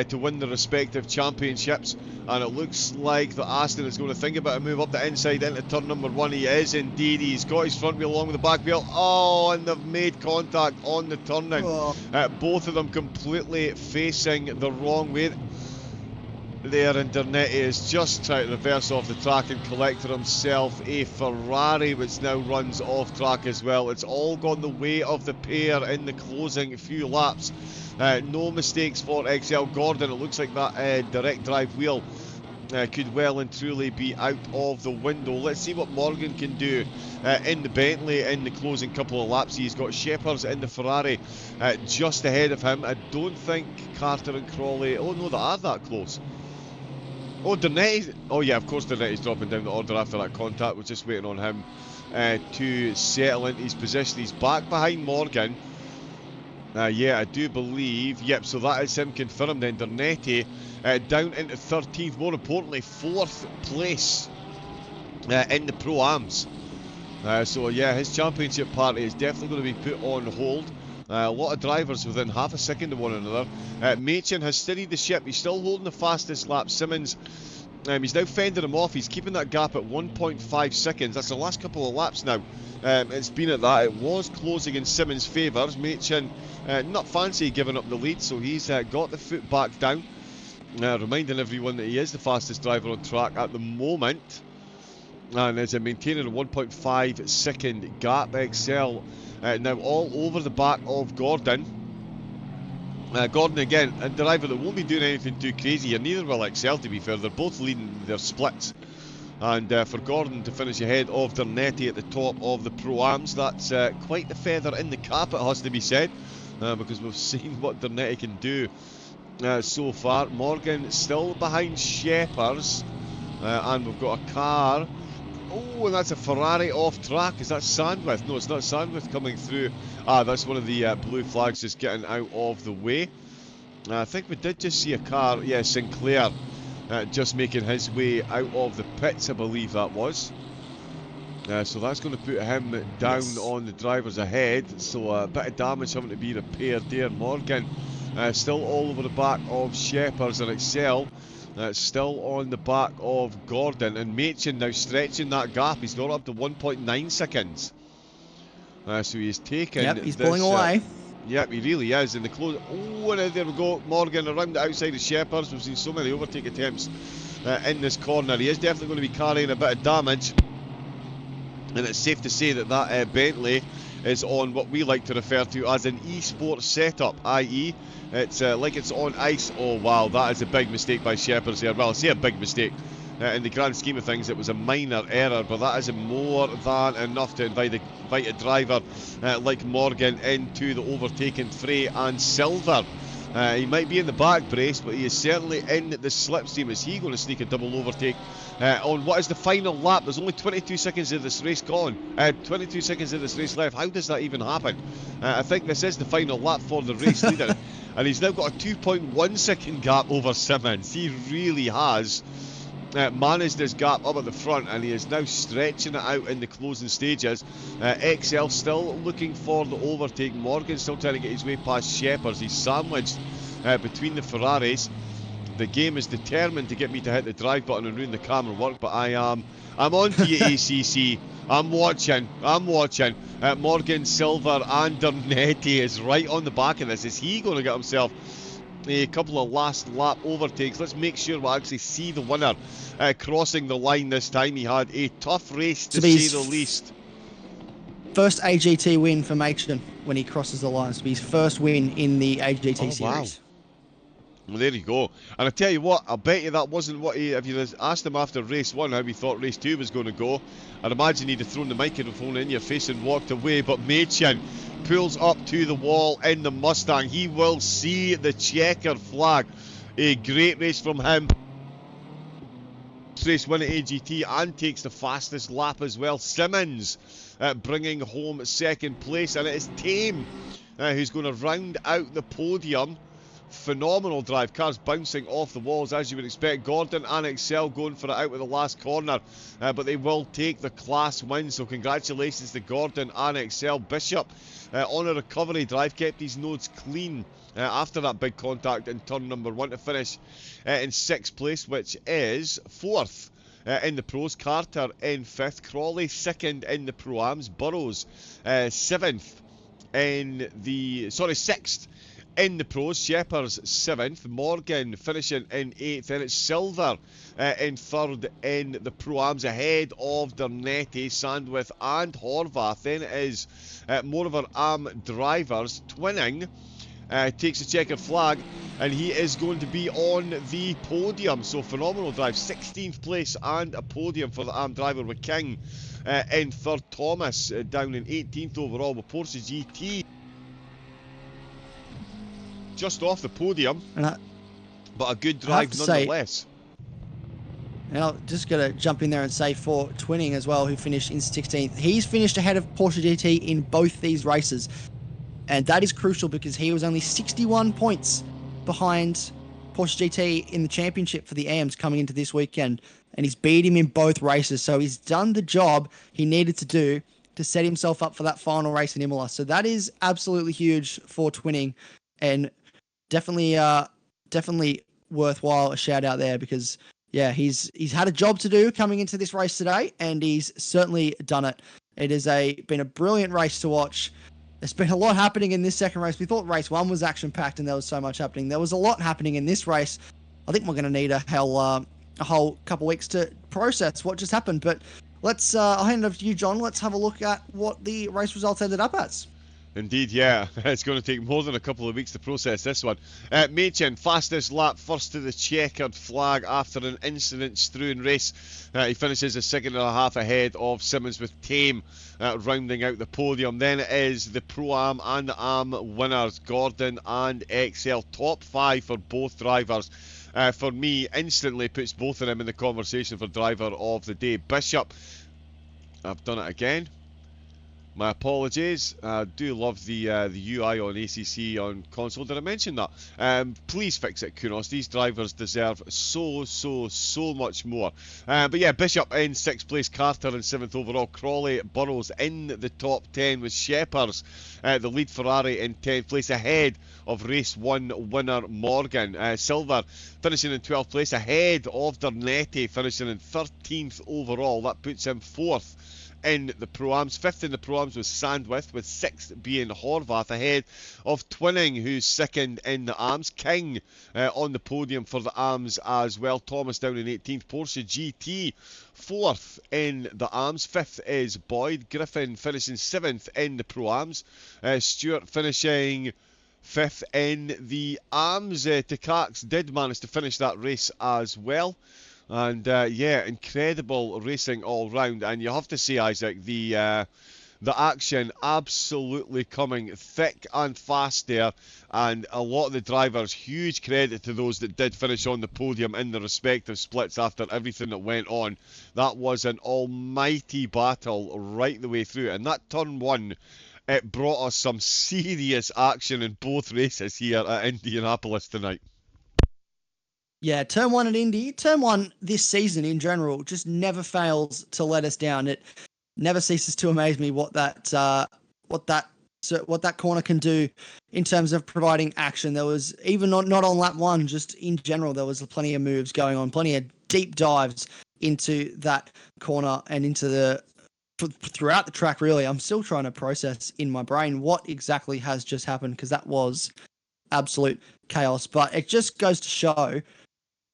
to win their respective championships, and it looks like that Aston is going to think about a move up the inside into turn number 1. He is indeed. He's got his front wheel along with the back wheel. Oh, and they've made contact on the turning. Both of them completely facing the wrong way there, and Dernetti is just trying to reverse off the track and collect for himself a Ferrari, which now runs off track as well. It's all gone the way of the pair in the closing few laps. No mistakes for XL Gordon. It looks like that direct drive wheel could well and truly be out of the window. Let's see what Morgan can do in the Bentley in the closing couple of laps. He's got Shepherd's in the Ferrari just ahead of him. I don't think Carter and Crawley, oh no, they are that close. Oh, Dernetti, oh yeah, of course Dernetti's dropping down the order after that contact. We're just waiting on him to settle into his position. He's back behind Morgan. Yeah, I do believe, yep, so that is him confirmed then. Dernetti down into 13th, more importantly 4th place in the Pro-Ams. So yeah, his championship party is definitely going to be put on hold. A lot of drivers within half a second of one another. Machin has steadied the ship. He's still holding the fastest lap. Simmons, he's now fending him off. He's keeping that gap at 1.5 seconds. That's the last couple of laps now. It's been at that. It was closing in Simmons' favour. Machin not fancy giving up the lead, so he's got the foot back down. Reminding everyone that he is the fastest driver on track at the moment. And is maintaining a 1.5 second gap. XL now all over the back of Gordon. Gordon again, a driver that won't be doing anything too crazy here. Neither will XL, to be fair. They're both leading their splits. And for Gordon to finish ahead of Dernetti at the top of the Pro-Ams, that's quite the feather in the cap, it has to be said. Because we've seen what Dernetti can do so far. Morgan still behind Shepherd's. And we've got a car. Oh, and that's a Ferrari off track. Is that Sandwith? No, it's not Sandwith coming through. That's one of the blue flags just getting out of the way. I think we did just see a car. Yeah, Sinclair just making his way out of the pits, I believe that was. So that's going to put him down on the drivers ahead. So a bit of damage having to be repaired there. Morgan still all over the back of Shepherd's and XL. Still on the back of Gordon, and Machin now stretching that gap. He's got up to 1.9 seconds. So he's taken. Yep, he's pulling away. Yep, he really is. In the close. Oh, and there we go. Morgan around the outside of Shepherds. We've seen so many overtake attempts in this corner. He is definitely going to be carrying a bit of damage. And it's safe to say that that Bentley is on what we like to refer to as an esports setup, i.e. it's like it's on ice. Oh wow, that is a big mistake by Shepherds here. Well, I say a big mistake. In the grand scheme of things, it was a minor error, but that is more than enough to invite a driver like Morgan into the overtaken fray. And Silver, he might be in the back brace, but he is certainly in the slipstream. Is he going to sneak a double overtake on what is the final lap? There's only 22 seconds of this race gone. 22 seconds of this race left. How does that even happen? I think this is the final lap for the race leader. And he's now got a 2.1 second gap over Simmons. He really has managed his gap up at the front, and he is now stretching it out in the closing stages. XL still looking for the overtake. Morgan still trying to get his way past Shepherds. He's sandwiched between the Ferraris. The game is determined to get me to hit the drive button and ruin the camera work, but I'm on to you, ACC. I'm watching. Morgan, Silver and Dernetti is right on the back of this. Is he going to get himself a couple of last lap overtakes? Let's make sure we actually see the winner crossing the line this time. He had a tough race to say the least. First AGT win for Machin when he crosses the line. So his first win in the AGT series. Wow. Well, there you go. And I tell you what, I bet you that wasn't what he, if you asked him after race 1 how he thought race 2 was going to go, I'd imagine he'd have thrown the microphone in your face and walked away. But Machin pulls up to the wall in the Mustang. He will see the checkered flag. A great race from him. Race win at AGT and takes the fastest lap as well. Simmons bringing home second place, and it is Tame who's going to round out the podium. Phenomenal drive, cars bouncing off the walls as you would expect. Gordon and Excel going for it out with the last corner, but they will take the class win, so congratulations to Gordon and Excel. Bishop on a recovery drive, kept his nodes clean after that big contact in turn number 1 to finish in 6th place, which is 4th in the pros. Carter in 5th, Crawley 2nd in the Pro-Ams, Burrows 6th in the pros, Shepherds 7th, Morgan finishing in 8th, then it's Silver in 3rd in the Pro-Ams, ahead of Dernetti, Sandwith and Horvath. Then it is more of our AM drivers. Twinning takes a checkered flag, and he is going to be on the podium. So phenomenal drive, 16th place and a podium for the AM driver, with King in 3rd, Thomas down in 18th overall, with Porsche GT just off the podium, but a good drive nonetheless. And I'm just going to jump in there and say for Twinning as well, who finished in 16th, he's finished ahead of Porsche GT in both these races. And that is crucial because he was only 61 points behind Porsche GT in the championship for the AMs coming into this weekend. And he's beat him in both races. So he's done the job he needed to do to set himself up for that final race in Imola. So that is absolutely huge for Twinning, and definitely worthwhile a shout out there, because yeah, he's had a job to do coming into this race today, and he's certainly done it. It has been a brilliant race to watch. There's been a lot happening in this second race. We thought race 1 was action packed and there was so much happening. There was a lot happening in this race. I think we're going to need a whole couple weeks to process what just happened. But I'll hand it over to you, John. Let's have a look at what the race results ended up as. Indeed, yeah. It's going to take more than a couple of weeks to process this one. Machin, fastest lap, first to the checkered flag after an incident-strewn race. He finishes a second and a half ahead of Simmons, with Tame rounding out the podium. Then it is the Pro-Am and the AM winners, Gordon and XL. Top 5 for both drivers. For me, instantly puts both of them in the conversation for driver of the day. Bishop, I've done it again. My apologies. I do love the UI on ACC on console. Did I mention that? Please fix it, Kunos. These drivers deserve so much more. But yeah, Bishop in 6th place, Carter in 7th overall, Crawley, Burrows in the top 10, with Shepherds, the lead Ferrari, in 10th place, ahead of race 1 winner Morgan. Silver finishing in 12th place, ahead of Dernetti, finishing in 13th overall. That puts him 4th in the Pro-Ams. 5th in the Pro-Ams was Sandwith, with 6th being Horvath, ahead of Twinning, who's 2nd in the AMS. King on the podium for the AMS as well. Thomas down in 18th. Porsche GT 4th in the AMS. 5th is Boyd. Griffin finishing 7th in the Pro-Ams. Stewart finishing 5th in the AMS. Takacs did manage to finish that race as well. And yeah, incredible racing all round. And you have to say, Isaac, the action absolutely coming thick and fast there. And a lot of the drivers, huge credit to those that did finish on the podium in the respective splits after everything that went on. That was an almighty battle right the way through. And that turn one, it brought us some serious action in both races here at Indianapolis tonight. Yeah, turn one at Indy, turn one this season in general, just never fails to let us down. It never ceases to amaze me what that corner can do in terms of providing action. There was even not on lap one, just in general, there was plenty of moves going on, plenty of deep dives into that corner and into throughout the track. Really, I'm still trying to process in my brain what exactly has just happened, because that was absolute chaos. But it just goes to show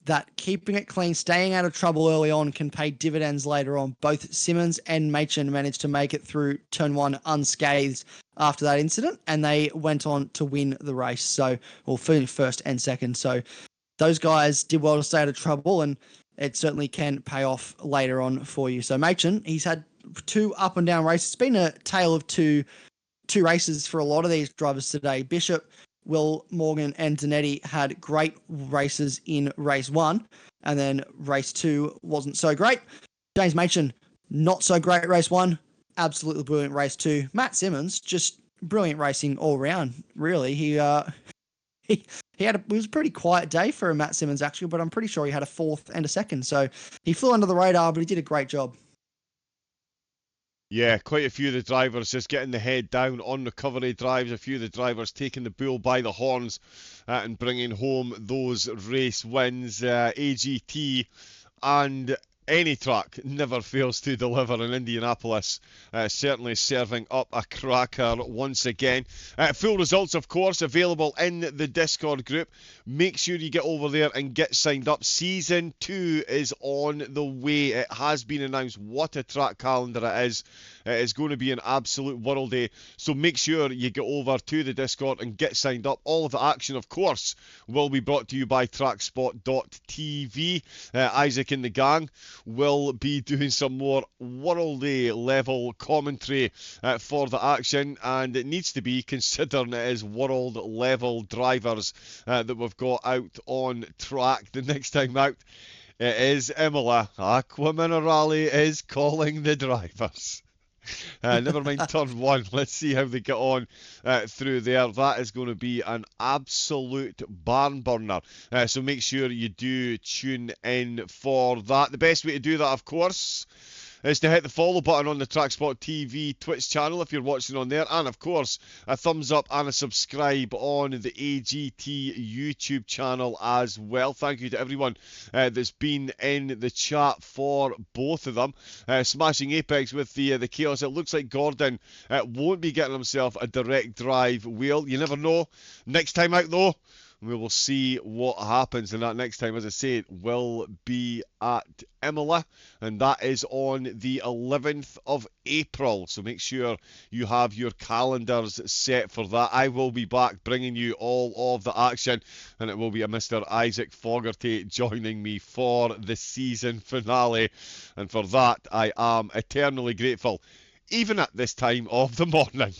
that keeping it clean, staying out of trouble early on can pay dividends later on. Both Simmons and Machen managed to make it through turn one unscathed after that incident, and they went on to win the race. First and second. So those guys did well to stay out of trouble, and it certainly can pay off later on for you. So Machen, he's had 2 up and down races. It's been a tale of two races for a lot of these drivers today. Bishop, Will Morgan and Zanetti had great races in race 1, and then race 2 wasn't so great. James Machen, not so great race 1, absolutely brilliant race 2. Matt Simmons, just brilliant racing all round, really. He it was a pretty quiet day for Matt Simmons, actually, but I'm pretty sure he had a 4th and a 2nd. So he flew under the radar, but he did a great job. Yeah, quite a few of the drivers just getting the head down on recovery drives. A few of the drivers taking the bull by the horns and bringing home those race wins. AGT and any track never fails to deliver in Indianapolis. Certainly serving up a cracker once again. Full results, of course, available in the Discord group. Make sure you get over there and get signed up. Season 2 is on the way. It has been announced. What a track calendar it is. It is going to be an absolute world day. So make sure you get over to the Discord and get signed up. All of the action, of course, will be brought to you by TrackSpot.tv. Isaac and the gang will be doing some more worldy level commentary for the action, and it needs to be, considering it is world level drivers that we've got out on track. The next time out, it is Imola. Aqua Minerale is calling the drivers. Never mind turn 1. Let's see how they get on through there. That is going to be an absolute barn burner. So make sure you do tune in for that. The best way to do that, of course, is to hit the follow button on the TrackSpot TV Twitch channel if you're watching on there, and of course a thumbs up and a subscribe on the AGT YouTube channel as well. Thank you to everyone that's been in the chat for both of them. Smashing Apex with the chaos. It looks like Gordon won't be getting himself a direct drive wheel. You never know. Next time out though, we will see what happens, and that next time, as I say, it will be at Imola, and that is on the 11th of April. So make sure you have your calendars set for that. I will be back bringing you all of the action, and it will be a Mr. Isaac Fogarty joining me for the season finale, and for that I am eternally grateful, even at this time of the morning.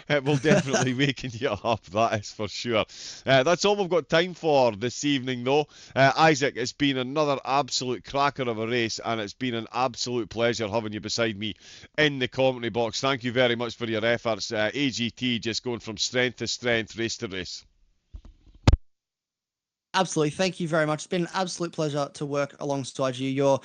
It will definitely waken you up, that is for sure. That's all we've got time for this evening, though. Isaac, it's been another absolute cracker of a race, and it's been an absolute pleasure having you beside me in the commentary box. Thank you very much for your efforts. AGT just going from strength to strength, race to race. Absolutely. Thank you very much. It's been an absolute pleasure to work alongside you. You're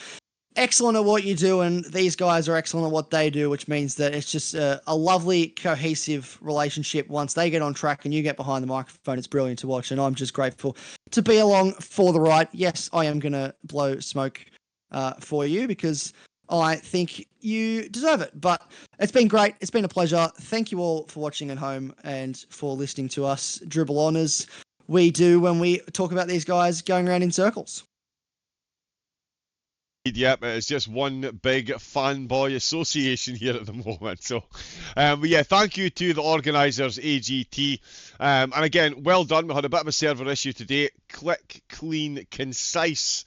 excellent at what you do, and these guys are excellent at what they do, which means that it's just a lovely, cohesive relationship. Once they get on track and you get behind the microphone, it's brilliant to watch, and I'm just grateful to be along for the ride. Yes, I am going to blow smoke for you, because I think you deserve it. But it's been great. It's been a pleasure. Thank you all for watching at home and for listening to us dribble on as we do when we talk about these guys going around in circles. Yep, it's just one big fanboy association here at the moment. So, but yeah, thank you to the organisers, AGT. And again, well done. We had a bit of a server issue today. Quick, clean, concise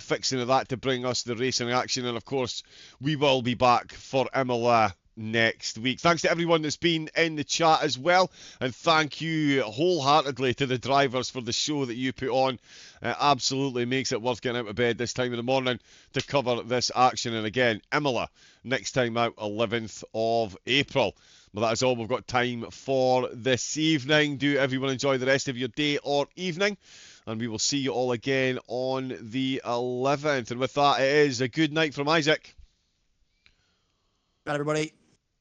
fixing of that to bring us the racing action. And of course, we will be back for Imola next week. Thanks to everyone that's been in the chat as well, and thank you wholeheartedly to the drivers for the show that you put on. Absolutely makes it worth getting out of bed this time of the morning to cover this action. And again, Imola next time out, 11th of April. Well, that is all we've got time for this evening. Do everyone enjoy the rest of your day or evening, and we will see you all again on the 11th. And with that, it is a good night from Isaac. Bye, everybody.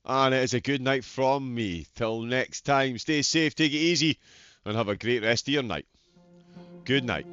And it is a good night from me. Till next time, stay safe, take it easy, and have a great rest of your night. Good night.